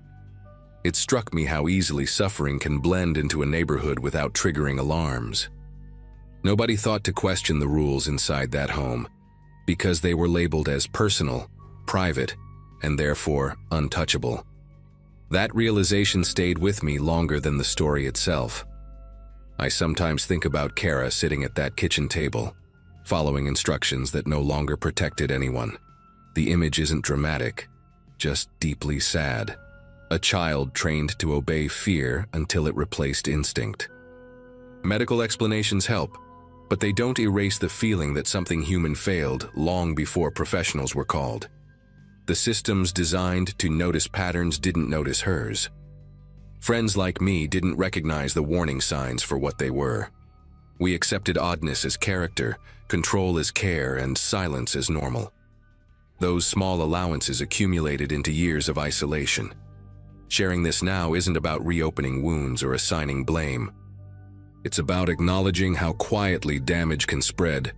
It struck me how easily suffering can blend into a neighborhood without triggering alarms. Nobody thought to question the rules inside that home, because they were labeled as personal, private, and therefore untouchable. That realization stayed with me longer than the story itself. I sometimes think about Kara sitting at that kitchen table, following instructions that no longer protected anyone. The image isn't dramatic, just deeply sad. A child trained to obey fear until it replaced instinct. Medical explanations help, but they don't erase the feeling that something human failed long before professionals were called. The systems designed to notice patterns didn't notice hers. Friends like me didn't recognize the warning signs for what they were. We accepted oddness as character, control as care, and silence as normal. Those small allowances accumulated into years of isolation. Sharing this now isn't about reopening wounds or assigning blame. It's about acknowledging how quietly damage can spread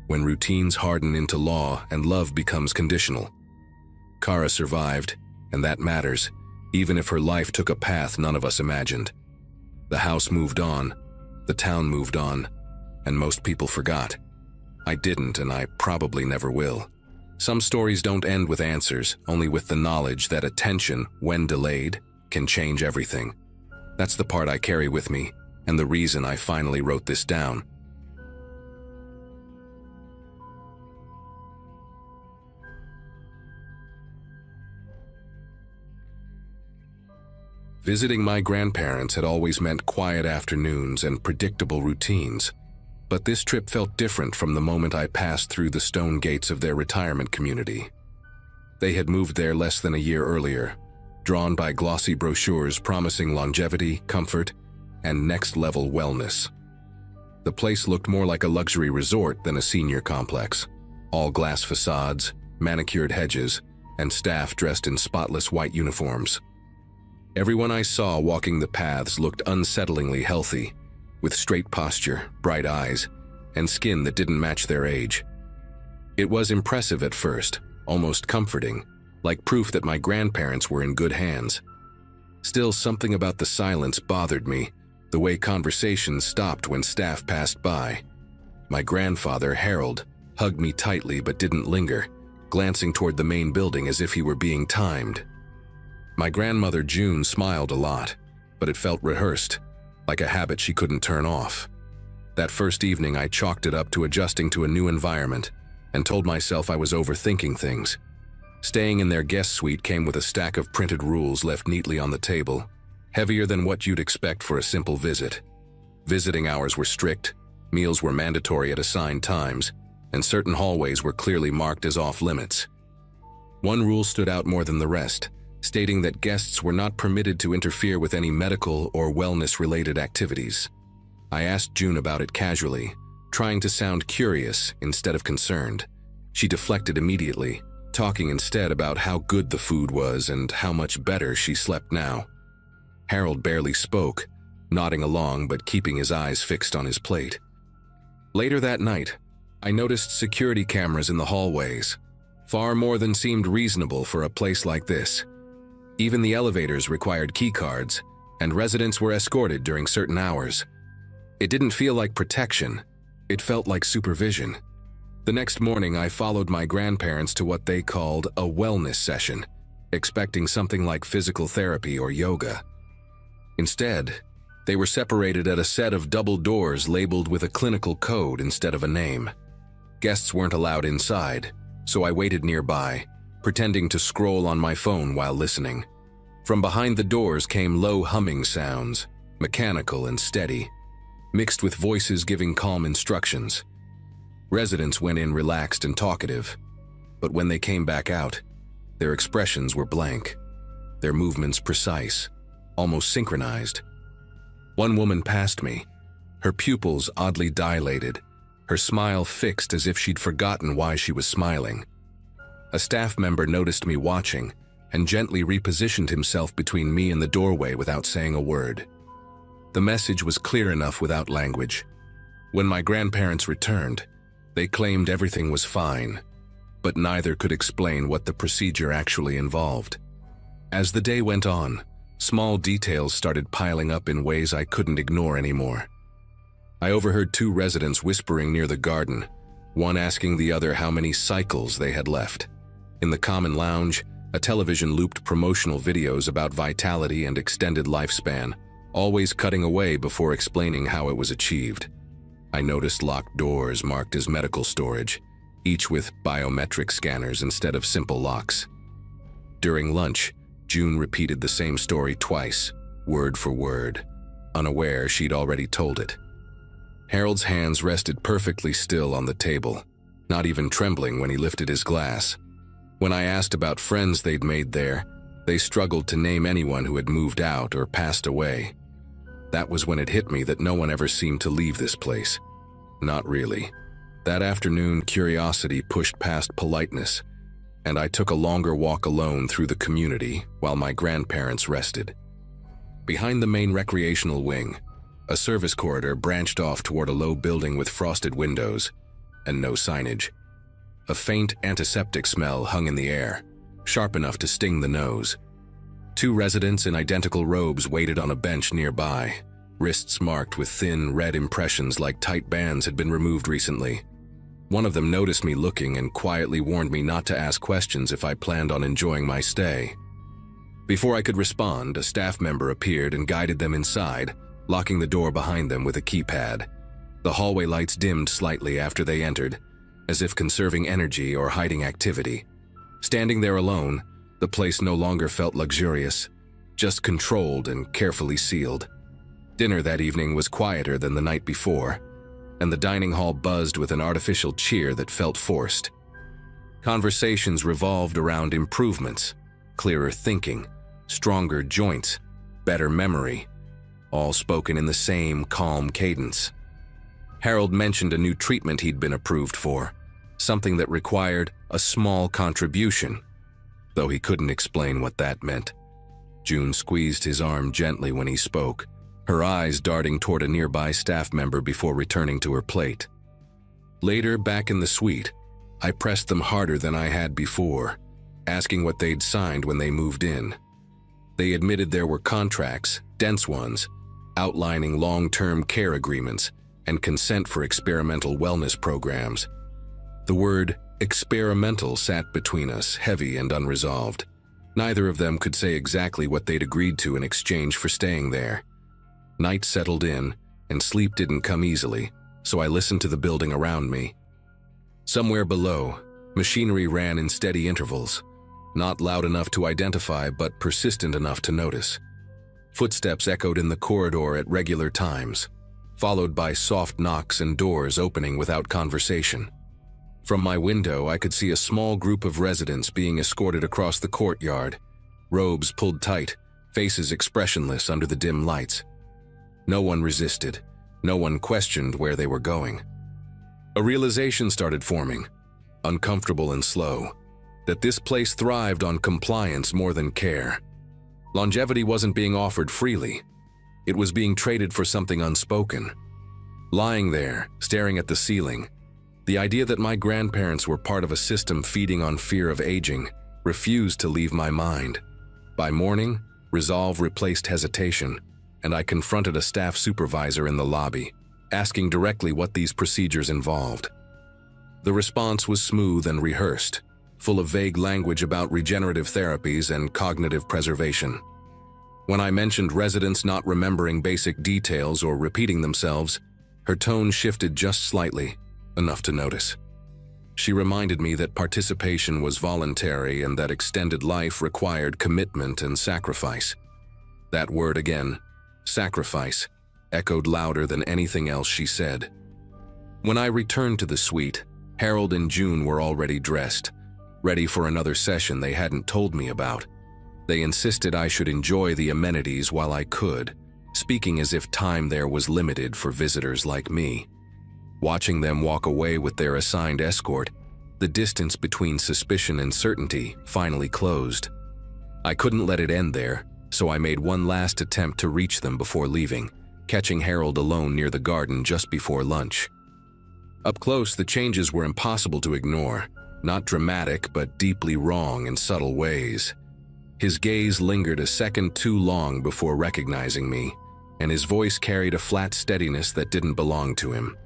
when routines harden into law and love becomes conditional. Kara survived, and that matters, even if her life took a path none of us imagined. The house moved on, the town moved on, and most people forgot. I didn't, and I probably never will. Some stories don't end with answers, only with the knowledge that attention, when delayed, can change everything. That's the part I carry with me, and the reason I finally wrote this down. Visiting my grandparents had always meant quiet afternoons and predictable routines, but this trip felt different from the moment I passed through the stone gates of their retirement community. They had moved there less than a year earlier, drawn by glossy brochures promising longevity, comfort, and next-level wellness. The place looked more like a luxury resort than a senior complex. All glass facades, manicured hedges, and staff dressed in spotless white uniforms. Everyone I saw walking the paths looked unsettlingly healthy, with straight posture, bright eyes, and skin that didn't match their age. It was impressive at first, almost comforting, like proof that my grandparents were in good hands. Still, something about the silence bothered me, the way conversations stopped when staff passed by. My grandfather, Harold, hugged me tightly but didn't linger, glancing toward the main building as if he were being timed. My grandmother, June, smiled a lot, but it felt rehearsed, like a habit she couldn't turn off. That first evening, I chalked it up to adjusting to a new environment and told myself I was overthinking things. Staying in their guest suite came with a stack of printed rules left neatly on the table, heavier than what you'd expect for a simple visit. Visiting hours were strict, meals were mandatory at assigned times, and certain hallways were clearly marked as off-limits. One rule stood out more than the rest, stating that guests were not permitted to interfere with any medical or wellness-related activities. I asked June about it casually, trying to sound curious instead of concerned. She deflected immediately, talking instead about how good the food was and how much better she slept now. Harold barely spoke, nodding along but keeping his eyes fixed on his plate. Later that night, I noticed security cameras in the hallways, far more than seemed reasonable for a place like this. Even the elevators required keycards, and residents were escorted during certain hours. It didn't feel like protection, it felt like supervision. The next morning, I followed my grandparents to what they called a wellness session, expecting something like physical therapy or yoga. Instead, they were separated at a set of double doors labeled with a clinical code instead of a name. Guests weren't allowed inside, so I waited nearby, pretending to scroll on my phone while listening. From behind the doors came low humming sounds, mechanical and steady, mixed with voices giving calm instructions. Residents went in relaxed and talkative, but when they came back out, their expressions were blank, their movements precise, almost synchronized. One woman passed me, her pupils oddly dilated, her smile fixed as if she'd forgotten why she was smiling. A staff member noticed me watching and gently repositioned himself between me and the doorway without saying a word. The message was clear enough without language. When my grandparents returned, they claimed everything was fine, but neither could explain what the procedure actually involved. As the day went on, small details started piling up in ways I couldn't ignore anymore. I overheard two residents whispering near the garden, one asking the other how many cycles they had left. In the common lounge, a television looped promotional videos about vitality and extended lifespan, always cutting away before explaining how it was achieved. I noticed locked doors marked as medical storage, each with biometric scanners instead of simple locks. During lunch, June repeated the same story twice, word for word, unaware she'd already told it. Harold's hands rested perfectly still on the table, not even trembling when he lifted his glass. When I asked about friends they'd made there, they struggled to name anyone who had moved out or passed away. That was when it hit me that no one ever seemed to leave this place. Not really. That afternoon, curiosity pushed past politeness, and I took a longer walk alone through the community while my grandparents rested. Behind the main recreational wing, a service corridor branched off toward a low building with frosted windows. and no signage. A faint antiseptic smell hung in the air, sharp enough to sting the nose. Two residents in identical robes waited on a bench nearby, wrists marked with thin, red impressions like tight bands had been removed recently. One of them noticed me looking and quietly warned me not to ask questions if I planned on enjoying my stay. Before I could respond, a staff member appeared and guided them inside, locking the door behind them with a keypad. The hallway lights dimmed slightly after they entered, as if conserving energy or hiding activity. Standing there alone, the place no longer felt luxurious, just controlled and carefully sealed. Dinner that evening was quieter than the night before, and the dining hall buzzed with an artificial cheer that felt forced. Conversations revolved around improvements, clearer thinking, stronger joints, better memory, all spoken in the same calm cadence. Harold mentioned a new treatment he'd been approved for, something that required a small contribution, though he couldn't explain what that meant. June squeezed his arm gently when he spoke, her eyes darting toward a nearby staff member before returning to her plate. Later, back in the suite, I pressed them harder than I had before, asking what they'd signed when they moved in. They admitted there were contracts, dense ones, outlining long-term care agreements and consent for experimental wellness programs. The word experimental sat between us, heavy and unresolved. Neither of them could say exactly what they'd agreed to in exchange for staying there. Night settled in, and sleep didn't come easily, so I listened to the building around me. Somewhere below, machinery ran in steady intervals, not loud enough to identify but persistent enough to notice. Footsteps echoed in the corridor at regular times, followed by soft knocks and doors opening without conversation. From my window, I could see a small group of residents being escorted across the courtyard, robes pulled tight, faces expressionless under the dim lights. No one resisted, no one questioned where they were going. A realization started forming, uncomfortable and slow, that this place thrived on compliance more than care. Longevity wasn't being offered freely. It was being traded for something unspoken. Lying there, staring at the ceiling, the idea that my grandparents were part of a system feeding on fear of aging refused to leave my mind. By morning, resolve replaced hesitation, and I confronted a staff supervisor in the lobby, asking directly what these procedures involved. The response was smooth and rehearsed, full of vague language about regenerative therapies and cognitive preservation. When I mentioned residents not remembering basic details or repeating themselves, her tone shifted just slightly, enough to notice. She reminded me that participation was voluntary and that extended life required commitment and sacrifice. That word again, sacrifice, echoed louder than anything else she said. When I returned to the suite, Harold and June were already dressed, ready for another session they hadn't told me about. They insisted I should enjoy the amenities while I could, speaking as if time there was limited for visitors like me. Watching them walk away with their assigned escort, the distance between suspicion and certainty finally closed. I couldn't let it end there, so I made one last attempt to reach them before leaving, catching Harold alone near the garden just before lunch. Up close, the changes were impossible to ignore, not dramatic but deeply wrong in subtle ways. His gaze lingered a second too long before recognizing me, and his voice carried a flat steadiness that didn't belong to him.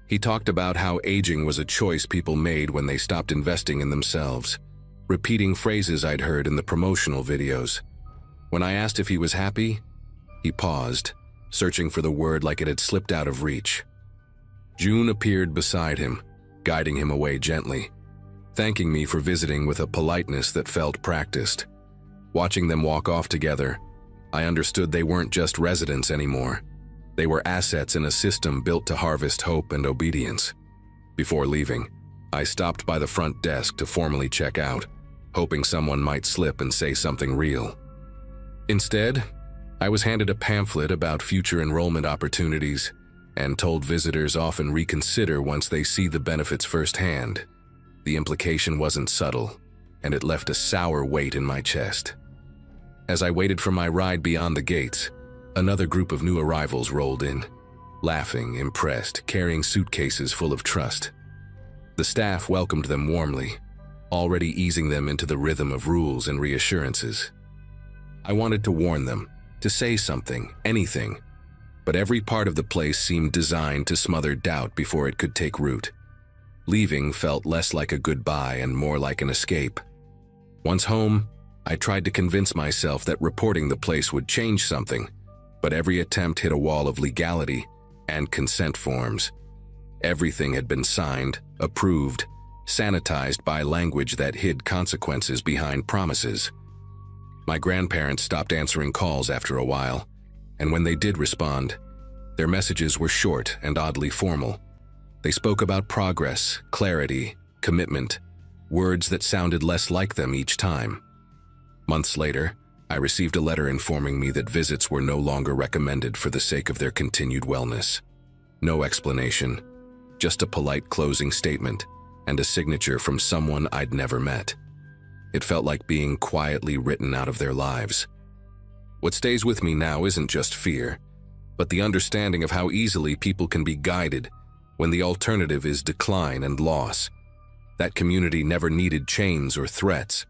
He talked about how aging was a choice people made when they stopped investing in themselves, repeating phrases I'd heard in the promotional videos. When I asked if he was happy, he paused, searching for the word like it had slipped out of reach. June appeared beside him, guiding him away gently, thanking me for visiting with a politeness that felt practiced. Watching them walk off together, I understood they weren't just residents anymore. They were assets in a system built to harvest hope and obedience. Before leaving, I stopped by the front desk to formally check out, hoping someone might slip and say something real. Instead, I was handed a pamphlet about future enrollment opportunities and told visitors often reconsider once they see the benefits firsthand. The implication wasn't subtle, and it left a sour weight in my chest. As I waited for my ride beyond the gates, another group of new arrivals rolled in, laughing, impressed, carrying suitcases full of trust. The staff welcomed them warmly, already easing them into the rhythm of rules and reassurances. I wanted to warn them, to say something, anything, but every part of the place seemed designed to smother doubt before it could take root. Leaving felt less like a goodbye and more like an escape. Once home, I tried to convince myself that reporting the place would change something, but every attempt hit a wall of legality and consent forms. Everything had been signed, approved, sanitized by language that hid consequences behind promises. My grandparents stopped answering calls after a while, and when they did respond, their messages were short and oddly formal. They spoke about progress, clarity, commitment, words that sounded less like them each time. Months later, I received a letter informing me that visits were no longer recommended for the sake of their continued wellness. No explanation, just a polite closing statement and a signature from someone I'd never met. It felt like being quietly written out of their lives. What stays with me now isn't just fear, but the understanding of how easily people can be guided when the alternative is decline and loss. That community never needed chains or threats,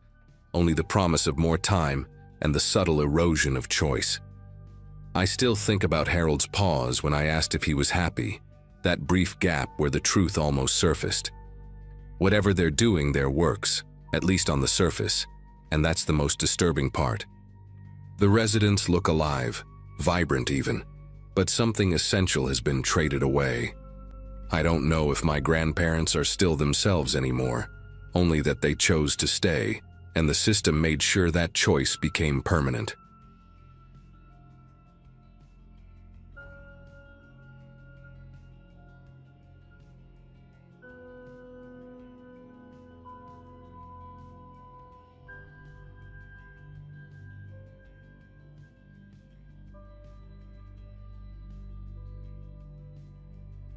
only the promise of more time and the subtle erosion of choice. I still think about Harold's pause when I asked if he was happy, that brief gap where the truth almost surfaced. Whatever they're doing there works, at least on the surface, and that's the most disturbing part. The residents look alive, vibrant even, but something essential has been traded away. I don't know if my grandparents are still themselves anymore, only that they chose to stay, and the system made sure that choice became permanent.